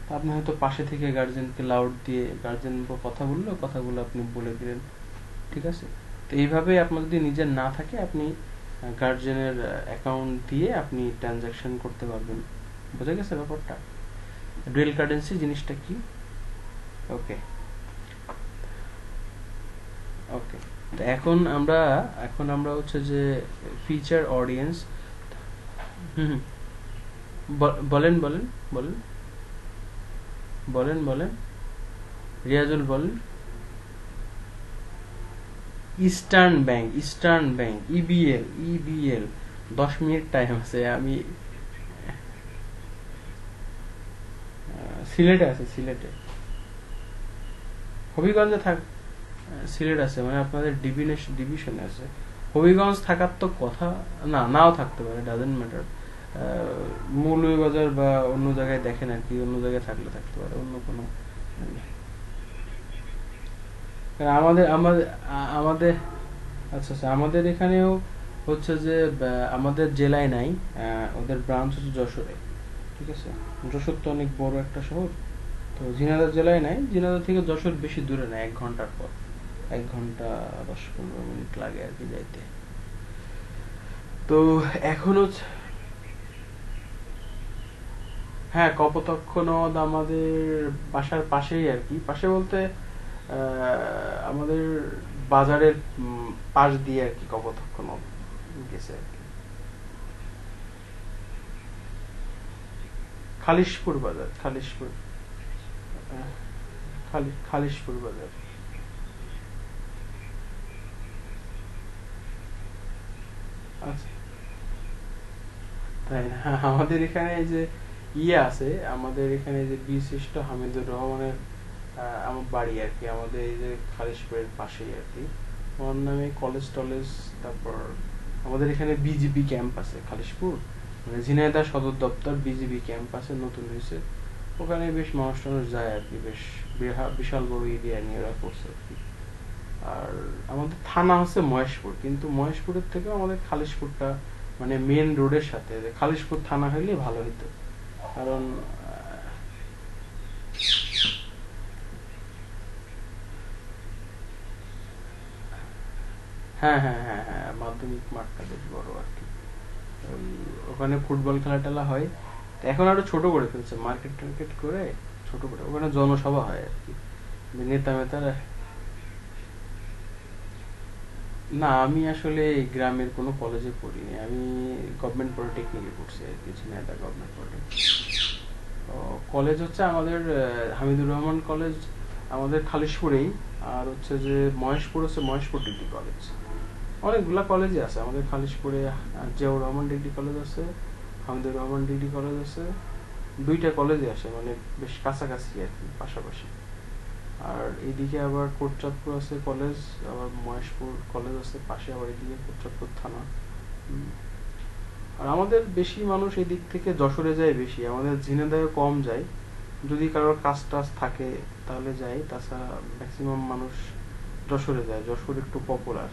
তো আপনি হয়তো পাশে থেকে গার্জেনকে লাউড দিয়ে গার্জেন কথা বললো, কথাগুলো আপনি বলে দিলেন, ঠিক আছে। তো এইভাবে আপনার যদি নিজের না থাকে আপনি গার্জেনের অ্যাকাউন্ট দিয়ে আপনি ট্রানজাকশন করতে পারবেন। বোঝা গেছে ব্যাপারটা, ডুয়েল কারেন্সি জিনিসটা কি? ওকে ওকে তো এখন আমরা হচ্ছে যে ফিচার অডিয়েন্স। বলেন বলেন বলেন বলেন বলেন রিয়াজুল বলেন। Eastern bank EBL 10 minute time আছে। আমি সিলেটে আছে, সিলেটে হবিগঞ্জে থাক, সিলেট আছে মানে আপনাদের ডিভিশনে আছে। হবিগঞ্জ থাকার তো কথা না, নাও থাকতে পারে, ডাজেন্ট ম্যাটার। মৌলভীবাজার বা অন্য জায়গায় দেখেন আর কি, অন্য জায়গায় থাকলে থাকতে পারে, অন্য কোনো আমাদের আমাদের আমাদের আচ্ছা আচ্ছা আমাদের এখানেও হচ্ছে যে আমাদের জেলায় নাই, ওদের ব্রাঞ্চ হচ্ছে যশোরে, ঠিক আছে। যশোর তো অনেক বড় একটা শহর, তো ঝিনাইদহ জেলায় নাই। ঝিনাইদহ থেকে যশোর বেশি দূরে না, 1 ঘন্টার পর, 1 ঘন্টা 10-15 মিনিট লাগে আর কি যাইতে। তো এখন হচ্ছে হ্যাঁ, কপোতাক্ষ নদ আমাদের বাসার পাশেই আর কি, পাশে বলতে আমাদের বাজারের পাশ দিয়ে আর কি কপোতাক্ষ নদ গেছে আর কি। খালিশপুর বাজার, খালিশপুর বাজার। আচ্ছা, তাই না? আমাদের এখানে যে আছে, আমাদের এখানে যে বিশিষ্ট হামিদুর রহমানের আমার বাড়ি আর কি, আমাদের এই যে খালিশপুরের পাশেই আর কি। ওর নামে কলেজ টলেজ, তারপর আমাদের এখানে বিজিবি ক্যাম্প আছে খালিশপুর, মানে ঝিনাইদহ সদর দপ্তর বিজিবি ক্যাম্প আছে, নতুন হয়েছে। ওখানে বেশ মানুষ টানুষ যায় আর কি, বেশ বিশাল বড় এরিয়া নিয়ে ওরা করছে আর কি। আর আমাদের থানা হচ্ছে মহেশপুর, কিন্তু মহেশপুরের থেকে আমাদের খালিশপুরটা মানে মেন রোডের সাথে, খালিশপুর থানা হইলে ভালো হইতো, কারণ হ্যাঁ হ্যাঁ হ্যাঁ হ্যাঁ মাধ্যমিক মাঠটা বেশ বড় আর কি। ওই ওখানে ফুটবল খেলা টেলা হয়, এখন আরো ছোট করে ফেলছে, মার্কেট টার্কেট করে ছোট করে, ওখানে জনসভা হয় আর কি, নেতা মেতারা। না, আমি আসলে গ্রামের কোনো কলেজে পড়িনি, আমি গভর্নমেন্ট পলিটেকনিকে পড়ছি আর কি, ঝিনাইদহ গভর্নমেন্ট পলিটেকনিক। কলেজ হচ্ছে আমাদের হামিদুর রহমান কলেজ আমাদের খালিশপুরেই, আর হচ্ছে যে মহেশপুর হচ্ছে মহেশপুর ডিগ্রি কলেজ। অনেকগুলা কলেজই আছে আমাদের খালিশপুরে, জিয়াউর রহমান ডিগ্রি কলেজ আছে, হামিদুর রহমান ডিগ্রি কলেজ আছে, 2টা কলেজই আসে, মানে বেশ কাছাকাছি আর কি, পাশাপাশি। আর এইদিকে আবার কোটচাঁদপুর আছে কলেজ, আবার মহেশপুর কলেজ আছে পাশে, আবার এদিকে কোটচাঁদপুর থানা। আর আমাদের বেশি মানুষ এদিক থেকে যশোরে যায় বেশি, আমাদের ঝিনাইদহে কম যায়, যদি কারোর কাজ টাজ থাকে তাহলে যায়, তাছাড়া ম্যাক্সিমাম মানুষ যশোরে যায়, যশোর একটু পপুলার।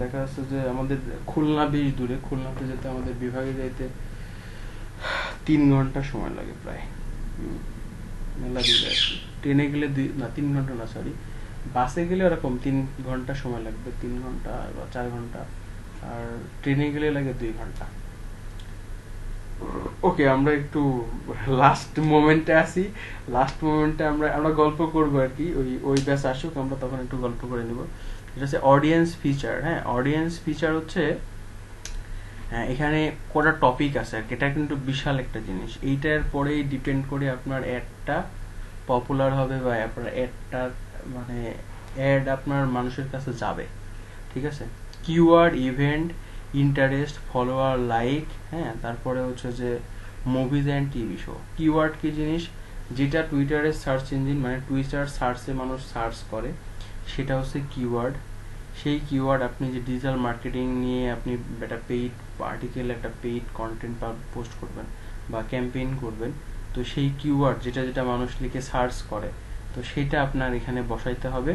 দেখা যাচ্ছে যে আমাদের খুলনা বেশ দূরে, খুলনাতে যেতে আমাদের বিভাগে যাইতে 3 ঘন্টা সময় লাগে প্রায়, মেলা দূরে আর কি। ট্রেনে গেলে 3 ঘন্টা না, সরি, বাসে গেলে ওরকম 3 ঘন্টা সময় লাগবে, 3 ঘন্টা বা 4 ঘন্টা, আর ট্রেনে গেলে লাগে 2 ঘন্টা। ওকে, আমরা একটু লাস্ট মোমেন্টে আসি, লাস্ট মোমেন্টে আমরা গল্প করবো আর কি, ওই ব্যাস আসুক, আমরা তখন একটু গল্প করে নিব। এটা হচ্ছে অডিয়েন্স ফিচার। হ্যাঁ, অডিয়েন্স ফিচার হচ্ছে এখানে কটা টপিক আছে আর কি, এটা কিন্তু বিশাল একটা জিনিস, এইটার পরেই ডিপেন্ড করে আপনার অ্যাডটা পপুলার হবে বা আপনার অ্যাডটার মানে অ্যাড আপনার মানুষের কাছে যাবে, ঠিক আছে। Keyword, event, interest, follower, like, হ্যাঁ, তারপরে হচ্ছে যে movies and TV show. Keyword কি জিনিস? যেটা টুইটারের সার্চ ইঞ্জিন, মানে টুইটার সার্চে মানুষ সার্চ করে, সেটা হচ্ছে কিওয়ার্ড। সেই কিওয়ার্ড আপনি যে ডিজিটাল মার্কেটিং নিয়ে আপনি একটা পেইড আর্টিকেল, একটা পেইড কন্টেন্ট পোস্ট করবেন বা ক্যাম্পেইন করবেন, তো সেই কিওয়ার্ড যেটা যেটা মানুষ লিখে সার্চ করে, তো সেটা আপনার এখানে বসাইতে হবে।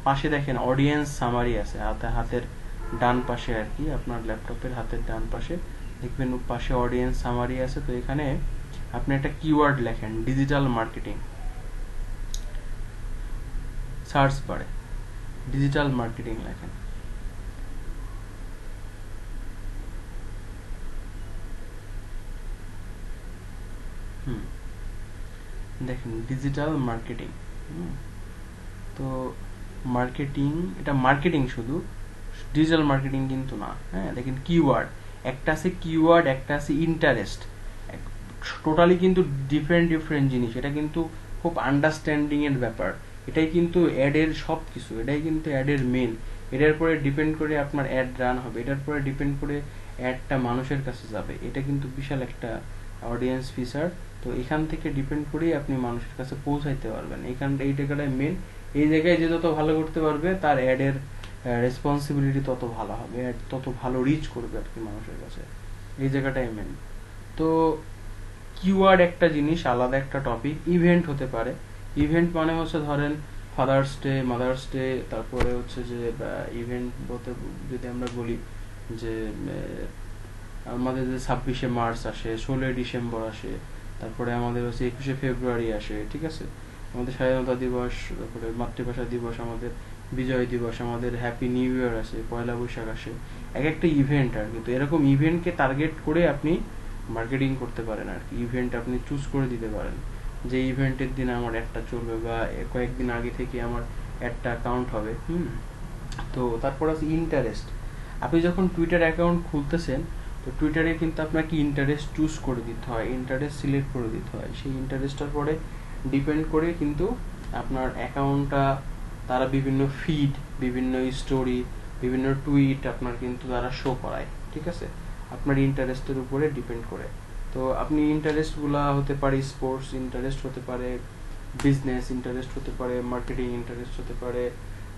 পাশে দেখেন অডিয়েন্স সামারি আছে, হাতের ডান পাশে আর কি, আপনার ল্যাপটপের হাতের ডান পাশে দেখবেন পাশে অডিয়েন্স সামারি আছে। তো এখানে আপনি একটা কিওয়ার্ড লেখেন ডিজিটাল মার্কেটিং, সার্চ বারে ডিজিটাল মার্কেটিং লেখেন। দেখেন ডিজিটাল মার্কেটিং। তো মার্কেটিং, এটা মার্কেটিং শুধু, ডিজিটাল মার্কেটিং কিন্তু না। হ্যাঁ, দেখেন কিওয়ার্ড একটা আছে, কিওয়ার্ড একটা আছে ইন্টারেস্ট, টোটালি কিন্তু ডিফারেন্ট ডিফারেন্ট জিনিস। এটা কিন্তু খুব আন্ডারস্ট্যান্ডিং এর ব্যাপার। এটাই কিন্তু অ্যাডের সব কিছু, এটাই কিন্তু অ্যাডের মেন। এটার পরে ডিপেন্ড করে আপনার অ্যাড রান হবে, এটার পরে ডিপেন্ড করে অ্যাডটা মানুষের কাছে যাবে। এটা কিন্তু বিশাল একটা অডিয়েন্স ফিচার। তো এখান থেকে ডিপেন্ড করেই আপনি মানুষের কাছে পৌঁছাইতে পারবেন। এই জায়গাটাই মেন। এই জায়গায় যে যত ভালো করতে পারবে তার অ্যাডের রেসপন্সিবিলিটি তত ভালো হবে, অ্যাড তত ভালো রিচ করবে আর কি মানুষের কাছে। এই জায়গাটাই মেন। তো কিওয়ার্ড একটা জিনিস, আলাদা একটা টপিক। ইভেন্ট হতে পারে, ইভেন্ট মানে হচ্ছে ধরেন ফাদার্স ডে, মাদার্স ডে, তারপরে হচ্ছে যে ইভেন্ট বলতে যদি আমরা বলি যে আমাদের যে 26শে মার্চ আসে, 16ই ডিসেম্বর আসে, তারপরে আমাদের হচ্ছে 21শে ফেব্রুয়ারি আসে, ঠিক আছে, আমাদের স্বাধীনতা দিবস, তারপরে মাতৃভাষা দিবস, আমাদের বিজয় দিবস, আমাদের হ্যাপি নিউ ইয়ার আসে, পয়লা বৈশাখ আসে, এক একটা ইভেন্ট আর কি। তো এরকম ইভেন্টকে টার্গেট করে আপনি মার্কেটিং করতে পারেন আর কি। ইভেন্ট আপনি চুজ করে দিতে পারেন যে ইভেন্টের দিন আমার একটা চলবে, বা কয়েকদিন আগে থেকে আমার একটা অ্যাকাউন্ট হবে। তো তারপর আছে ইন্টারেস্ট। আপনি যখন টুইটার অ্যাকাউন্ট খুলতেছেন, তো টুইটারে কিন্তু আপনাকে ইন্টারেস্ট চুজ করে দিতে হয়, ইন্টারেস্ট সিলেক্ট করে দিতে হয়। সেই ইন্টারেস্টটার পরে ডিপেন্ড করে কিন্তু আপনার অ্যাকাউন্টটা, তারা বিভিন্ন ফিড, বিভিন্ন স্টোরি, বিভিন্ন টুইট আপনার কিন্তু তারা শো করায়, ঠিক আছে, আপনার ইন্টারেস্টের উপরে ডিপেন্ড করে। তো আপনি ইন্টারেস্টগুলা হতে পারে স্পোর্টস ইন্টারেস্ট, হতে পারে বিজনেস ইন্টারেস্ট, হতে পারে মার্কেটিং ইন্টারেস্ট, হতে পারে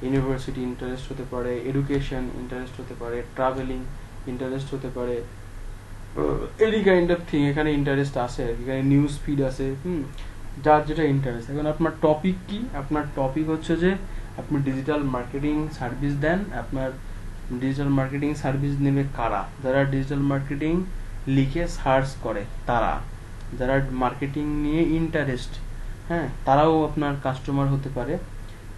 ইউনিভার্সিটি ইন্টারেস্ট, হতে পারে এডুকেশন ইন্টারেস্ট, হতে পারে ট্রাভেলিং ইন্টারেস্ট, হতে পারে এনি কাইন্ড অফ থিং। এখানে ইন্টারেস্ট আছে আর কি, এখানে নিউজ ফিড আছে, যার যেটা ইন্টারেস্ট। এখন আপনার টপিক কি? আপনার টপিক হচ্ছে যে আপনি ডিজিটাল মার্কেটিং সার্ভিস দেন। আপনার ডিজিটাল মার্কেটিং সার্ভিস নেবে কারা? যারা ডিজিটাল মার্কেটিং লিখে সার্চ করে তারা, যারা মার্কেটিং নিয়ে ইন্টারেস্ট, হ্যাঁ, তারাও আপনার কাস্টমার হতে পারে।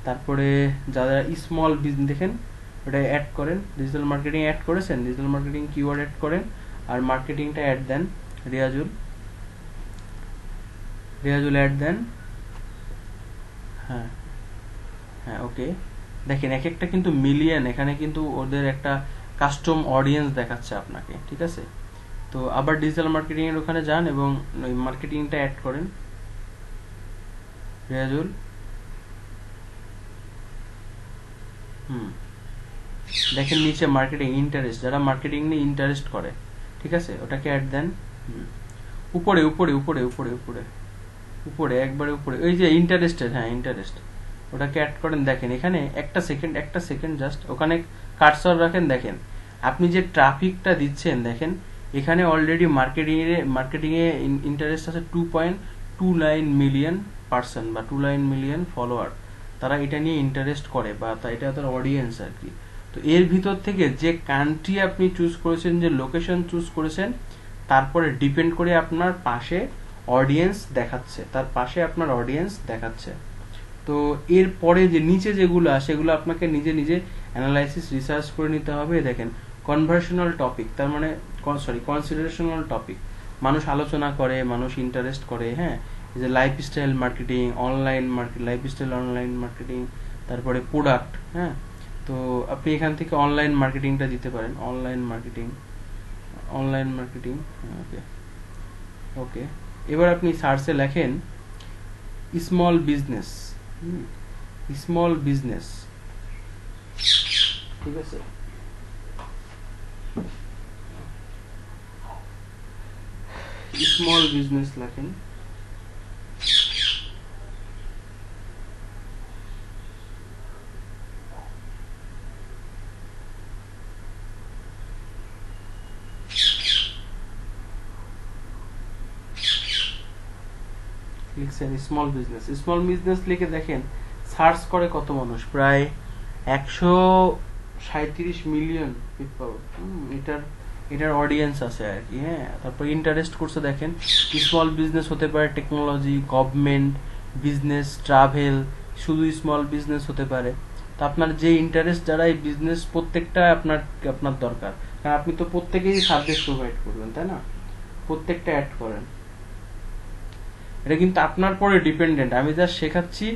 তারপরে যারা স্মল বিজনেস, দেখেন ওটা অ্যাড করেন, ডিজিটাল মার্কেটিং অ্যাড করেছেন, ডিজিটাল মার্কেটিং কিওয়ার্ড অ্যাড করেন, আর মার্কেটিংটা অ্যাড দেন, রিয়াজুল অ্যাড দেন। হ্যাঁ হ্যাঁ, ওকে। দেখেন এক একটা কিন্তু মিলিয়ন, এখানে কিন্তু ওদের একটা কাস্টম অডিয়েন্স দেখাচ্ছে আপনাকে, ঠিক আছে। তো আবার ডিজিটাল মার্কেটিং এর ওখানে যান এবং ওই মার্কেটিংটা অ্যাড করেন, রিয়াজুল। দেখেন নিচে মার্কেটিং ইন্টারেস্ট, যারা মার্কেটিং নিয়ে ইন্টারেস্ট করে, ঠিক আছে, ওটাকে অ্যাড দেন। উপরে উপরে উপরে উপরে উপরে উপরে একবারে উপরে, ওই যে ইন্টারেস্টেড, হ্যাঁ ইন্টারেস্ট, ওটাকে অ্যাড করেন। দেখেন এখানে একটা সেকেন্ড জাস্ট ওখানে কার্সর রাখেন। দেখেন আপনি যে ট্রাফিকটা দিচ্ছেন, দেখেন এখানে অলরেডি মার্কেটিং এ ইন্টারেস্ট আছে 2.29 মিলিয়ন পার্সন বা 29 মিলিয়ন ফলোয়ার, তারা এটা নিয়ে ইন্টারেস্ট করে, বা এটা তার অডিয়েন্স আর কি। তো এর ভিতর থেকে যে কান্ট্রি আপনি চুজ করেছেন, যে লোকেশন চুজ করেছেন, তারপরে ডিপেন্ড করে আপনার পাশে অডিয়েন্স দেখাচ্ছে, তার পাশে আপনার অডিয়েন্স দেখাচ্ছে। তো এরপরে যে নিচে যেগুলো আছে সেগুলো আপনাকে নিজে নিজে অ্যানালাইসিস রিসার্চ করে নিতে হবে। দেখেন কনভার্সনাল টপিক, তার মানে কনসিডারেশনাল টপিক, মানুষ আলোচনা করে, মানুষ ইন্টারেস্ট করে, হ্যাঁ, যে lifestyle marketing, lifestyle online marketing, তারপরে প্রোডাক্ট, হ্যাঁ। তো আপনি এখান থেকে অনলাইন মার্কেটিংটা দিতে পারেন, অনলাইন মার্কেটিং। ওকে ওকে। এবার আপনি সার্চে লেখেন স্মল বিজনেস, ঠিক আছে। স্মল বিজনেস লেখেন, লিখছেন স্মল বিজনেস লিখে দেখেন সার্চ করে কত মানুষ, প্রায় 137 মিলিয়ন পিপল, এটার অডিয়েন্স আছে আর কি। হ্যাঁ, তারপর ইন্টারেস্ট করছে দেখেন, স্মল বিজনেস হতে পারে, টেকনোলজি, গভর্নমেন্ট, বিজনেস, ট্রাভেল, শুধু স্মল বিজনেস হতে পারে। তো আপনার যে ইন্টারেস্ট, যারা এই বিজনেস, প্রত্যেকটা আপনার দরকার, কারণ আপনি তো প্রত্যেকেই সাবজেক্ট প্রোভাইড করবেন, তাই না? প্রত্যেকটা অ্যাড করেন, এটা কিন্তু আপনার পরে ডিপেন্ডেন্ট। আমি যা শেখাচ্ছি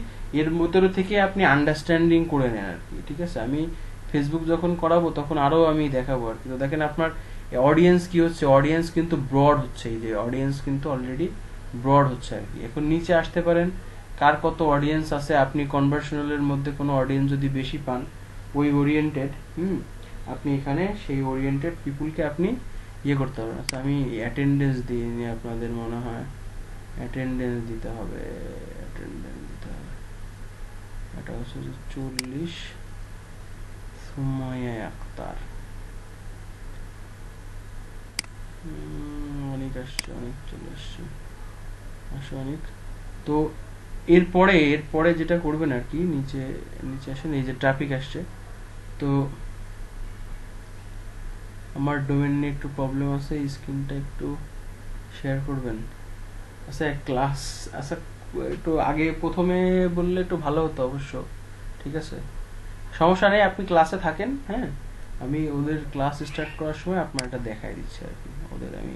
এর মধ্যে থেকে আপনি আন্ডারস্ট্যান্ডিং করে নেন আর কি, ঠিক আছে? আমি ফেসবুক যখন করাবো তখন আরো আমি দেখাবো আর কি। তো দেখেন আপনার অডিয়েন্স কি হচ্ছে, অডিয়েন্স কিন্তু ব্রড হচ্ছে, এই যে অডিয়েন্স কিন্তু অলরেডি ব্রড হচ্ছে আর কি। এখন নিচে আসতে পারেন, কার কত অডিয়েন্স আছে, আপনি কনভার্সনালের মধ্যে কোনো অডিয়েন্স যদি বেশি পান, ওই ওরিয়েন্টেড, আপনি এখানে সেই ওরিয়েন্টেড পিপুলকে আপনি ইয়ে করতে পারেন। আচ্ছা, আমি অ্যাটেন্ডেন্স দিয়ে নিই, আপনাদের মনে হয় অ্যাটেন্ডেন্স দিতে হবে, এটা হচ্ছে 40। সুমাইয়া আক্তার, অনেক আসছে, অনেক চলে আসছে, অনেক। তো এরপরে যেটা করবেন আর কি, নিচে নিচে আসেন, এই যে ট্রাফিক আসছে। তো আমার ডোমেন নিয়ে একটু প্রবলেম আছে, স্ক্রিনটা একটু শেয়ার করবেন। আচ্ছা, ক্লাস, আচ্ছা একটু আগে প্রথমে বললে একটু ভালো হতো অবশ্য, ঠিক আছে? সমস্যা নেই, আপনি ক্লাসে থাকেন। হ্যাঁ, আমি ওদের ক্লাস স্টার্ট করার সময় আপনার এটা দেখাই দিচ্ছি আর কি, ওদের আমি